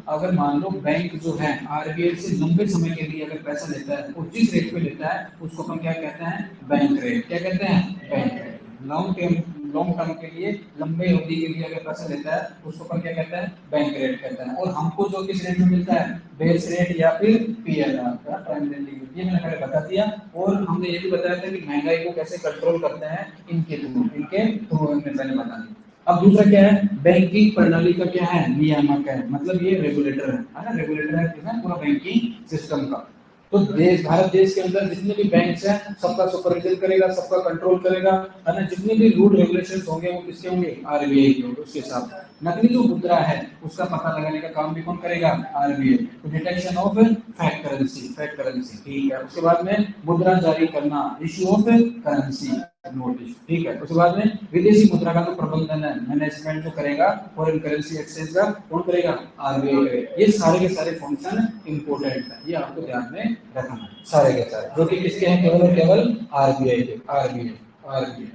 A: अगर मान लो बैंक जो है आरबीआई से लंबे समय के लिए अगर पैसा लेता है और जिस रेट पे लेता है उसको अपन क्या कहते हैं, बैंक रेट। क्या कहते हैं, बैंक रेट। लॉन्ग टर्म के लिए, लंबे अवधि के लिए अगर पैसा लेता है उसको अपन क्या कहते हैं, बैंक रेट कहते हैं। और हमको जो किस रेट में मिलता है, बेस रेट या फिर पीएलआर का, प्राइम रेट। ये मैंने पहले बता दिया। और हमने ये भी बताया था कि महंगाई को कैसे कंट्रोल करते हैं, इनके थ्रू हमने पहले बता दिया। अब दूसरा क्या है, बैंकिंग प्रणाली का क्या है, नियामक है, मतलब ये रेगुलेटर है ना, रेगुलेटर है किसका, पूरा बैंकिंग सिस्टम का। तो देश, भारत देश के अंदर जितने भी बैंक्स हैं सबका सुपरविजन करेगा, सबका कंट्रोल करेगा, है ना। जितने भी रूल रेगुलेशंस होंगे वो किसके होंगे, आरबीआई के होंगे, उसके साथ। नकली जो मुद्रा है उसका पता लगाने का काम भी कौन करेगा, आरबीआई। तो डिटेक्शन ऑफ फेक करेंसी, ठीक है। उसके बाद में मुद्रा जारी करना, इश्यू ऑफ करेंसी नोटिस, ठीक है। उसके बाद में विदेशी मुद्रा का जो प्रबंधन है, मैनेजमेंट जो करेगा फॉरेन करेंसी एक्सचेंज का, कौन करेगा, आरबीआई करेगा। ये सारे के सारे फंक्शन इंपॉर्टेंट है, ये आपको ध्यान में रखना है, सारे के सारे, जो कि किसके हैं, केवल और केवल आरबीआई के, आरबीआई आरबीआई।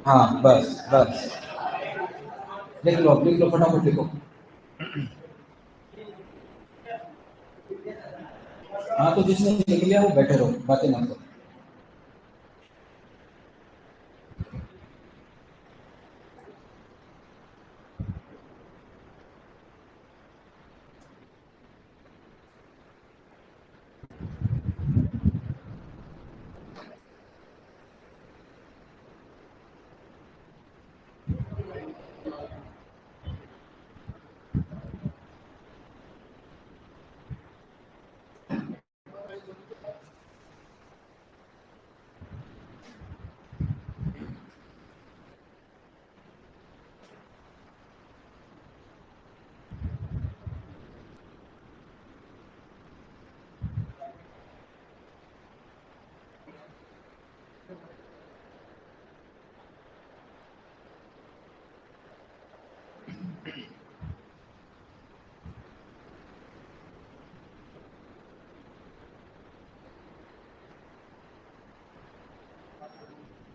A: हाँ बस बस, लिख लो फटाफट लिखो। हाँ तो जिसने लिख लिया वो बैठे रहो, बातें मत करो।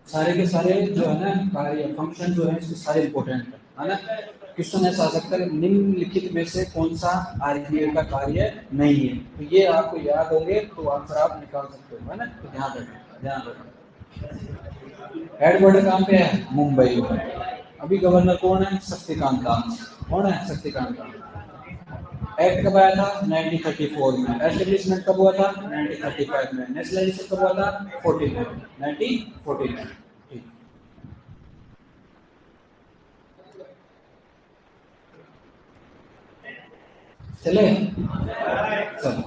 A: सारे के सारे जो है ना कार्य फंक्शन जो है इसके सारे इंपॉर्टेंट है ना। क्वेश्चन ऐसा आ सकता है निम्नलिखित में से कौन सा आरबीआई का कार्य नहीं है, तो ये आपको याद होंगे तो आंसर आप निकाल सकते हो, है ना। तो ध्यान रखना, ध्यान रखना। हेडक्वार्टर कहाँ पे है, मुंबई में। अभी गवर्नर कौन है, शक्तिकांत दास। कौन है, शक्तिकांत दास। एक्ट कब आया था, 1934 में। एस्टेब्लिशमेंट कब हुआ था, 1935 में। नेशनलाइजेशन कब हुआ था, 1949। ठीक। चले, चलो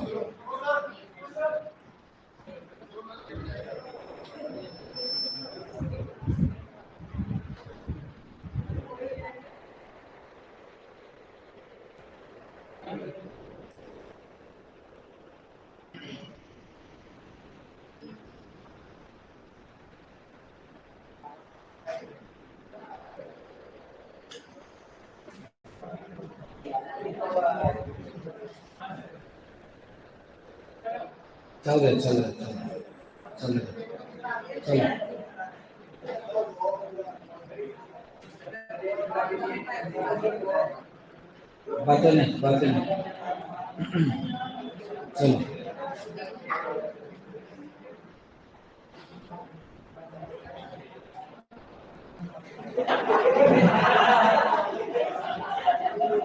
A: चल रहे चल रहे चल रहे चल रहे चल रहे। बातें नहीं, चलो।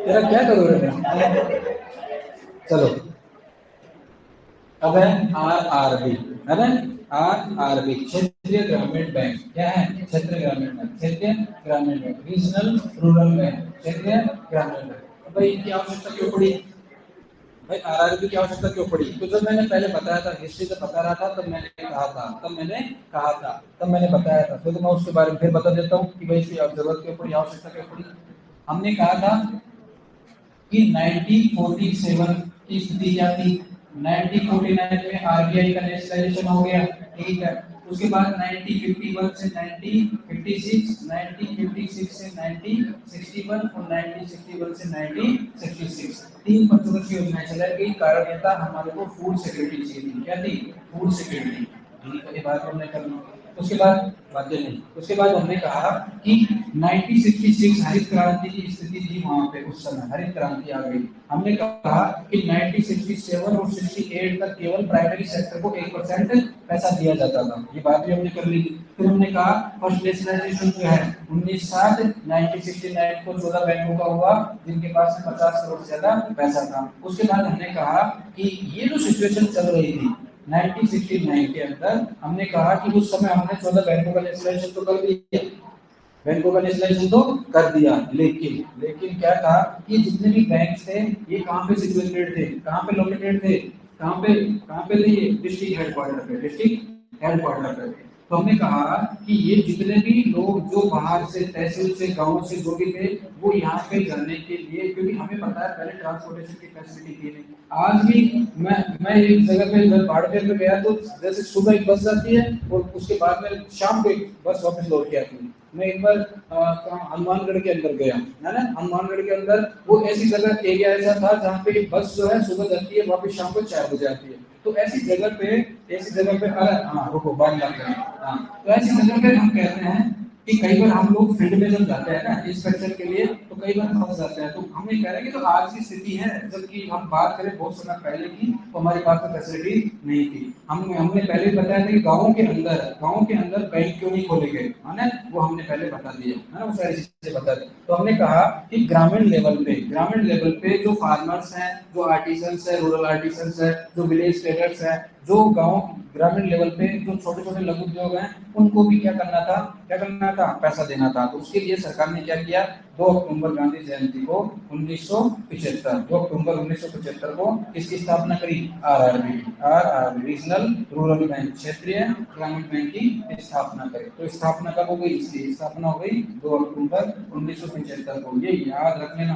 A: तेरा क्या करोगे मैं, चलो। अब है आर आर बी, है ना। आर आर बी क्षेत्रीय ग्रामीण बैंक, क्या है, क्षेत्रीय ग्रामीण बैंक, क्षेत्रीय ग्रामीण बैंक, रीजनल रूरल बैंक, क्षेत्रीय ग्रामीण बैंक। अब भाई इनकी आवश्यकता क्यों पड़ी, भाई आरआरबी की आवश्यकता क्यों पड़ी, तो जब मैंने पहले बताया था, हिस्ट्री से बता रहा था, तब मैंने बताया था, तो मैं उसके बारे में फिर बता देता हूँ कि भाई इसकी जरूरत क्यों पड़ी, आवश्यकता क्यों पड़ी। हमने कहा था कि 1947 की स्थिति क्या थी? 1949 में आरबीआई का नेशनलाइजेशन हो गया, ठीक है। उसके बाद 1951 से 1956, 1956 से 1961 और 1961 से 1966 तीन पंचवर्षीय योजनाएं चलाई गई। कारण यह था हमारे को फूड सिक्योरिटी चाहिए थी। क्या थी? Food security. ये बात हमने कर ली। उसके बाद बातें नहीं, उसके बाद हमने कहा कि 1966 हरित क्रांति की स्थिति थी वहां पे, उस समय हरित क्रांति आ गई। हमने कहा कि 1967 और 68 तक केवल प्राइमरी सेक्टर को 1% पैसा दिया जाता था। ये बात भी हमने कर ली। फिर हमने कहा फर्स्ट नेशनलाइजेशन जो है 1960 1969 को 14 बैंकों का हुआ जिनके पास 50 करोड़ से ज्यादा पैसा था। उसके बाद हमने कहा कि ये जो सिचुएशन चल रही थी 1969 के अंदर, हमने कहा कि उस समय हमने 14 बैंकों का नेशनलाइजेशन तो कर दिया, बैंकों का नेशनलाइजेशन तो कर दिया, लेकिन क्या था कि जितने भी बैंक थे ये कहाँ पे सिचुएटेड थे, कहाँ पे लोकेटेड थे, कहाँ पे थे ये? डिस्ट्रिक्ट हेडक्वार्टर पे, डिस्ट्रिक्ट हेडक्वार्टर पे। तो हमने कहा कि ये जितने भी लोग जो बाहर से, तहसील से, गांव से जो भी थे, वो यहाँ पे जाने के लिए, क्योंकि हमें पता है पहले ट्रांसपोर्टेशन की फैसिलिटी थी नहीं। आज भी मैं एक जगह पे जब बाड़मेर में गया तो जैसे सुबह एक बस जाती है और उसके बाद में शाम को एक बस वापस लौट के आती है। मैं एक बार हनुमानगढ़ के अंदर गया, है ना, हनुमानगढ़ के अंदर वो ऐसी जगह एरिया ऐसा था जहाँ पे बस जो है सुबह जाती है वापस शाम को 4 बजे आती है। तो ऐसी जगह पे हाँ रुको बात करते हैं। हाँ, तो ऐसी जगह पे हम कहते हैं कि कई बार हम लोग फील्ड में जब जाते हैं ना इंस्पेक्शन के लिए तो कई बार फंस जाते हैं। तो हम ये कह रहे हैं कि तो आज की स्थिति है, जबकि हम बात करें बहुत समय पहले की तो हमारे पास में फैसिलिटी नहीं थी। हमने पहले बताया था कि गाँव के अंदर बैंक क्यों नहीं खोले गए, है ना, वो हमने पहले बता दिया, है ना, वो सारी चीजें बता दी। तो हमने कहा कि ग्रामीण लेवल पे जो फार्मर्स हैं, जो आर्टिसंस है, रूरल आर्टिसंस है, जो विलेज ट्रेडर्स है, जो गाँव ग्रामीण लेवल पे जो छोटे छोटे लघु उद्योग हैं, उनको भी क्या करना था? पैसा देना था। तो उसके लिए सरकार ने क्या किया? 2 अक्टूबर गांधी जयंती को 1975, 2 अक्टूबर 1975 को इसकी स्थापना करी, आरआरबी रीजनल रूरल बैंक, क्षेत्रीय ग्रामीण बैंक की स्थापना करी। तो स्थापना कब हो गई? इसकी स्थापना हो गई 2 अक्टूबर 1975 को। ये याद रख लेना,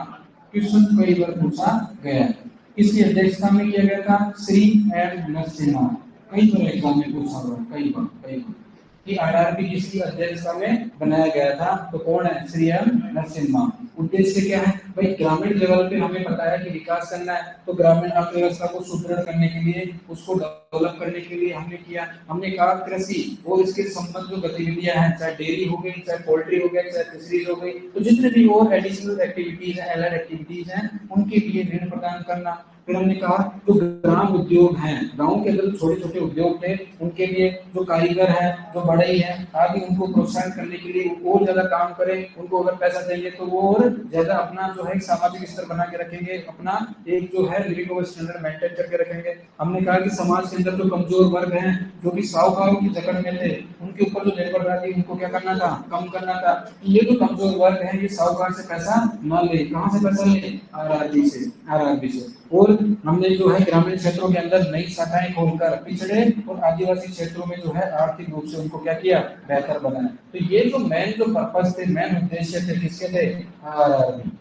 A: क्वेश्चन कई बार पूछा गया है। किसकी अध्यक्षता में किया गया था? श्री एन नरसिम्हा। कई बार एग्जाम में पूछा हुआ है, कई बार कि आरआरबी किसकी अध्यक्षता में बनाया गया था? तो कौन है? श्री एम नरसिम्हा। उद्देश्य क्या है भाई? ग्रामीण लेवल पे हमें पता है कि विकास करना है, तो ग्रामीण अर्थव्यवस्था को सुदृढ़ करने के लिए, उसको डेवलप करने के लिए हमने कहा कृषि और इसके संबंध जो गतिविधियां हैं, चाहे डेयरी हो गई, चाहे पोल्ट्री हो गया, चाहे फिशरीज हो गई, तो जितने भी और एडिशनल एक्टिविटीज हैं, एलाइड एक्टिविटीज हैं, उनके लिए ऋण प्रदान करना। फिर हमने कहा जो ग्राम उद्योग हैं, गांव के अंदर छोटे छोटे उद्योग थे, उनके लिए जो कारीगर हैं, जो बढ़ई हैं आदि, उनको प्रोत्साहन करने के लिए वो और ज्यादा काम करें। उनको अगर पैसा देंगे तो वो और ज्यादा अपना जो है सामाजिक स्तर बना के रखेंगे, अपना एक जो है लिविंग स्टैंडर्ड मेंटेन करके रखेंगे। हमने कहा कि समाज के अंदर जो कमजोर वर्ग हैं, जो कि साहूकारों की जकड़ में थे, उनके ऊपर जो निर्भरता थी उनको क्या करना था? कम करना था। ये जो कमजोर वर्ग है ये साहूकार से पैसा न ले, कहां से पैसा ले? आरआरबी से। और हमने जो है ग्रामीण क्षेत्रों के अंदर नई शाखाएं खोलकर पिछड़े और आदिवासी क्षेत्रों में जो है आर्थिक रूप से उनको क्या किया? बेहतर बनाया। तो ये जो पर्पस थे, मेन उद्देश्य थे, किसके थे? आरआरबी।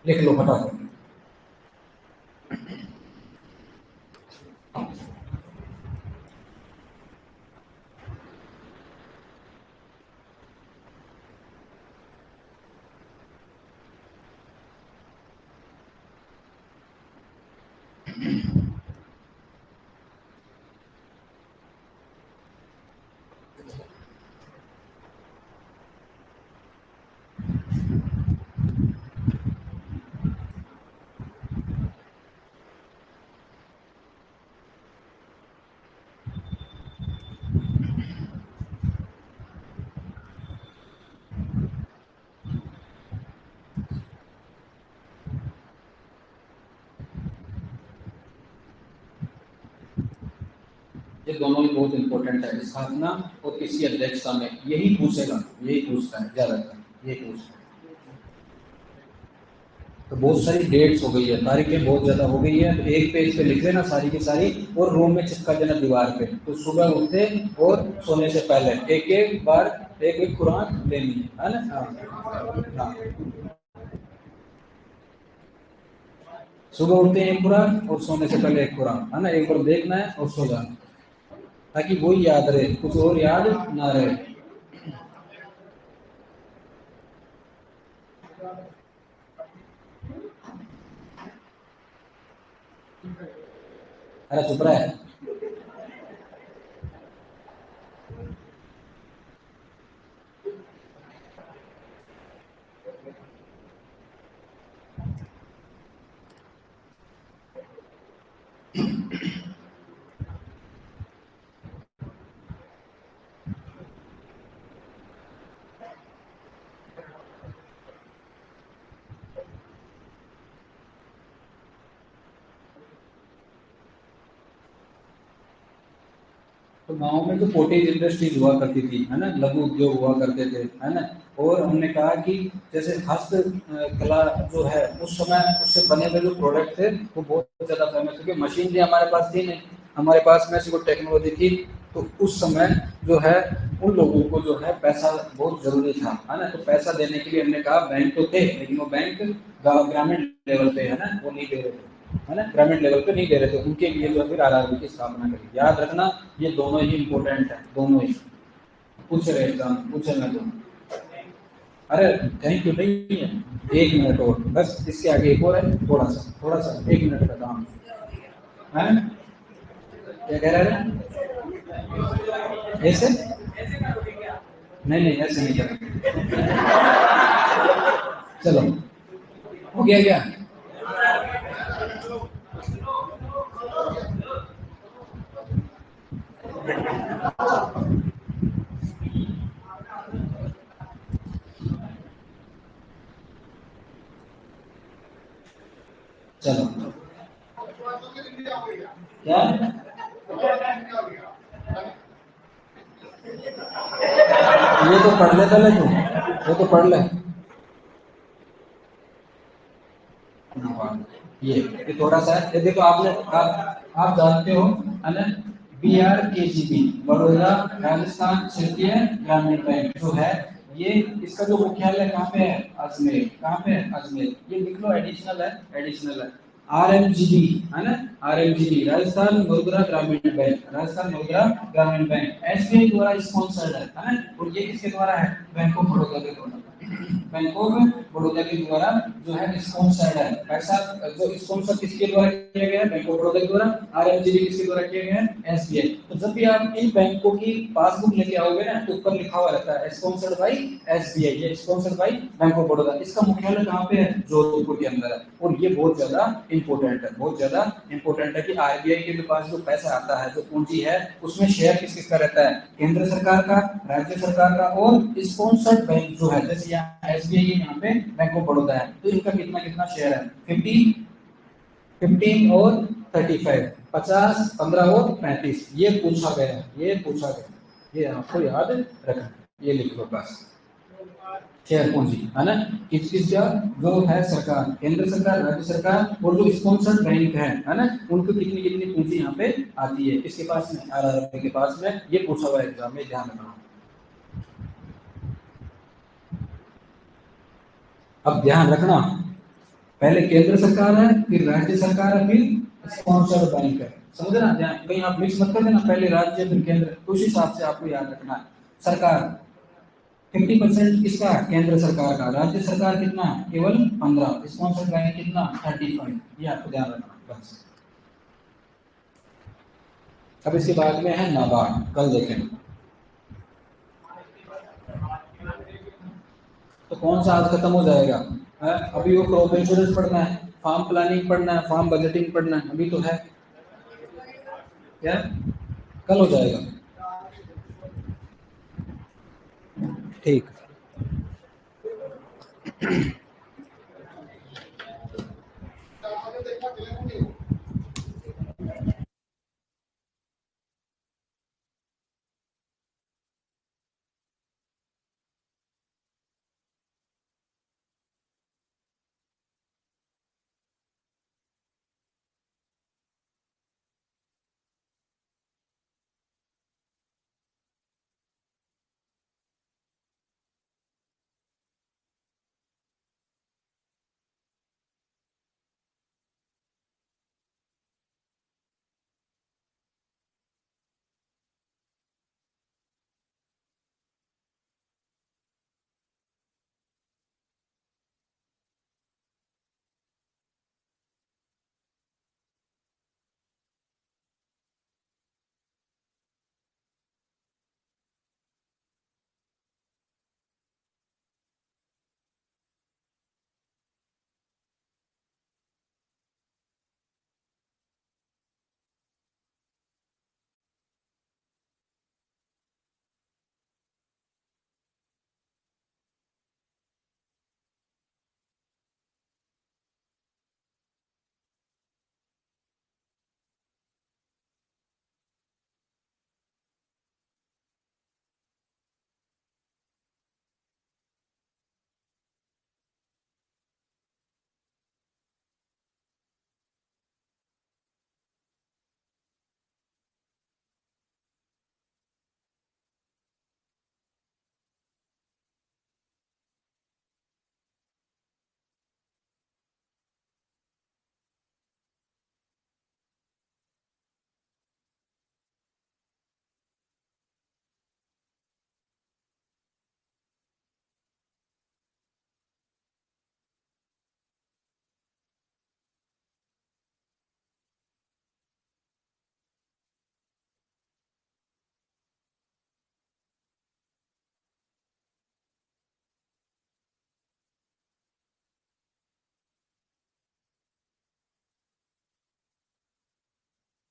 A: लिख लो फटाफट। ये दोनों ही बहुत इंपॉर्टेंट है, स्थापना और किसी अध्यक्षता में। यही पूछेगा, यही पूछता है ज्यादातर, यही पूछता है। तो बहुत सारी डेट्स हो गई है, तारीखें बहुत ज्यादा हो गई है, तो एक पेज पे लिख लेना सारी की सारी और रूम में चिपका देना दीवार पे। तो सुबह उठते और सोने से पहले एक एक बार एक एक खुराक लेनी है ना? हाँ हाँ। सुबह उठते हैं एक खुराक और सोने से पहले एक खुराक, है ना, एक बार देखना है और सो जाना, ताकि वही याद रहे, कुछ और याद ना रहे। अरे चुप रहा है। तो गांव में जो कॉटेज इंडस्ट्रीज हुआ करती थी, है ना, लघु उद्योग हुआ करते थे, है ना, और हमने कहा कि जैसे हस्त कला जो है उस समय उससे बने हुए जो प्रोडक्ट थे वो बहुत ज्यादा फेमस, क्योंकि मशीन भी हमारे पास थी नहीं, हमारे पास में सिर्फ टेक्नोलॉजी थी। तो उस समय जो है उन लोगों को जो है पैसा बहुत जरूरी था, है ना, तो पैसा देने के लिए हमने कहा बैंक तो थे, लेकिन वो बैंक ग्रामीण लेवल पे, है ना, वो नहीं दे रहे थे, है ना, ग्रामीण लेवल पे नहीं दे रहे थे, उनके लिए जो है फिर आरआरबी की स्थापना करी। याद रखना ये दोनों ही इंपॉर्टेंट है, दोनों ही। पूछ रहे एग्जाम पूछे मैं तो। अरे थैंक यू नहीं है, 1 मिनट और बस, इसके आगे एक और है, थोड़ा सा 1 मिनट का काम है। क्या कह रहे हैं? ऐसे नहीं नहीं, ऐसे नहीं कर, चलो हो गया क्या? चलो क्या, ये तो पढ़ ले पहले तू, ये तो पढ़ ले। ये थोड़ा सा है, ये देखो आपने आप जानते हो, है ना, BRKGB, बड़ौदा राजस्थान क्षेत्रीय ग्रामीण बैंक जो है, ये इसका जो मुख्यालय कहाँ पे है? अजमेर। कहाँ पे है? अजमेर। ये लिख लो, एडिशनल है, एडिशनल है। RMGB, है ना, RMGB राजस्थान मुद्रा ग्रामीण बैंक, राजस्थान मुद्रा ग्रामीण बैंक SBI द्वारा स्पॉन्सर्ड है ना, और ये किसके द्वारा है? बैंक ऑफ बड़ौदा के द्वारा, बैंक ऑफ बड़ौदा के द्वारा जो है स्पॉन्सर्ड है। पैसा जो स्पॉन्सर किसके द्वारा किया गया है? बैंक ऑफ बड़ौदा के द्वारा। RMGB किसके द्वारा किया गया है? SBI। तो जब भी आप इन बैंकों की पासबुक लेके आओगे ना, तो ऊपर लिखा हुआ रहता है स्पॉन्सर्ड बाई SBI, ये sponsored by bank of Baroda. इसका मुख्यालय कहाँ पे है? जोधपुर के अंदर है। और ये बहुत ज्यादा इंपॉर्टेंट है, बहुत ज्यादा इंपॉर्टेंट है कि RBI के पास जो पैसा आता है, जो पूंजी है, उसमें शेयर किस किस का रहता है? केंद्र सरकार का, राज्य सरकार का, और स्पॉन्सर्ड बैंक जो है, जैसे यहाँ SBI है, यहाँ पे बैंक ऑफ बड़ौदा है, तो इनका कितना कितना शेयर है? 15 और 35, 50, 15 और 35, ये पूछा गया, ये पूछा गया, ये आपको याद रखना, ये लिख लो बस। शेयर पूंजी, है ना, किस किस का? जो है सरकार, केंद्र सरकार, राज्य सरकार, और जो स्पॉन्सर्ड बैंक है ना, उनको कितनी कितनी पूंजी यहाँ पे आती है, किसके पास में? RRB के पास में। ये पूछा हुआ एग्जाम में, ध्यान रखना। अब ध्यान रखना, पहले केंद्र सरकार है, फिर राज्य सरकार है, फिर स्पॉन्सर्ड बैंक है। समझ ना, ध्यान, कहीं आप मिक्स मत कर देना, पहले राज्य फिर केंद्र, उस हिसाब से आपको याद रखना है। सरकार 50% किसका? केंद्र सरकार का। राज्य सरकार कितना? केवल 15। स्पॉन्सर्ड बैंक कितना? 35। ये आपको ध्यान रखना बस। अब इसके बाद में है नाबार्ड, कल देखें। तो कौन सा आज खत्म हो जाएगा? अभी वो क्रॉप इंश्योरेंस पढ़ना है, फार्म प्लानिंग पढ़ना है, फार्म बजटिंग पढ़ना है, अभी तो है क्या, कल हो जाएगा। ठीक।